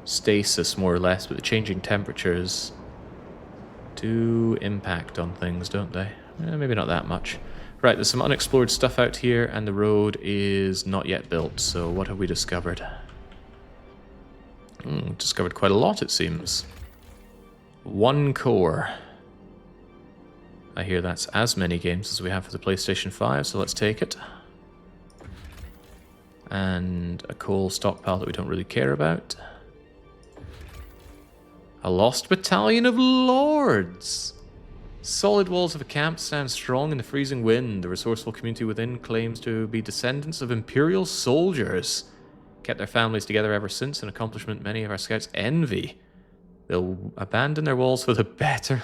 stasis, more or less, but the changing temperatures do impact on things, don't they? Maybe not that much. Right, there's some unexplored stuff out here, and the road is not yet built, so what have we discovered? Discovered quite a lot, it seems. 1 core. I hear that's as many games as we have for the PlayStation 5, so let's take it. And a coal stockpile that we don't really care about. A lost battalion of lords! Solid walls of a camp stand strong in the freezing wind. The resourceful community within claims to be descendants of imperial soldiers. Kept their families together ever since, an accomplishment many of our scouts envy. They'll abandon their walls for the better...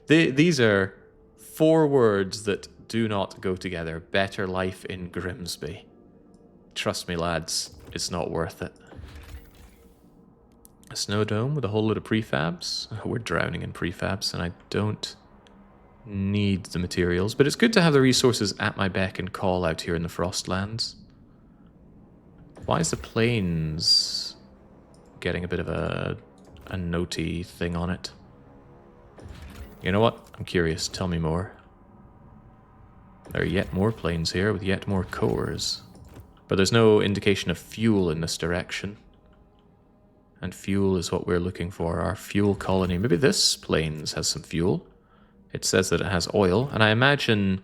These are 4 words that do not go together. Better life in Grimsby. Trust me, lads, it's not worth it. A snow dome with a whole load of prefabs. Oh, we're drowning in prefabs, and I don't need the materials, but it's good to have the resources at my beck and call out here in the Frostlands. Why is the plains getting a bit of a notey thing on it? You know what? I'm curious. Tell me more. There are yet more plains here with yet more cores. But there's no indication of fuel in this direction. And fuel is what we're looking for, our fuel colony. Maybe this plains has some fuel. It says that it has oil, and I imagine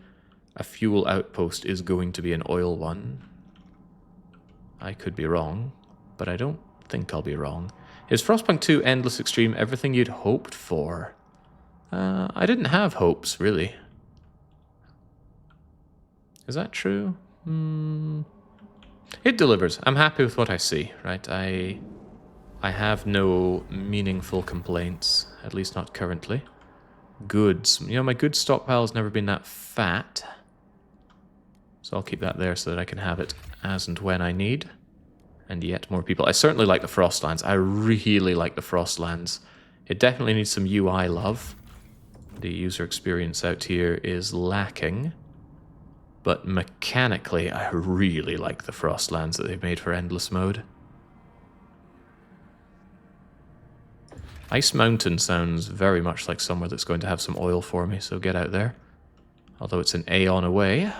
a fuel outpost is going to be an oil one. I could be wrong, but I don't think I'll be wrong. Is Frostpunk 2 Endless Extreme everything you'd hoped for? I didn't have hopes, really. Is that true? It delivers. I'm happy with what I see, right? I have no meaningful complaints, at least not currently. Goods. You know, my goods stockpile has never been that fat. So I'll keep that there so that I can have it as and when I need. And yet more people. I certainly like the Frostlands. I really like the Frostlands. It definitely needs some UI love. The user experience out here is lacking. But mechanically, I really like the Frostlands that they've made for Endless Mode. Ice Mountain sounds very much like somewhere that's going to have some oil for me, so get out there. Although it's an aeon away.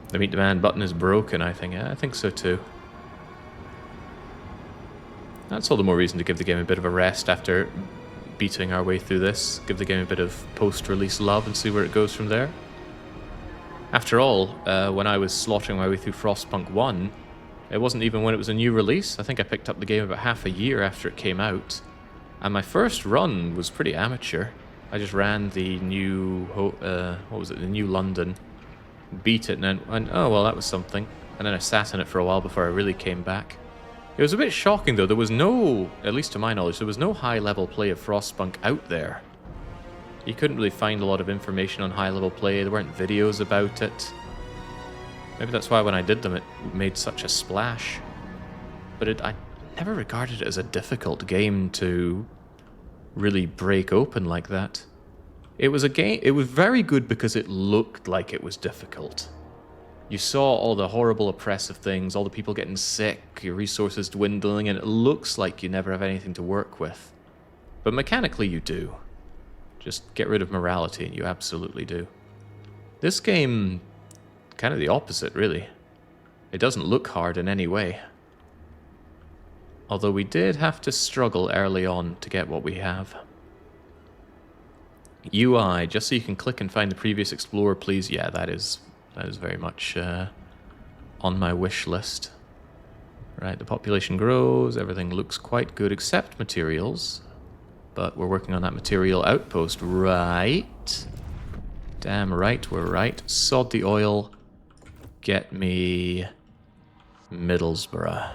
The meet demand button is broken, I think. Yeah, I think so too. That's all the more reason to give the game a bit of a rest after beating our way through this. Give the game a bit of post-release love and see where it goes from there. After all, when I was slaughtering my way through Frostpunk 1, It wasn't even when it was a new release. I think I picked up the game about half a year after it came out. And my first run was pretty amateur. I just ran the new, what was it, the new London, beat it, and then went, oh, well, that was something. And then I sat in it for a while before I really came back. It was a bit shocking, though. There was no, at least to my knowledge, there was no high-level play of Frostpunk out there. You couldn't really find a lot of information on high-level play. There weren't videos about it. Maybe that's why when I did them, it made such a splash. But I never regarded it as a difficult game to really break open like that. It was a game, it was very good because it looked like it was difficult. You saw all the horrible oppressive things, all the people getting sick, your resources dwindling, and it looks like you never have anything to work with. But mechanically you do. Just get rid of morality and you absolutely do. This game, kind of the opposite, really. It doesn't look hard in any way. Although we did have to struggle early on to get what we have. UI, just so you can click and find the previous explorer, please. Yeah, that is very much on my wish list. Right, the population grows, everything looks quite good except materials. But we're working on that material outpost, right? Damn right, we're right. Sod the oil. Get me Middlesbrough.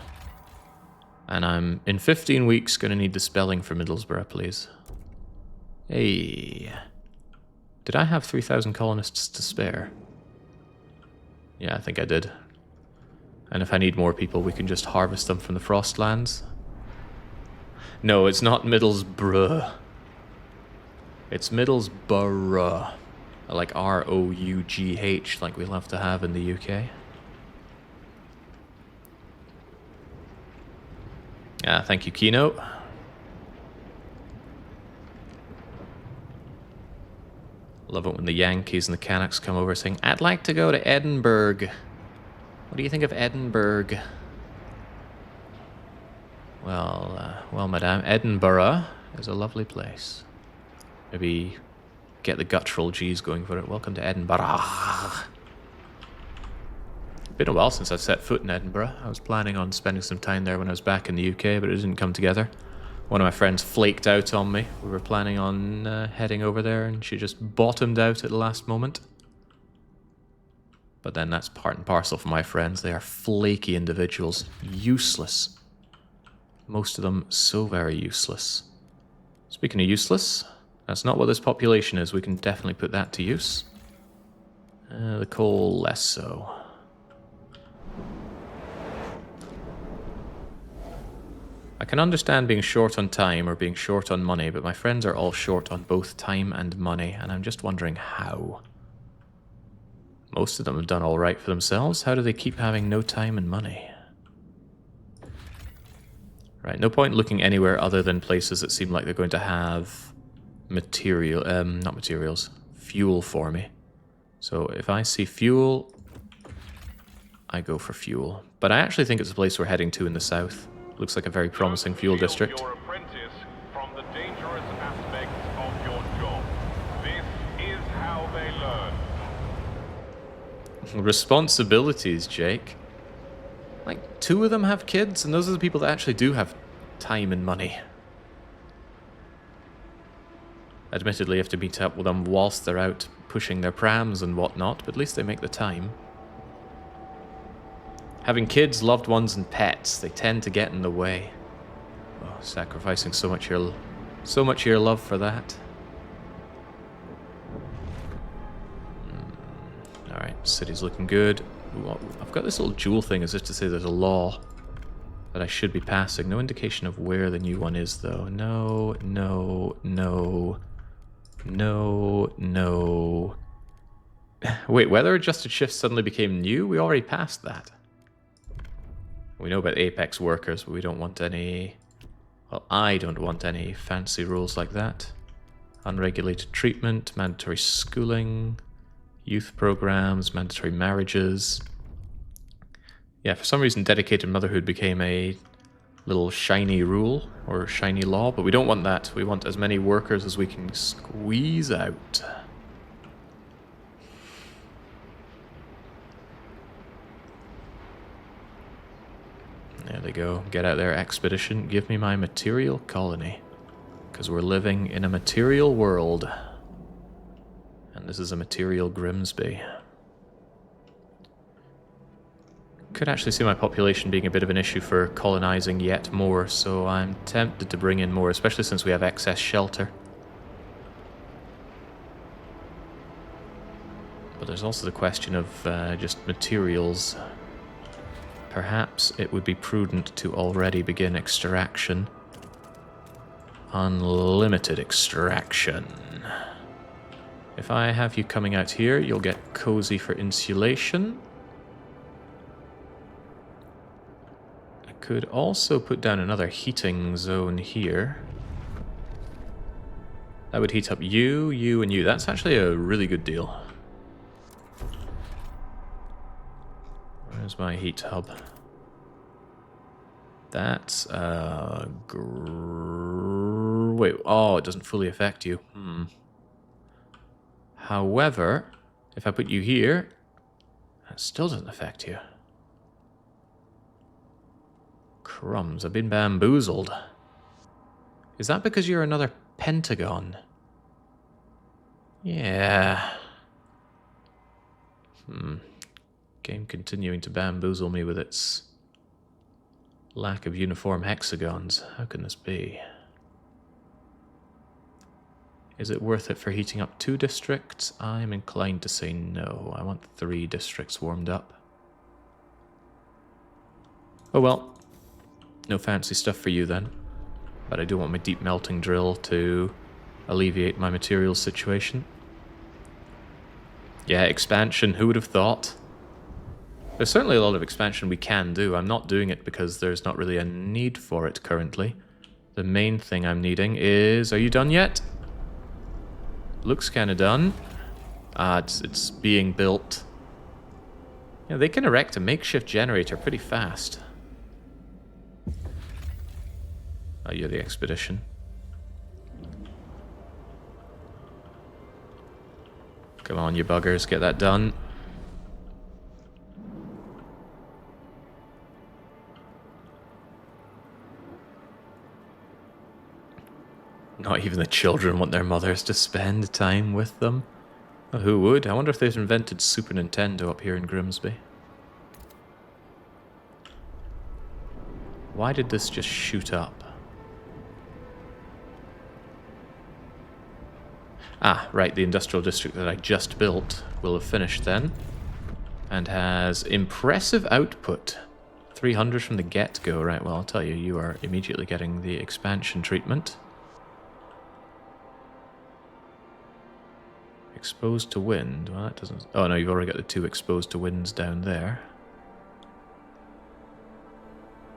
And I'm, in 15 weeks, going to need the spelling for Middlesbrough, please. Hey. Did I have 3,000 colonists to spare? Yeah, I think I did. And if I need more people, we can just harvest them from the Frostlands. No, it's not Middlesbrough. It's Middlesbrough. Like R-O-U-G-H, like we love to have in the UK. Thank you, Keynote. Love it when the Yankees and the Canucks come over saying, I'd like to go to Edinburgh. What do you think of Edinburgh? Well, madame, Edinburgh is a lovely place. Maybe get the guttural G's going for it. Welcome to Edinburgh. Been a while since I've set foot in Edinburgh. I was planning on spending some time there when I was back in the UK, but it didn't come together. One of my friends flaked out on me. We were planning on heading over there, and she just bottomed out at the last moment. But then that's part and parcel for my friends. They are flaky individuals. Useless. Most of them so very useless. Speaking of useless, that's not what this population is. We can definitely put that to use. The coal, less so. I can understand being short on time or being short on money, but my friends are all short on both time and money, and I'm just wondering how. Most of them have done all right for themselves. How do they keep having no time and money? Right, no point looking anywhere other than places that seem like they're going to have not materials, fuel for me. So if I see fuel, I go for fuel. But I actually think it's a place we're heading to in the south. Looks like a very promising fuel district. Your apprentice from the dangerous aspects of your job. This is how they learn. Responsibilities, Jake. Like, 2 of them have kids, and those are the people that actually do have time and money. Admittedly, you have to meet up with them whilst they're out pushing their prams and whatnot, but at least they make the time. Having kids, loved ones, and pets, they tend to get in the way. Oh, sacrificing so much of your love for that. Alright, city's looking good. Ooh, I've got this little jewel thing as if to say there's a law that I should be passing. No indication of where the new one is, though. No, no, no, no, no. Wait, weather adjusted shifts suddenly became new? We already passed that. We know about Apex workers, but we don't want any... Well, I don't want any fancy rules like that. Unregulated treatment, mandatory schooling, youth programs, mandatory marriages. Yeah, for some reason dedicated motherhood became a little shiny rule or shiny law, but we don't want that. We want as many workers as we can squeeze out. There they go. Get out there, expedition. Give me my material colony. Because we're living in a material world. And this is a material Grimsby. Could actually see my population being a bit of an issue for colonizing yet more, so I'm tempted to bring in more, especially since we have excess shelter. But there's also the question of just materials. Perhaps it would be prudent to already begin extraction. Unlimited extraction. If I have you coming out here, you'll get cozy for insulation. I could also put down another heating zone here. That would heat up you, you, and you. That's actually a really good deal. Where's my heat hub? That's wait, oh, it doesn't fully affect you. However, if I put you here, that still doesn't affect you. Crumbs, I've been bamboozled. Is that because you're another pentagon? Yeah. Game continuing to bamboozle me with its lack of uniform hexagons. How can this be? Is it worth it for heating up 2 districts? I'm inclined to say no. I want 3 districts warmed up. Oh well. No fancy stuff for you then. But I do want my deep melting drill to alleviate my materials situation. Yeah, expansion. Who would have thought? There's certainly a lot of expansion we can do. I'm not doing it because there's not really a need for it currently. The main thing I'm needing is... Are you done yet? Looks kind of done. It's being built. Yeah, they can erect a makeshift generator pretty fast. Oh, you're the expedition. Come on, you buggers, get that done. Not even the children want their mothers to spend time with them. Well, who would? I wonder if they've invented Super Nintendo up here in Grimsby. Why did this just shoot up? Ah, right, the industrial district that I just built will have finished then. And has impressive output. 300 from the get-go. Right, well, I'll tell you, you are immediately getting the expansion treatment. Exposed to wind. Well, that doesn't... Oh, no, you've already got the 2 exposed to winds down there.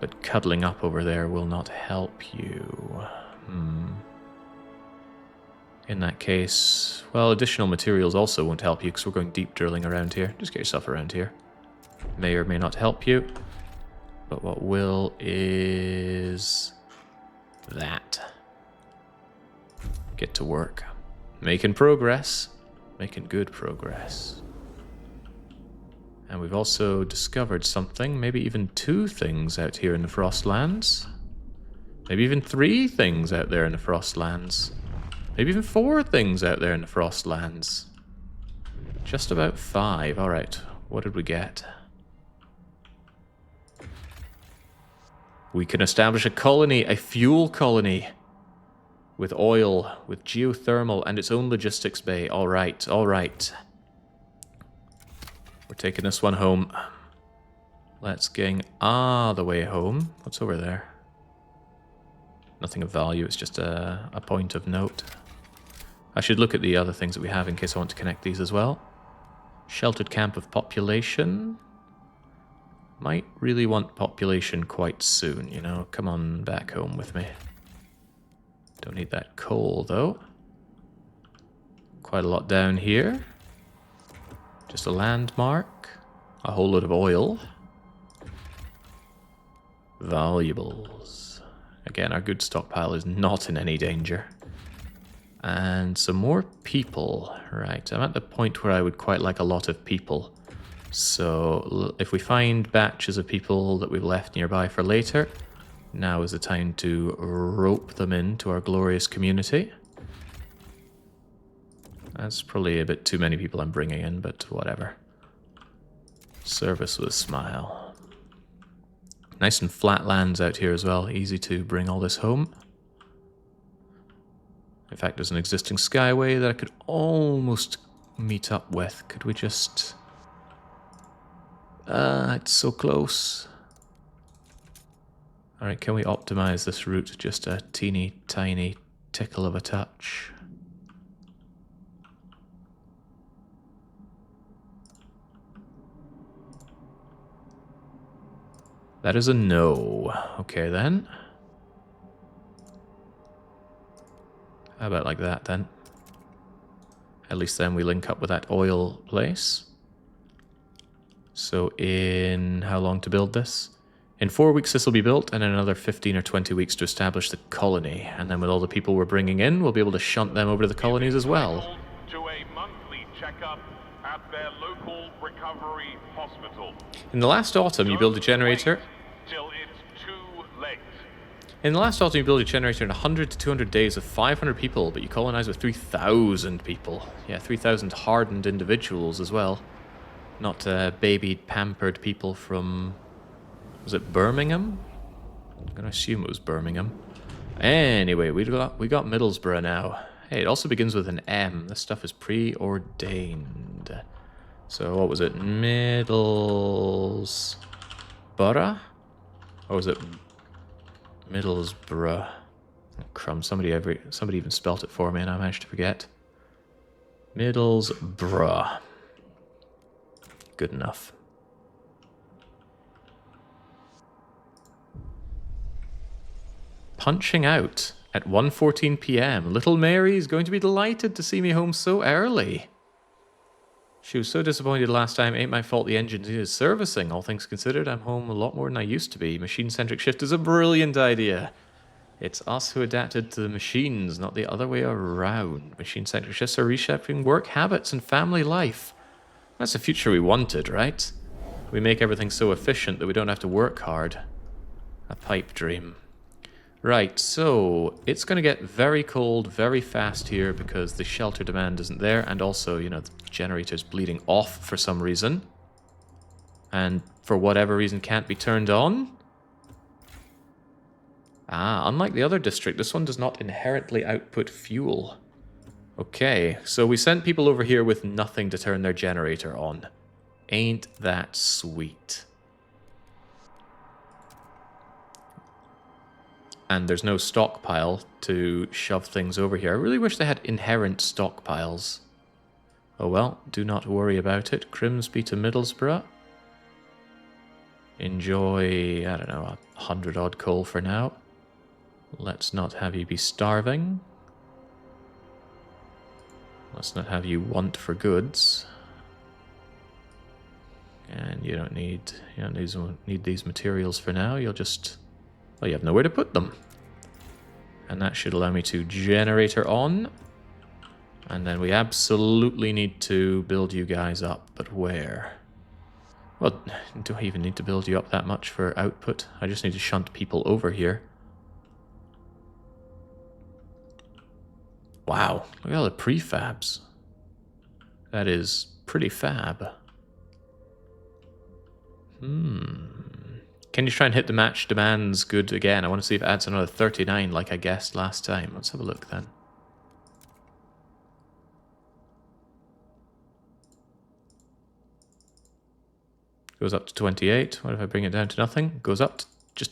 But cuddling up over there will not help you. In that case... Well, additional materials also won't help you because we're going deep drilling around here. Just get yourself around here. May or may not help you. But what will is... that. Get to work. Making progress. Making good progress. And we've also discovered something, maybe even 2 things out here in the Frostlands. Maybe even 3 things out there in the Frostlands. Maybe even 4 things out there in the Frostlands. Just about 5. Alright, what did we get? We can establish a colony, a fuel colony. With oil, with geothermal, and its own logistics bay. Alright, alright. We're taking this one home. Let's gang the way home. What's over there? Nothing of value, it's just a point of note. I should look at the other things that we have in case I want to connect these as well. Sheltered camp of population. Might really want population quite soon, you know. Come on back home with me. Don't need that coal, though. Quite a lot down here. Just a landmark. A whole load of oil. Valuables. Again, our goods stockpile is not in any danger. And some more people. Right, I'm at the point where I would quite like a lot of people. So if we find batches of people that we've left nearby for later, now is the time to rope them into our glorious community. That's probably a bit too many people I'm bringing in, but whatever. Service with a smile. Nice and flat lands out here as well. Easy to bring all this home. In fact, there's an existing skyway that I could almost meet up with. Could we just... it's so close. Alright, can we optimize this route just a teeny tiny tickle of a touch? That is a no. Okay then. How about like that then? At least then we link up with that oil place. So in how long to build this? In 4 weeks this will be built, and in another 15 or 20 weeks to establish the colony. And then with all the people we're bringing in, we'll be able to shunt them over to the colonies as well. To a monthly checkup at their local recovery hospital. In the last autumn, you build a generator. Till it's too late. In the last autumn, you build a generator in 100 to 200 days with 500 people, but you colonize with 3,000 people. Yeah, 3,000 hardened individuals as well. Not babied, pampered people from... Was it Birmingham? I'm going to assume it was Birmingham. Anyway, we got Middlesbrough now. Hey, it also begins with an M. This stuff is preordained. So what was it? Middlesbrough? Or was it Middlesbrough? Oh, crumbs, somebody even spelt it for me and I managed to forget. Middlesbrough. Good enough. Punching out at 1:14 p.m. Little Mary is going to be delighted to see me home so early. She was so disappointed last time. Ain't my fault the engine needed servicing. All things considered, I'm home a lot more than I used to be. Machine-centric shift is a brilliant idea. It's us who adapted to the machines, not the other way around. Machine-centric shifts are reshaping work habits and family life. That's the future we wanted, right? We make everything so efficient that we don't have to work hard. A pipe dream. Right, so it's going to get very cold very fast here because the shelter demand isn't there, and also, you know, the generator's bleeding off for some reason. And for whatever reason can't be turned on. Ah, unlike the other district, this one does not inherently output fuel. Okay, so we sent people over here with nothing to turn their generator on. Ain't that sweet? And there's no stockpile to shove things over here. I really wish they had inherent stockpiles. Oh well, do not worry about it. Crimsby to Middlesbrough. Enjoy, I don't know, 100 odd coal for now. Let's not have you be starving. Let's not have you want for goods. And you don't need these materials for now. You'll just... well, you have nowhere to put them. And that should allow me to generator on. And then we absolutely need to build you guys up. But where? Well, do I even need to build you up that much for output? I just need to shunt people over here. Wow, look at all the prefabs. That is pretty fab. Can you try and hit the match demands good again? I want to see if it adds another 39 like I guessed last time. Let's have a look then. Goes up to 28. What if I bring it down to nothing? Goes up to just...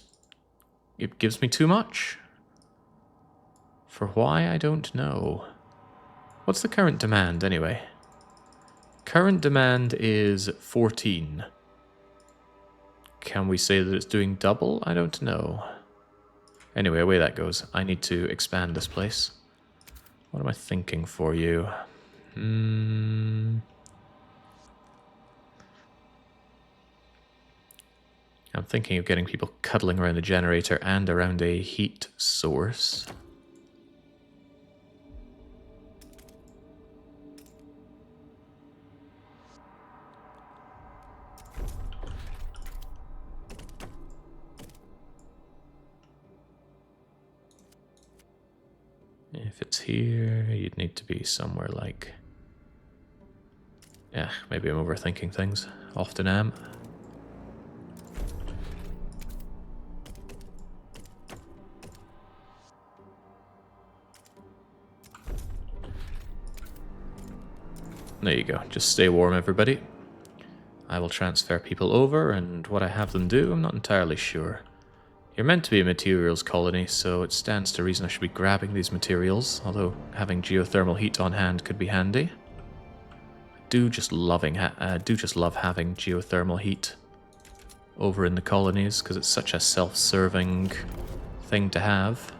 it gives me too much. For why, I don't know. What's the current demand anyway? Current demand is 14. Can we say that it's doing double? I don't know. Anyway, away that goes. I need to expand this place. What am I thinking for you? I'm thinking of getting people cuddling around the generator and around a heat source. If it's here, you'd need to be somewhere like... Yeah, maybe I'm overthinking things. Often am. There you go. Just stay warm, everybody. I will transfer people over, and what I have them do, I'm not entirely sure. You're meant to be a materials colony, so it stands to reason I should be grabbing these materials, although having geothermal heat on hand could be handy. I do just love having geothermal heat over in the colonies, because it's such a self-serving thing to have.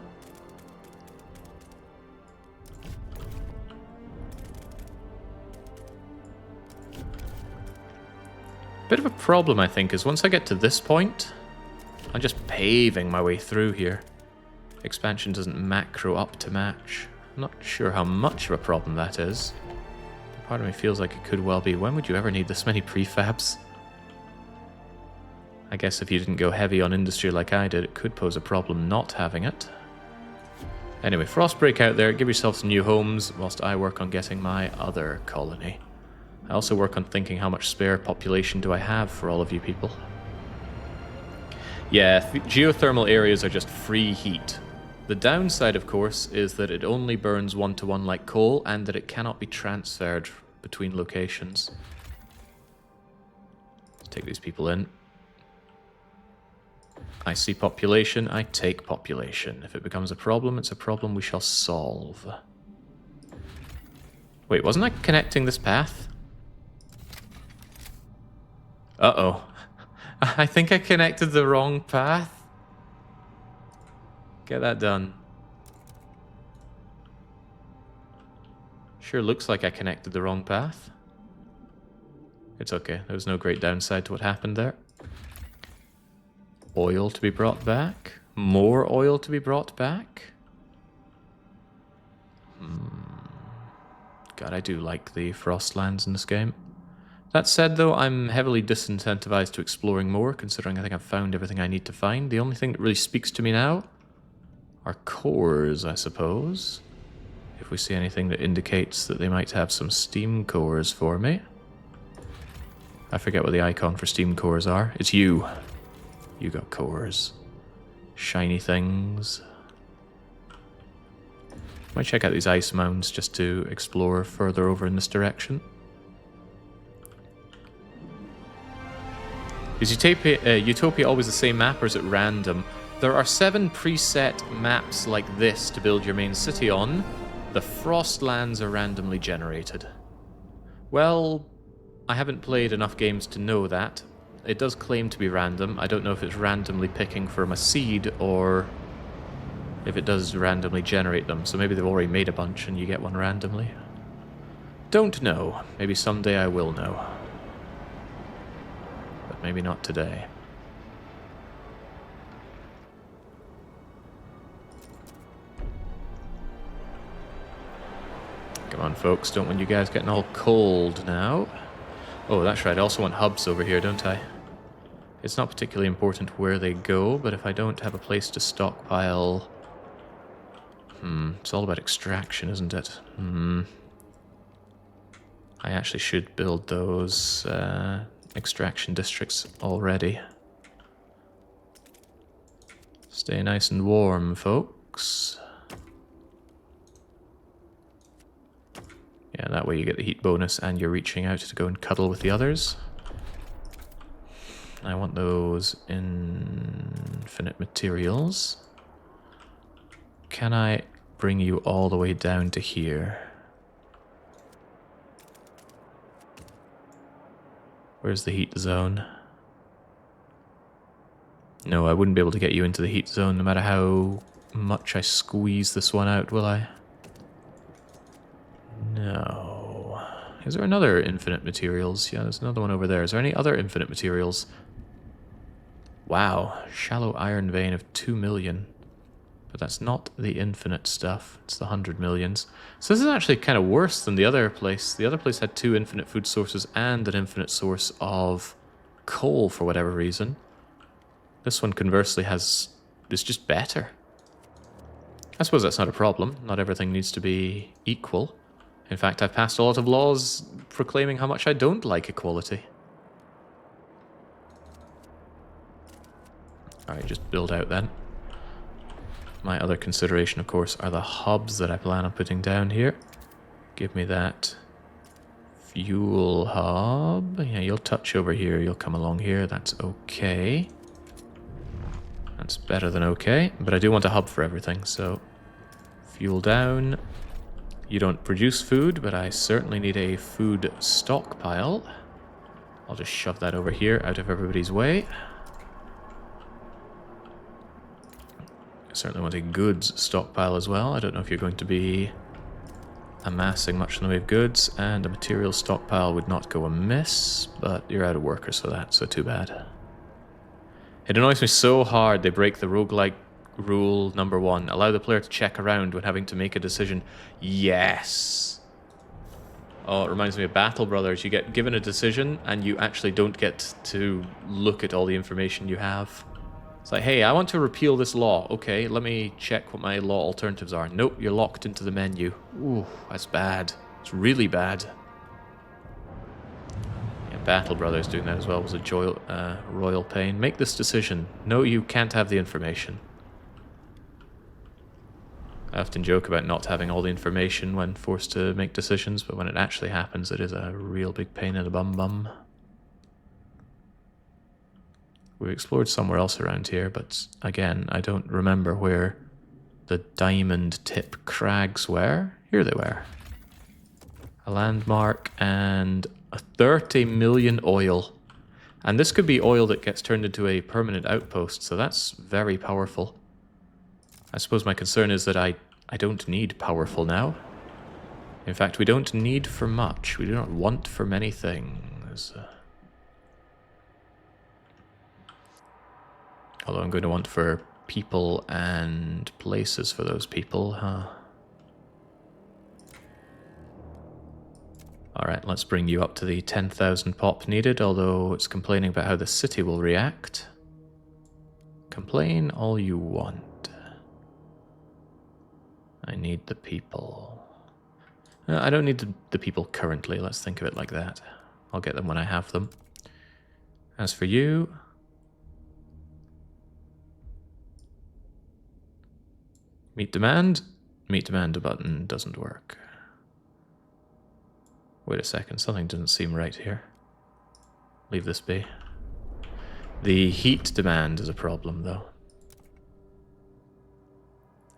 Bit of a problem, I think, is once I get to this point, I'm just paving my way through here. Expansion doesn't macro up to match. I'm not sure how much of a problem that is. Part of me feels like it could well be. When would you ever need this many prefabs? I guess if you didn't go heavy on industry like I did, it could pose a problem not having it. Anyway, frost break out there. Give yourself some new homes whilst I work on getting my other colony. I also work on thinking how much spare population do I have for all of you people. Yeah, geothermal areas are just free heat. The downside, of course, is that it only burns 1-to-1 like coal, and that it cannot be transferred between locations. Let's take these people in. I see population, I take population. If it becomes a problem, it's a problem we shall solve. Wait, wasn't I connecting this path? Uh-oh. I think I connected the wrong path. Get that done. Sure looks like I connected the wrong path. It's okay. There was no great downside to what happened there. Oil to be brought back. More oil to be brought back. God, I do like the Frostlands in this game. That said, though, I'm heavily disincentivized to exploring more, considering I think I've found everything I need to find. The only thing that really speaks to me now are cores, I suppose. If we see anything that indicates that they might have some steam cores for me. I forget what the icon for steam cores are. It's you. You got cores. Shiny things. Might check out these ice mounds just to explore further over in this direction. Is Utopia always the same map, or is it random? There are 7 preset maps like this to build your main city on. The Frostlands are randomly generated. Well, I haven't played enough games to know that. It does claim to be random. I don't know if it's randomly picking from a seed, or if it does randomly generate them. So maybe they've already made a bunch and you get one randomly. Don't know. Maybe someday I will know. Maybe not today. Come on, folks. Don't want you guys getting all cold now. Oh, that's right. I also want hubs over here, don't I? It's not particularly important where they go, but if I don't have a place to stockpile... It's all about extraction, isn't it? I actually should build those... extraction districts already. Stay nice and warm, folks. Yeah, that way you get the heat bonus and you're reaching out to go and cuddle with the others. I want those infinite materials. Can I bring you all the way down to here? Where's the heat zone? No, I wouldn't be able to get you into the heat zone no matter how much I squeeze this one out, will I? No. Is there another infinite materials? Yeah, there's another one over there. Is there any other infinite materials? Wow, shallow iron vein of 2 million. But that's not the infinite stuff. It's the 100 millions. So this is actually kind of worse than the other place. The other place had 2 infinite food sources and an infinite source of coal for whatever reason. This one, conversely, is just better. I suppose that's not a problem. Not everything needs to be equal. In fact, I've passed a lot of laws proclaiming how much I don't like equality. Alright, just build out then. My other consideration, of course, are the hubs that I plan on putting down here. Give me that fuel hub. Yeah, you'll touch over here, you'll come along here. That's okay. That's better than okay. But I do want a hub for everything, so fuel down. You don't produce food, but I certainly need a food stockpile. I'll just shove that over here out of everybody's way. I certainly want a goods stockpile as well. I don't know if you're going to be amassing much in the way of goods, and a material stockpile would not go amiss, but you're out of workers for that, so too bad. It annoys me so hard they break the roguelike rule number 1. Allow the player to check around when having to make a decision. Yes! Oh, it reminds me of Battle Brothers. You get given a decision, and you actually don't get to look at all the information you have. It's like, hey, I want to repeal this law. Okay, let me check what my law alternatives are. Nope, you're locked into the menu. Ooh, that's bad. It's really bad. Yeah, Battle Brothers doing that as well was a royal pain. Make this decision. No, you can't have the information. I often joke about not having all the information when forced to make decisions, but when it actually happens, it is a real big pain in the bum. We've explored somewhere else around here, but again, I don't remember where the diamond tip crags were. Here they were. A landmark and a 30 million oil. And this could be oil that gets turned into a permanent outpost, so that's very powerful. I suppose my concern is that I don't need powerful now. In fact, we don't need for much. We do not want for many things. Although I'm going to want for people and places for those people, huh? Alright, let's bring you up to the 10,000 pop needed, although it's complaining about how the city will react. Complain all you want. I need the people. I don't need the people currently, let's think of it like that. I'll get them when I have them. As for you... Meet demand. Meet demand button doesn't work. Wait a second, something doesn't seem right here. Leave this be. The heat demand is a problem, though.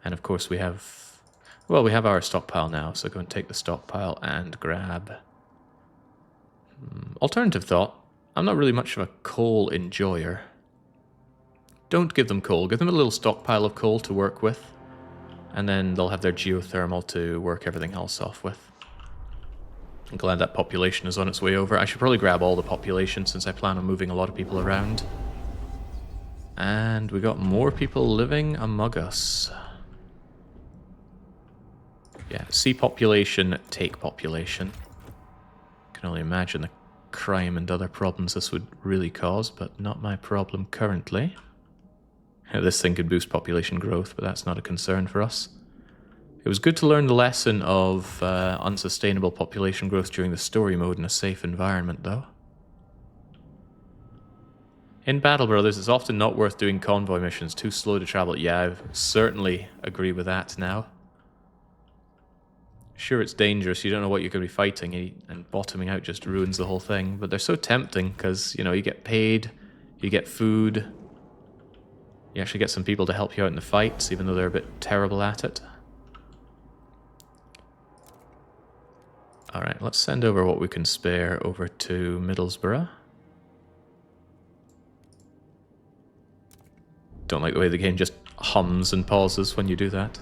And of course we have... Well, we have our stockpile now, so go and take the stockpile and grab... Alternative thought. I'm not really much of a coal enjoyer. Don't give them coal. Give them a little stockpile of coal to work with. And then they'll have their geothermal to work everything else off with. I'm glad that population is on its way over. I should probably grab all the population since I plan on moving a lot of people around. And we got more people living among us. Yeah, see population, take population. Can only imagine the crime and other problems this would really cause, but not my problem currently. This thing could boost population growth, but that's not a concern for us. It was good to learn the lesson of unsustainable population growth during the story mode in a safe environment, though. In Battle Brothers, it's often not worth doing convoy missions, too slow to travel. Yeah, I certainly agree with that now. Sure, it's dangerous, you don't know what you're going to be fighting, and bottoming out just ruins the whole thing, but they're so tempting, because, you know, you get paid, you get food... You actually get some people to help you out in the fights, even though they're a bit terrible at it. Alright, let's send over what we can spare over to Middlesbrough. Don't like the way the game just hums and pauses when you do that.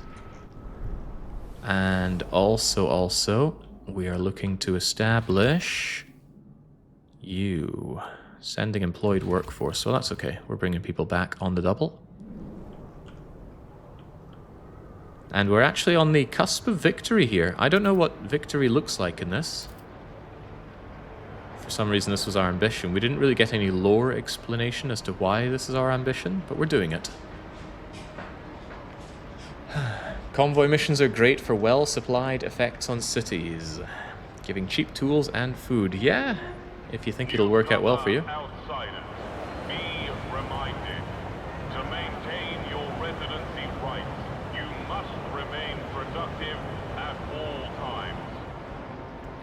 And also, we are looking to establish you. Sending employed workforce, so that's okay. We're bringing people back on the double. And we're actually on the cusp of victory here. I don't know what victory looks like in this. For some reason, this was our ambition. We didn't really get any lore explanation as to why this is our ambition, but we're doing it. Convoy missions are great for well-supplied effects on cities, giving cheap tools and food. Yeah, if you think it'll work out well for you. Outsiders, be reminded to maintain your residency rights. You must remain productive at all times.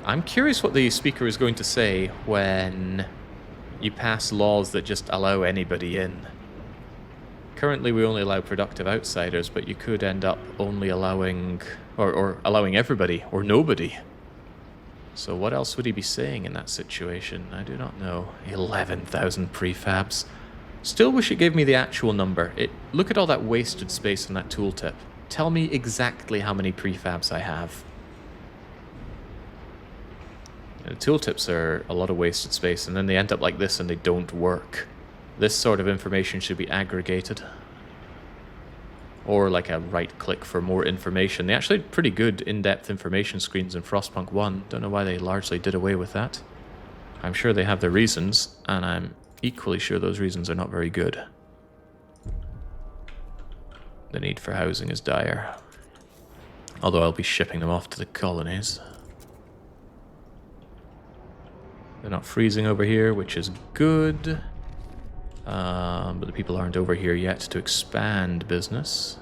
I'm curious what the speaker is going to say when you pass laws that just allow anybody in. Currently, we only allow productive outsiders, but you could end up only allowing, or allowing everybody, or nobody. So what else would he be saying in that situation? I do not know. 11,000 prefabs. Still wish it gave me the actual number. Look at all that wasted space in that tooltip. Tell me exactly how many prefabs I have. The tooltips are a lot of wasted space, and then they end up like this and they don't work. This sort of information should be aggregated. Or like a right click for more information. They actually had pretty good in-depth information screens in Frostpunk 1. Don't know why they largely did away with that. I'm sure they have their reasons, and I'm equally sure those reasons are not very good. The need for housing is dire. Although I'll be shipping them off to the colonies. They're not freezing over here, which is good. But the people aren't over here yet to expand business.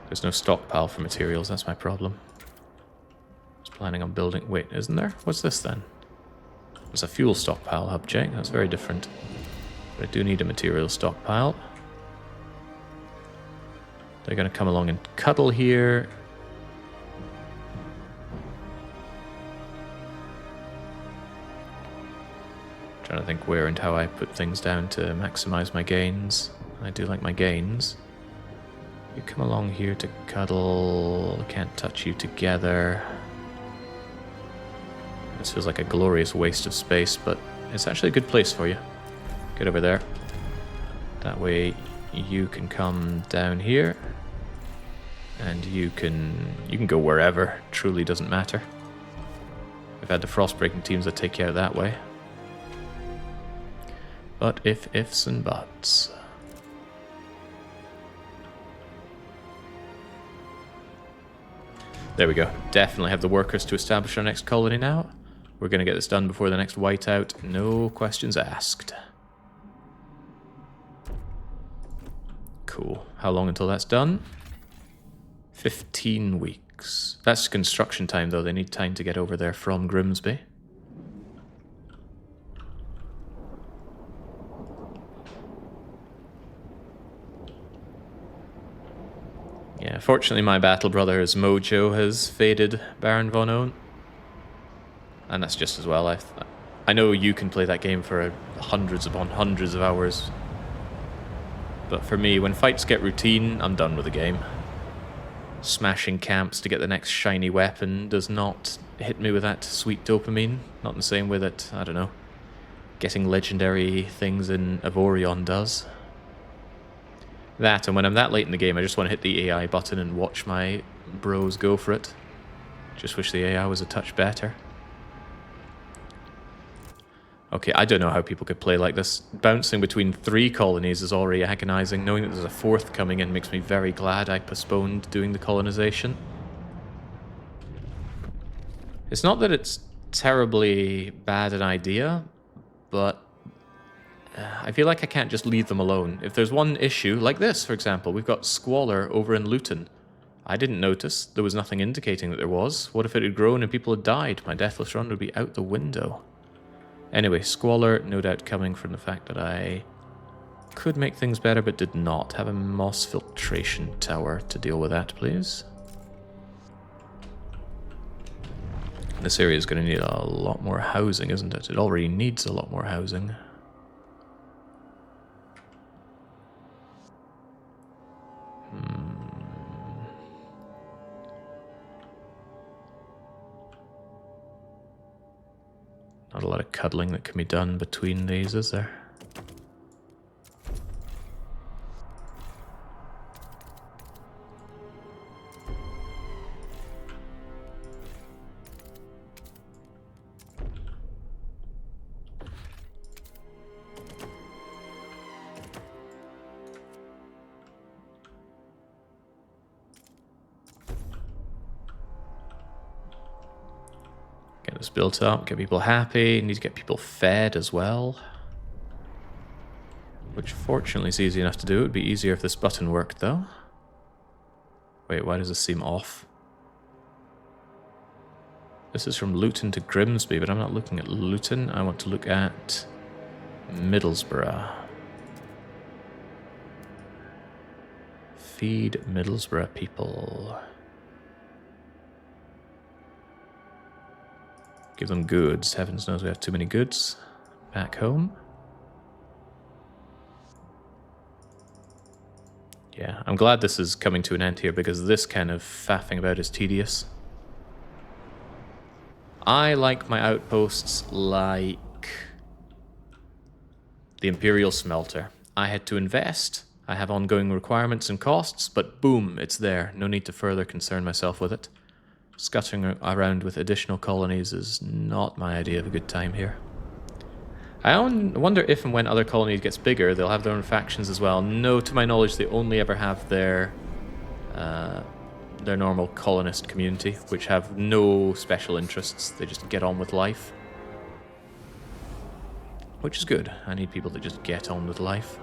There's no stockpile for materials, that's my problem. I was planning on building... Wait, isn't there? What's this then? It's a fuel stockpile object, that's very different. But I do need a material stockpile. They're going to come along and cuddle here. Trying to think where and how I put things down to maximize my gains. I do like my gains. You come along here to cuddle. Can't touch you together. This feels like a glorious waste of space, but it's actually a good place for you. Get over there. That way you can come down here. And you can go wherever. Truly doesn't matter. I've had the frost-breaking teams that take you out that way. But ifs and buts. There we go. Definitely have the workers to establish our next colony now. We're going to get this done before the next whiteout. No questions asked. Cool. How long until that's done? 15 weeks. That's construction time, though. They need time to get over there from Grimsby. Yeah, fortunately my battle brother's mojo has faded, Baron Von Owen. And that's just as well. I know you can play that game for hundreds upon hundreds of hours. But for me, when fights get routine, I'm done with the game. Smashing camps to get the next shiny weapon does not hit me with that sweet dopamine. Not in the same way that, I don't know, getting legendary things in Avorion does. That, and when I'm that late in the game, I just want to hit the AI button and watch my bros go for it. Just wish the AI was a touch better. Okay, I don't know how people could play like this. Bouncing between 3 colonies is already agonizing. Knowing that there's a 4th coming in makes me very glad I postponed doing the colonization. It's not that it's terribly bad an idea, but I feel like I can't just leave them alone. If there's one issue, like this, for example, we've got Squalor over in Luton. I didn't notice. There was nothing indicating that there was. What if it had grown and people had died? My Deathless run would be out the window. Anyway, Squalor, no doubt coming from the fact that I could make things better, but did not. Have a moss filtration tower to deal with that, please. This area is going to need a lot more housing, isn't it? It already needs a lot more housing. Not a lot of cuddling that can be done between these, is there? this built up, get people happy. Need to get people fed as well. Which fortunately is easy enough to do. It would be easier if this button worked though. Wait, why does this seem off? This is from Luton to Grimsby, but I'm not looking at Luton. I want to look at Middlesbrough. Feed Middlesbrough people. Give them goods. Heavens knows we have too many goods. Back home. Yeah, I'm glad this is coming to an end here because this kind of faffing about is tedious. I like my outposts like the Imperial Smelter. I had to invest. I have ongoing requirements and costs, but boom, it's there. No need to further concern myself with it. Scuttering around with additional colonies is not my idea of a good time here. I wonder if and when other colonies gets bigger, they'll have their own factions as well. No, to my knowledge, they only ever have their normal colonist community, which have no special interests. They just get on with life. Which is good. I need people that just get on with life.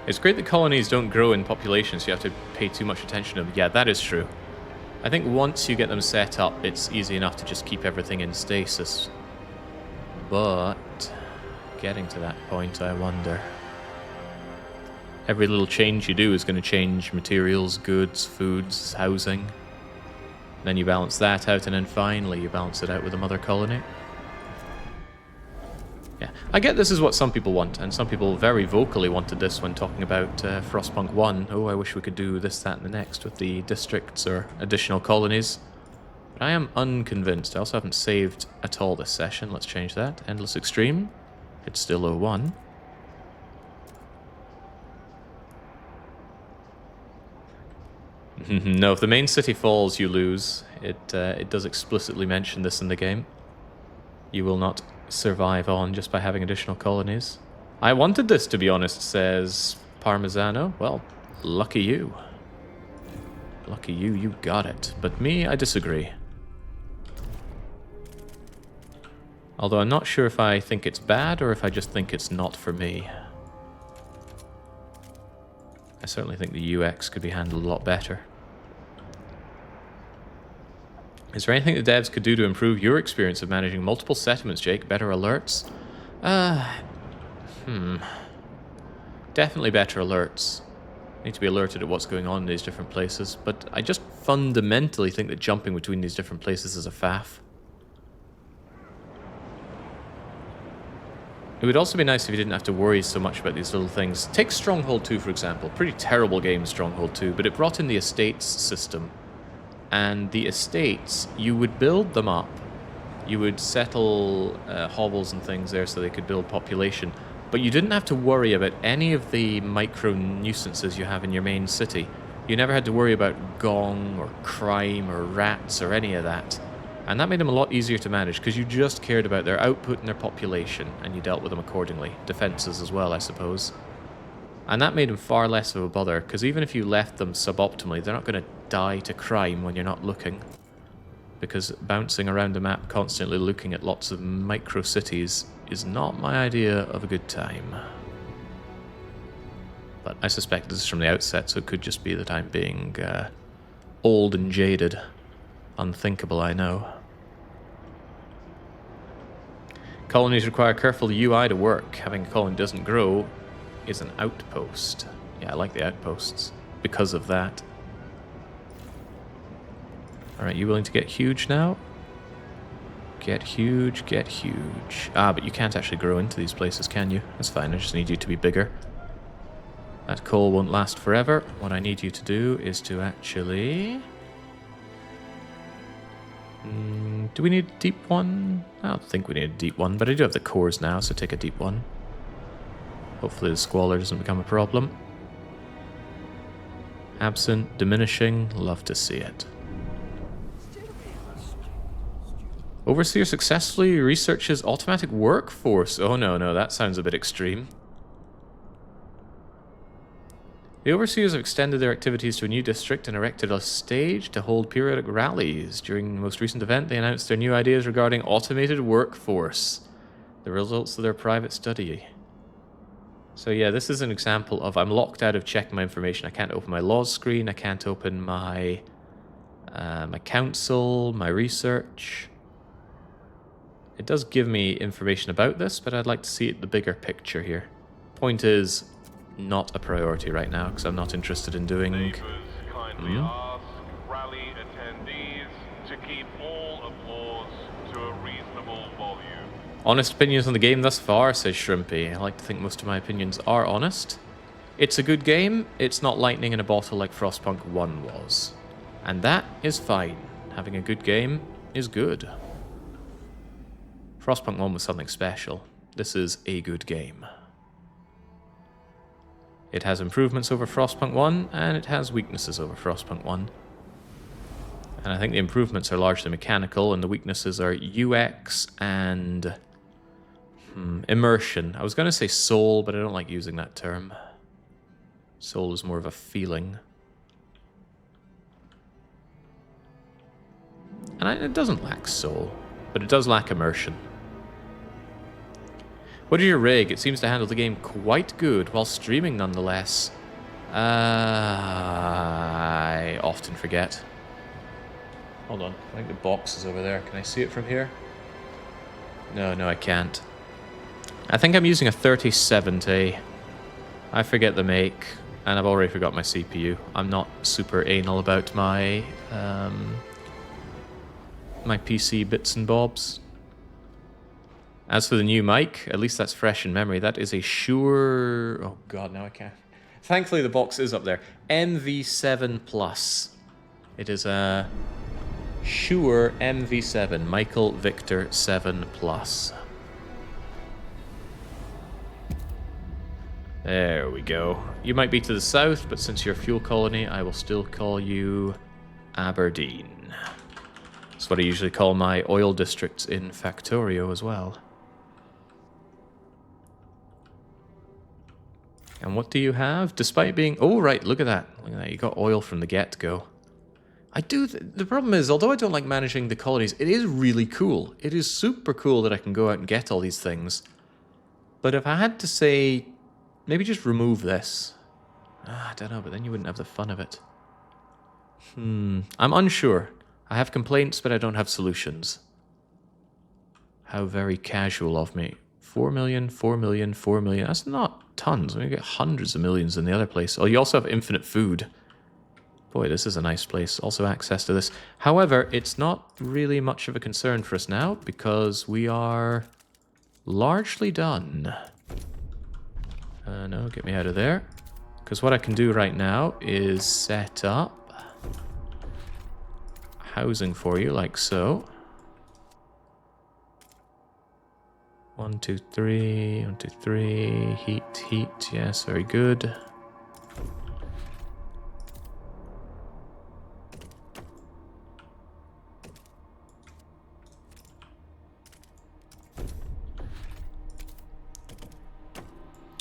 It's great that colonies don't grow in population, so you have to pay too much attention to them. Yeah, that is true. I think once you get them set up, it's easy enough to just keep everything in stasis. But getting to that point, I wonder. Every little change you do is going to change materials, goods, foods, housing. Then you balance that out, and then finally you balance it out with a mother colony. Yeah, I get this is what some people want, and some people very vocally wanted this when talking about Frostpunk 1. Oh, I wish we could do this, that, and the next with the districts or additional colonies. But I am unconvinced. I also haven't saved at all this session. Let's change that. Endless Extreme. It's still 01. No, if the main city falls, you lose. It does explicitly mention this in the game. You will not survive on just by having additional colonies. I wanted this, to be honest, says Parmesano. Well, lucky you. Lucky you, you got it. But me, I disagree. Although I'm not sure if I think it's bad or if I just think it's not for me. I certainly think the UX could be handled a lot better. Is there anything the devs could do to improve your experience of managing multiple settlements, Jake? Better alerts? Definitely better alerts. Need to be alerted at what's going on in these different places, but I just fundamentally think that jumping between these different places is a faff. It would also be nice if you didn't have to worry so much about these little things. Take Stronghold 2, for example. Pretty terrible game, Stronghold 2, but it brought in the estates system. And the estates, you would build them up. You would settle hovels and things there so they could build population. But you didn't have to worry about any of the micro nuisances you have in your main city. You never had to worry about gong or crime or rats or any of that. And that made them a lot easier to manage because you just cared about their output and their population, and you dealt with them accordingly. Defenses as well, I suppose. And that made them far less of a bother, because even if you left them suboptimally, they're not going to die to crime when you're not looking. Because bouncing around the map constantly looking at lots of micro cities is not my idea of a good time. But I suspect this is from the outset, so it could just be that I'm being old and jaded. Unthinkable, I know. Colonies require careful UI to work. Having a colony doesn't grow is an outpost. Yeah, I like the outposts because of that. Alright, you willing to get huge now? Get huge, get huge. Ah, but you can't actually grow into these places, can you? That's fine, I just need you to be bigger. That coal won't last forever. What I need you to do is to actually... do we need a deep one? I don't think we need a deep one, but I do have the cores now, so take a deep one. Hopefully the squalor doesn't become a problem. Absent, diminishing, love to see it. Overseer successfully researches automatic workforce. Oh no, that sounds a bit extreme. The overseers have extended their activities to a new district and erected a stage to hold periodic rallies. During the most recent event, they announced their new ideas regarding automated workforce, the results of their private study. So yeah, this is an example of I'm locked out of checking my information. I can't open my laws screen. I can't open my my council, my research. It does give me information about this, but I'd like to see the bigger picture here. Point is, not a priority right now, because I'm not interested in doing... Neighbors kindly ask rally attendees to keep all applause to a reasonable volume. Honest opinions on the game thus far, says Shrimpy. I like to think most of my opinions are honest. It's a good game. It's not lightning in a bottle like Frostpunk 1 was. And that is fine. Having a good game is good. Frostpunk 1 was something special. This is a good game. It has improvements over Frostpunk 1, and it has weaknesses over Frostpunk 1. And I think the improvements are largely mechanical, and the weaknesses are UX and... immersion. I was going to say soul, but I don't like using that term. Soul is more of a feeling. And it doesn't lack soul, but it does lack immersion. What is your rig? It seems to handle the game quite good while streaming nonetheless. I often forget. Hold on, I think the box is over there. Can I see it from here? No, I can't. I think I'm using a 3070. I forget the make, and I've already forgot my CPU. I'm not super anal about my my PC bits and bobs. As for the new mic, at least that's fresh in memory. That is a Shure... Oh god, now I can't. Thankfully the box is up there. MV7 Plus. It is a Shure MV7, Michael Victor 7 Plus. There we go. You might be to the south, but since you're a fuel colony, I will still call you Aberdeen. That's what I usually call my oil districts in Factorio as well. And what do you have? Despite being... Oh, right, look at that. Look at that. You got oil from the get-go. I do... The problem is, although I don't like managing the colonies, it is really cool. It is super cool that I can go out and get all these things. But if I had to say... Maybe just remove this. I don't know, but then you wouldn't have the fun of it. I'm unsure. I have complaints, but I don't have solutions. How very casual of me. 4 million, 4 million, 4 million. That's not tons. I mean, you get hundreds of millions in the other place. Oh, you also have infinite food. Boy, this is a nice place. Also access to this. However, it's not really much of a concern for us now because we are largely done. No, get me out of there. Because what I can do right now is set up housing for you, like so. 1, 2, 3, 1, 2, 3, heat, yes, very good.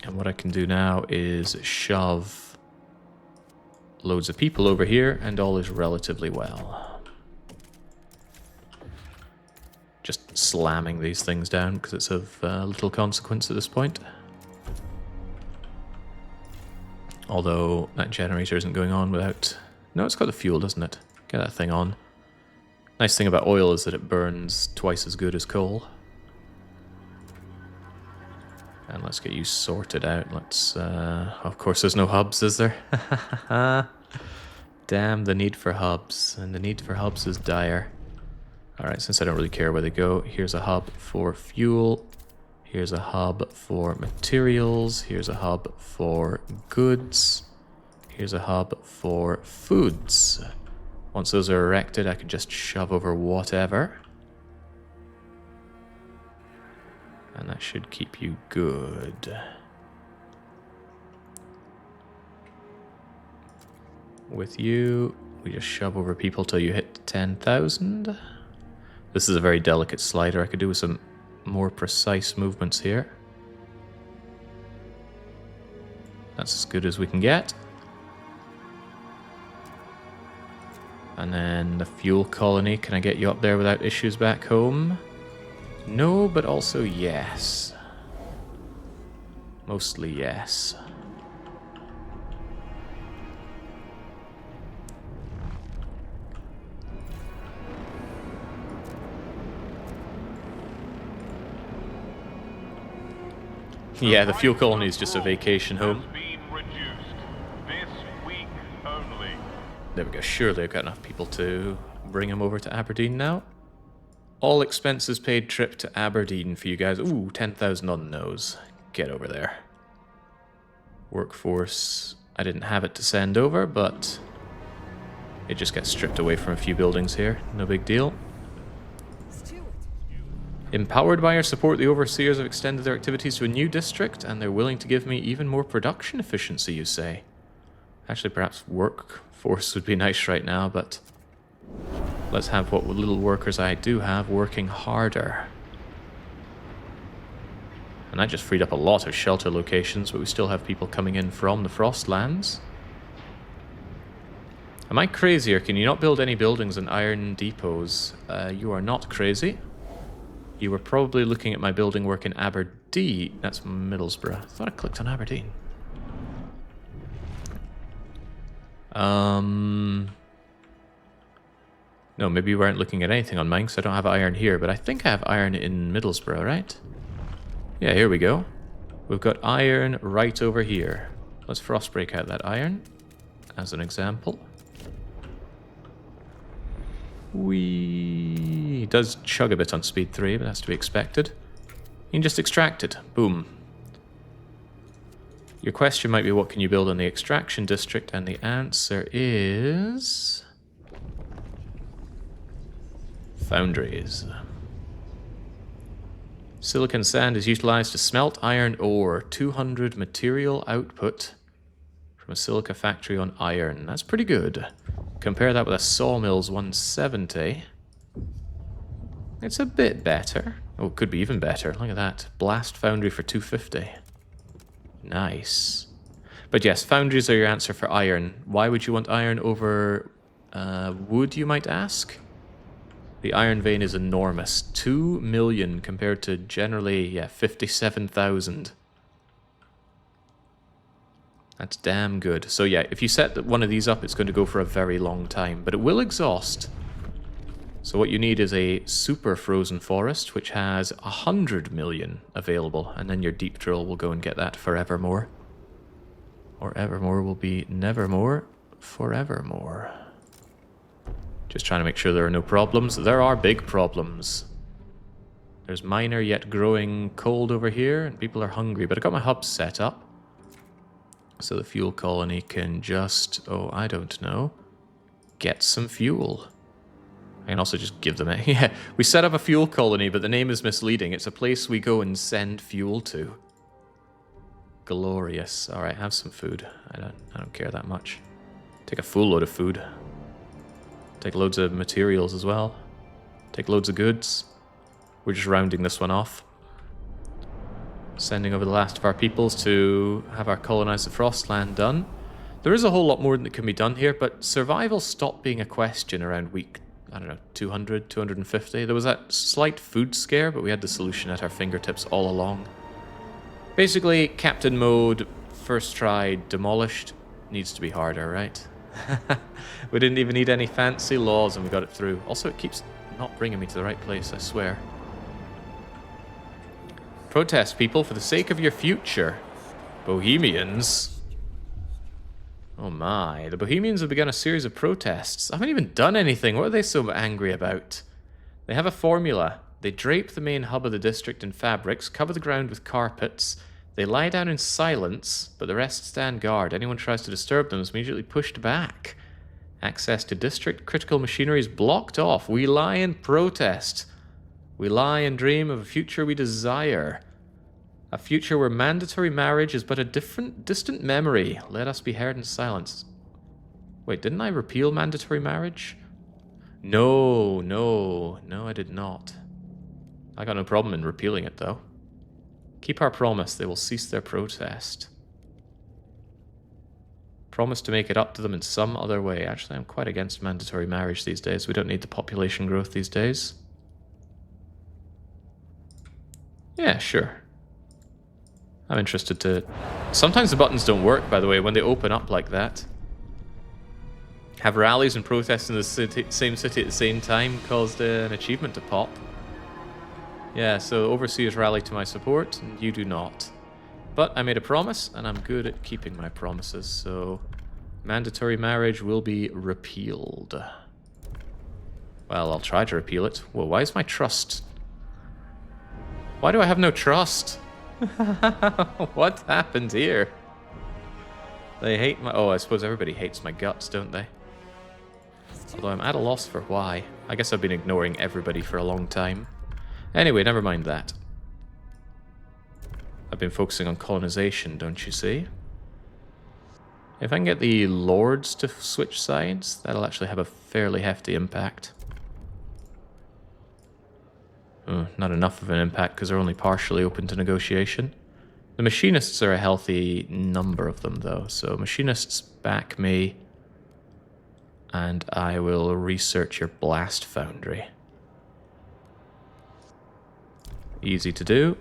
And what I can do now is shove loads of people over here, and all is relatively well. Just slamming these things down because it's of little consequence at this point. Although that generator isn't going on without... No, it's got the fuel, doesn't it? Get that thing on. Nice thing about oil is that it burns twice as good as coal. And let's get you sorted out. Let's... of course there's no hubs, is there? Damn the need for hubs. And the need for hubs is dire. Alright, since I don't really care where they go, here's a hub for fuel. Here's a hub for materials. Here's a hub for goods. Here's a hub for foods. Once those are erected, I can just shove over whatever. And that should keep you good. With you, we just shove over people till you hit 10,000. This is a very delicate slider. I could do with some more precise movements here. That's as good as we can get. And then the fuel colony. Can I get you up there without issues back home? No, but also yes. Mostly yes. Yeah, the fuel colony is just a vacation home. There we go. Surely I've got enough people to bring him over to Aberdeen now. All expenses paid trip to Aberdeen for you guys. Ooh, 10,000 on the nose. Get over there. Workforce. I didn't have it to send over, but it just gets stripped away from a few buildings here. No big deal. Empowered by your support, the overseers have extended their activities to a new district, and they're willing to give me even more production efficiency, you say. Actually, perhaps workforce would be nice right now, but let's have what little workers I do have working harder. And I just freed up a lot of shelter locations, but we still have people coming in from the Frostlands. Am I crazy, or can you not build any buildings in iron depots? You are not crazy. You were probably looking at my building work in Aberdeen. That's Middlesbrough. I thought I clicked on Aberdeen. No, maybe you weren't looking at anything on mine, because I don't have iron here, but I think I have iron in Middlesbrough, right? Yeah, here we go. We've got iron right over here. Let's frost break out that iron, as an example. It does chug a bit on speed 3, but that's to be expected. You can just extract it. Boom. Your question might be, what can you build in the extraction district? And the answer is... foundries. Silicon sand is utilized to smelt iron ore. 200 material output from a silica factory on iron. That's pretty good. Compare that with a sawmill's 170. It's a bit better. Oh, it could be even better. Look at that. Blast foundry for 250. Nice. But yes, foundries are your answer for iron. Why would you want iron over wood, you might ask? The iron vein is enormous. 2 million compared to generally, yeah, 57,000. That's damn good. So yeah, if you set one of these up, it's going to go for a very long time, but it will exhaust. So what you need is a super frozen forest, which has 100 million available, and then your deep drill will go and get that forevermore. Or evermore will be nevermore, forevermore. Just trying to make sure there are no problems. There are big problems. There's minor yet growing cold over here, and people are hungry, but I got my hubs set up. So the fuel colony can just, oh, I don't know, get some fuel. I can also just give them a... Yeah, we set up a fuel colony, but the name is misleading. It's a place we go and send fuel to. Glorious. All right, have some food. I don't care that much. Take a full load of food. Take loads of materials as well. Take loads of goods. We're just rounding this one off. Sending over the last of our peoples to have our colonize the Frostland done. There is a whole lot more that can be done here, but survival stopped being a question around week, I don't know, 200, 250. There was that slight food scare, but we had the solution at our fingertips all along. Basically, Captain Mode, first try, demolished, needs to be harder, right? We didn't even need any fancy laws and we got it through. Also, it keeps not bringing me to the right place, I swear. Protest, people, for the sake of your future. Bohemians? Oh my, the Bohemians have begun a series of protests. I haven't even done anything. What are they so angry about? They have a formula. They drape the main hub of the district in fabrics, cover the ground with carpets. They lie down in silence, but the rest stand guard. Anyone tries to disturb them is immediately pushed back. Access to district critical machinery is blocked off. We lie in protest. We lie and dream of a future we desire. A future where mandatory marriage is but a distant memory. Let us be heard in silence. Wait, didn't I repeal mandatory marriage? No, I did not. I got no problem in repealing it, though. Keep our promise, they will cease their protest. Promise to make it up to them in some other way. Actually, I'm quite against mandatory marriage these days. We don't need the population growth these days. Yeah, sure. I'm interested to... Sometimes the buttons don't work, by the way, when they open up like that. Have rallies and protests in the same city at the same time caused an achievement to pop. Yeah, so overseers rally to my support, and you do not. But I made a promise, and I'm good at keeping my promises, so... Mandatory marriage will be repealed. Well, I'll try to repeal it. Well, why is my trust... Why do I have no trust? What happened here? They hate my... Oh, I suppose everybody hates my guts, don't they? Although I'm at a loss for why. I guess I've been ignoring everybody for a long time. Anyway, never mind that. I've been focusing on colonization, don't you see? If I can get the lords to switch sides, that'll actually have a fairly hefty impact. Not enough of an impact because they're only partially open to negotiation. The machinists are a healthy number of them, though. So machinists back me, and I will research your blast foundry. Easy to do,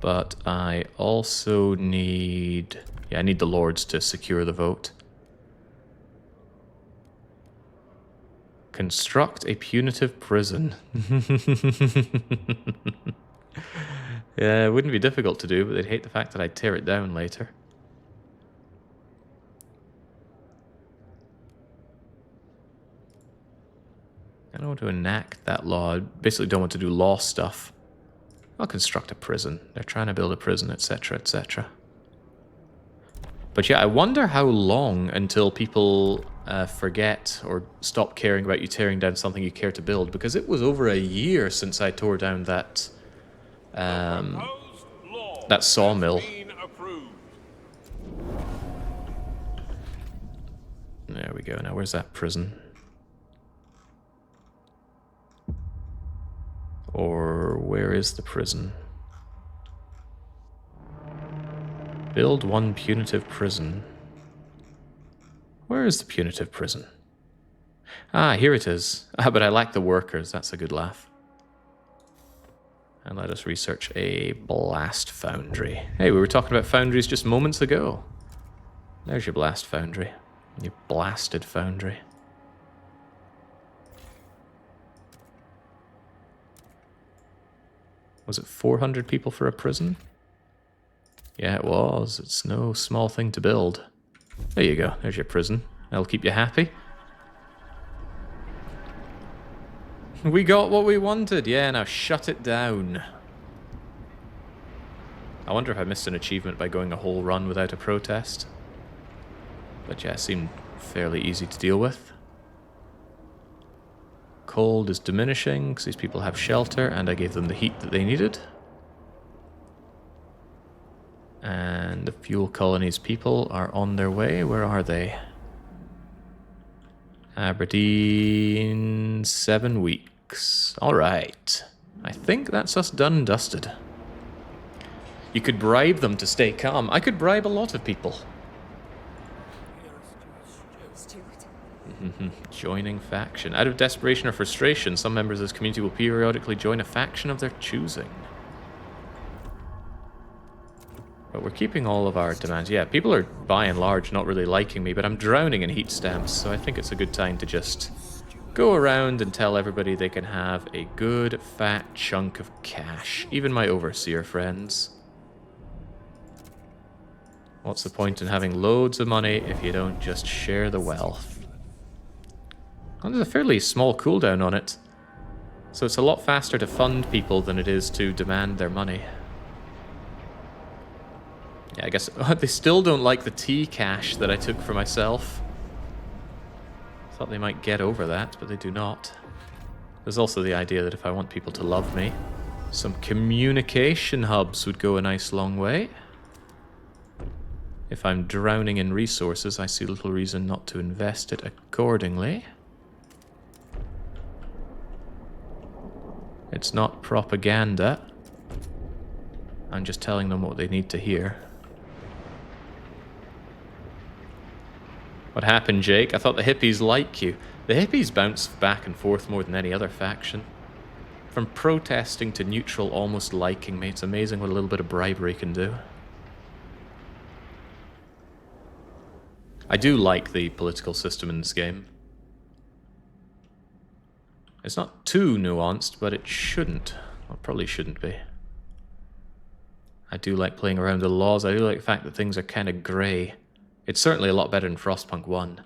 but I also need... Yeah, I need the lords to secure the vote. Construct a punitive prison. Yeah, it wouldn't be difficult to do, but they'd hate the fact that I'd tear it down later. I don't want to enact that law. I basically don't want to do law stuff. I'll construct a prison. They're trying to build a prison, etc., etc. But yeah, I wonder how long until people forget or stop caring about you tearing down something you care to build, because it was over a year since I tore down that that sawmill. There we go. Now, where's that prison? Or where is the prison? Build one punitive prison. Where is the punitive prison? Ah, here it is. Ah, but I lack the workers. That's a good laugh. And let us research a blast foundry. Hey, we were talking about foundries just moments ago. There's your blast foundry. Your blasted foundry. Was it 400 people for a prison? Yeah, it was. It's no small thing to build. There you go. There's your prison. That'll keep you happy. We got what we wanted. Yeah, now shut it down. I wonder if I missed an achievement by going a whole run without a protest. But yeah, it seemed fairly easy to deal with. Cold is diminishing because these people have shelter, and I gave them the heat that they needed. And the fuel colonies people are on their way. Where are they? Aberdeen, 7 weeks. Alright. I think that's us done and dusted. You could bribe them to stay calm. I could bribe a lot of people. Joining faction. Out of desperation or frustration, some members of this community will periodically join a faction of their choosing. But we're keeping all of our demands. Yeah, people are by and large not really liking me, but I'm drowning in heat stamps, so I think it's a good time to just go around and tell everybody they can have a good fat chunk of cash. Even my overseer friends. What's the point in having loads of money if you don't just share the wealth? Well, there's a fairly small cooldown on it, so it's a lot faster to fund people than it is to demand their money. Yeah, I guess they still don't like the tea cash that I took for myself. Thought they might get over that, but they do not. There's also the idea that if I want people to love me, some communication hubs would go a nice long way. If I'm drowning in resources, I see little reason not to invest it accordingly. It's not propaganda. I'm just telling them what they need to hear. What happened, Jake? I thought the hippies like you. The hippies bounce back and forth more than any other faction. From protesting to neutral, almost liking me. It's amazing what a little bit of bribery can do. I do like the political system in this game. It's not too nuanced, but it shouldn't. Well, it probably shouldn't be. I do like playing around with the laws. I do like the fact that things are kind of grey. It's certainly a lot better than Frostpunk 1.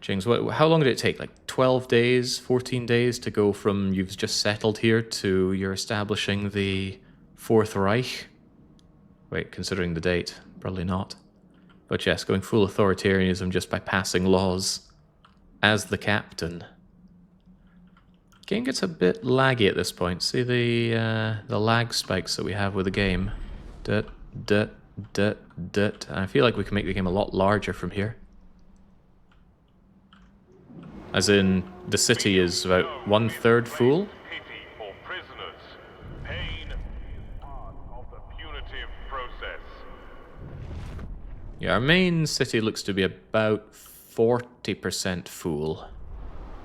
James, how long did it take? Like 12 days, 14 days to go from you've just settled here to you're establishing the Fourth Reich? Wait, considering the date, probably not. But yes, going full authoritarianism just by passing laws as the captain. Game gets a bit laggy at this point. See the lag spikes that we have with the game. Dut, dut, dut, dut. I feel like we can make the game a lot larger from here. As in, the city is about 1/3 full. Pity for prisoners. Pain is part of the punitive process. Yeah, our main city looks to be about 40% full.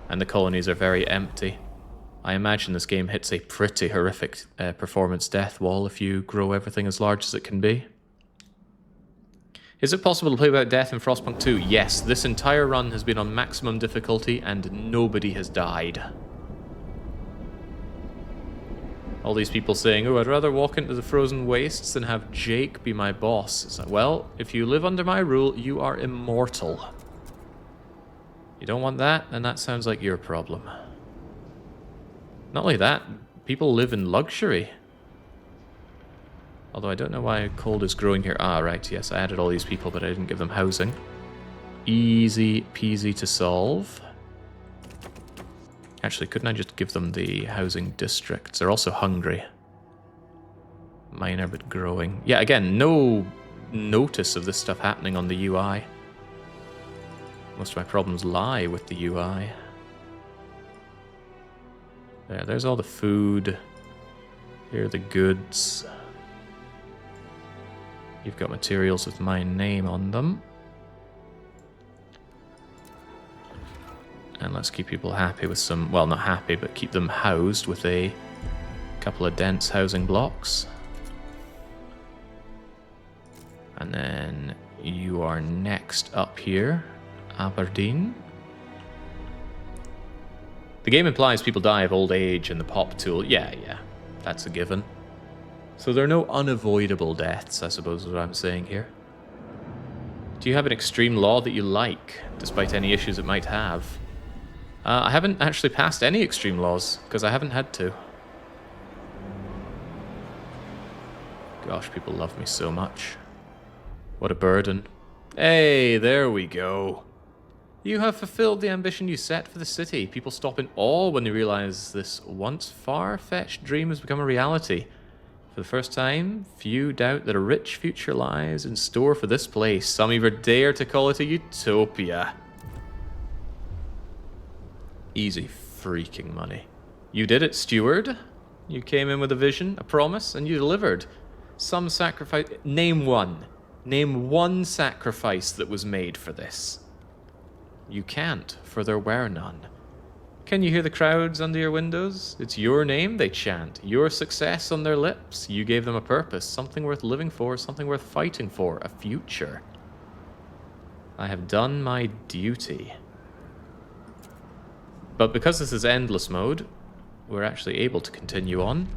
And the colonies are very empty. I imagine this game hits a pretty horrific performance death wall if you grow everything as large as it can be. Is it possible to play without death in Frostpunk 2? Yes, this entire run has been on maximum difficulty and nobody has died. All these people saying, oh, I'd rather walk into the frozen wastes than have Jake be my boss. It's like, well, if you live under my rule, you are immortal. You don't want that, then that sounds like your problem. Not only that, people live in luxury. Although I don't know why cold is growing here. Ah, right, yes, I added all these people, but I didn't give them housing. Easy peasy to solve. Actually, couldn't I just give them the housing districts? They're also hungry. Minor, but growing. Yeah, again, no notice of this stuff happening on the UI. Most of my problems lie with the UI. There's all the food. Here are the goods. You've got materials with my name on them. And let's keep people happy with some, well, not happy, but keep them housed with a couple of dense housing blocks. And then you are next up here, Aberdeen. The game implies people die of old age and the pop tool. Yeah, that's a given. So there are no unavoidable deaths, I suppose is what I'm saying here. Do you have an extreme law that you like, despite any issues it might have? I haven't actually passed any extreme laws, because I haven't had to. Gosh, people love me so much. What a burden. Hey, there we go. You have fulfilled the ambition you set for the city. People stop in awe when they realize this once far-fetched dream has become a reality. For the first time, few doubt that a rich future lies in store for this place. Some even dare to call it a utopia. Easy freaking money. You did it, steward. You came in with a vision, a promise, and you delivered. Some sacrifice... Name one. Name one sacrifice that was made for this. You can't, for there were none. Can you hear the crowds under your windows? It's your name they chant, your success on their lips. You gave them a purpose, something worth living for, something worth fighting for, a future. I have done my duty. But because this is endless mode, we're actually able to continue on.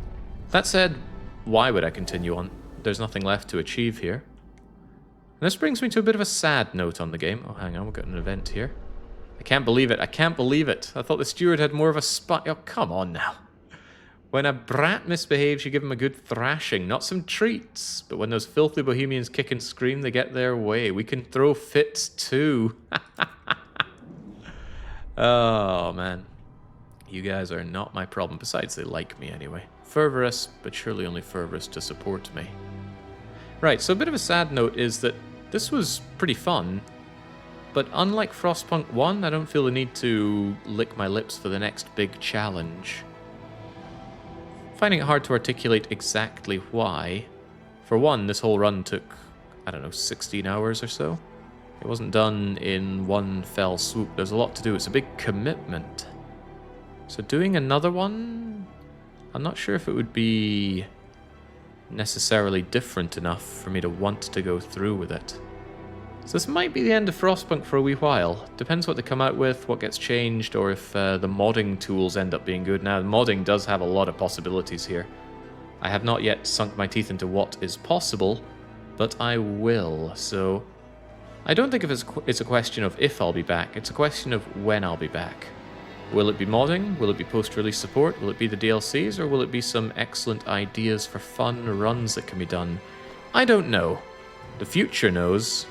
That said, why would I continue on? There's nothing left to achieve here. And this brings me to a bit of a sad note on the game. Oh, hang on, we've got an event here. I can't believe it. I can't believe it. I thought the steward had more of a spot. Oh, come on now. When a brat misbehaves, you give him a good thrashing, not some treats. But when those filthy bohemians kick and scream, they get their way. We can throw fits too. Oh, man. You guys are not my problem. Besides, they like me anyway. Fervorous, but surely only fervorous to support me. Right, so a bit of a sad note is that this was pretty fun, but unlike Frostpunk 1, I don't feel the need to lick my lips for the next big challenge. Finding it hard to articulate exactly why. For one, this whole run took, I don't know, 16 hours or so. It wasn't done in one fell swoop. There's a lot to do. It's a big commitment. So doing another one, I'm not sure if it would be necessarily different enough for me to want to go through with it. So this might be the end of Frostpunk for a wee while. Depends what they come out with, what gets changed, or if the modding tools end up being good. Now, modding does have a lot of possibilities here. I have not yet sunk my teeth into what is possible, but I will. So I don't think it's a question of if I'll be back. It's a question of when I'll be back. Will it be modding? Will it be post-release support? Will it be the DLCs? Or will it be some excellent ideas for fun runs that can be done? I don't know. The future knows.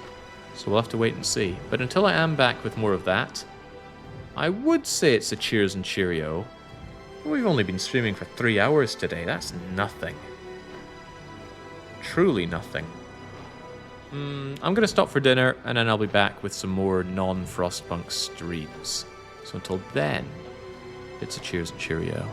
So we'll have to wait and see. But until I am back with more of that, I would say it's a cheers and cheerio. We've only been streaming for 3 hours today. That's nothing. Truly nothing. I'm going to stop for dinner, and then I'll be back with some more non-Frostpunk streams. So until then, it's a cheers and cheerio.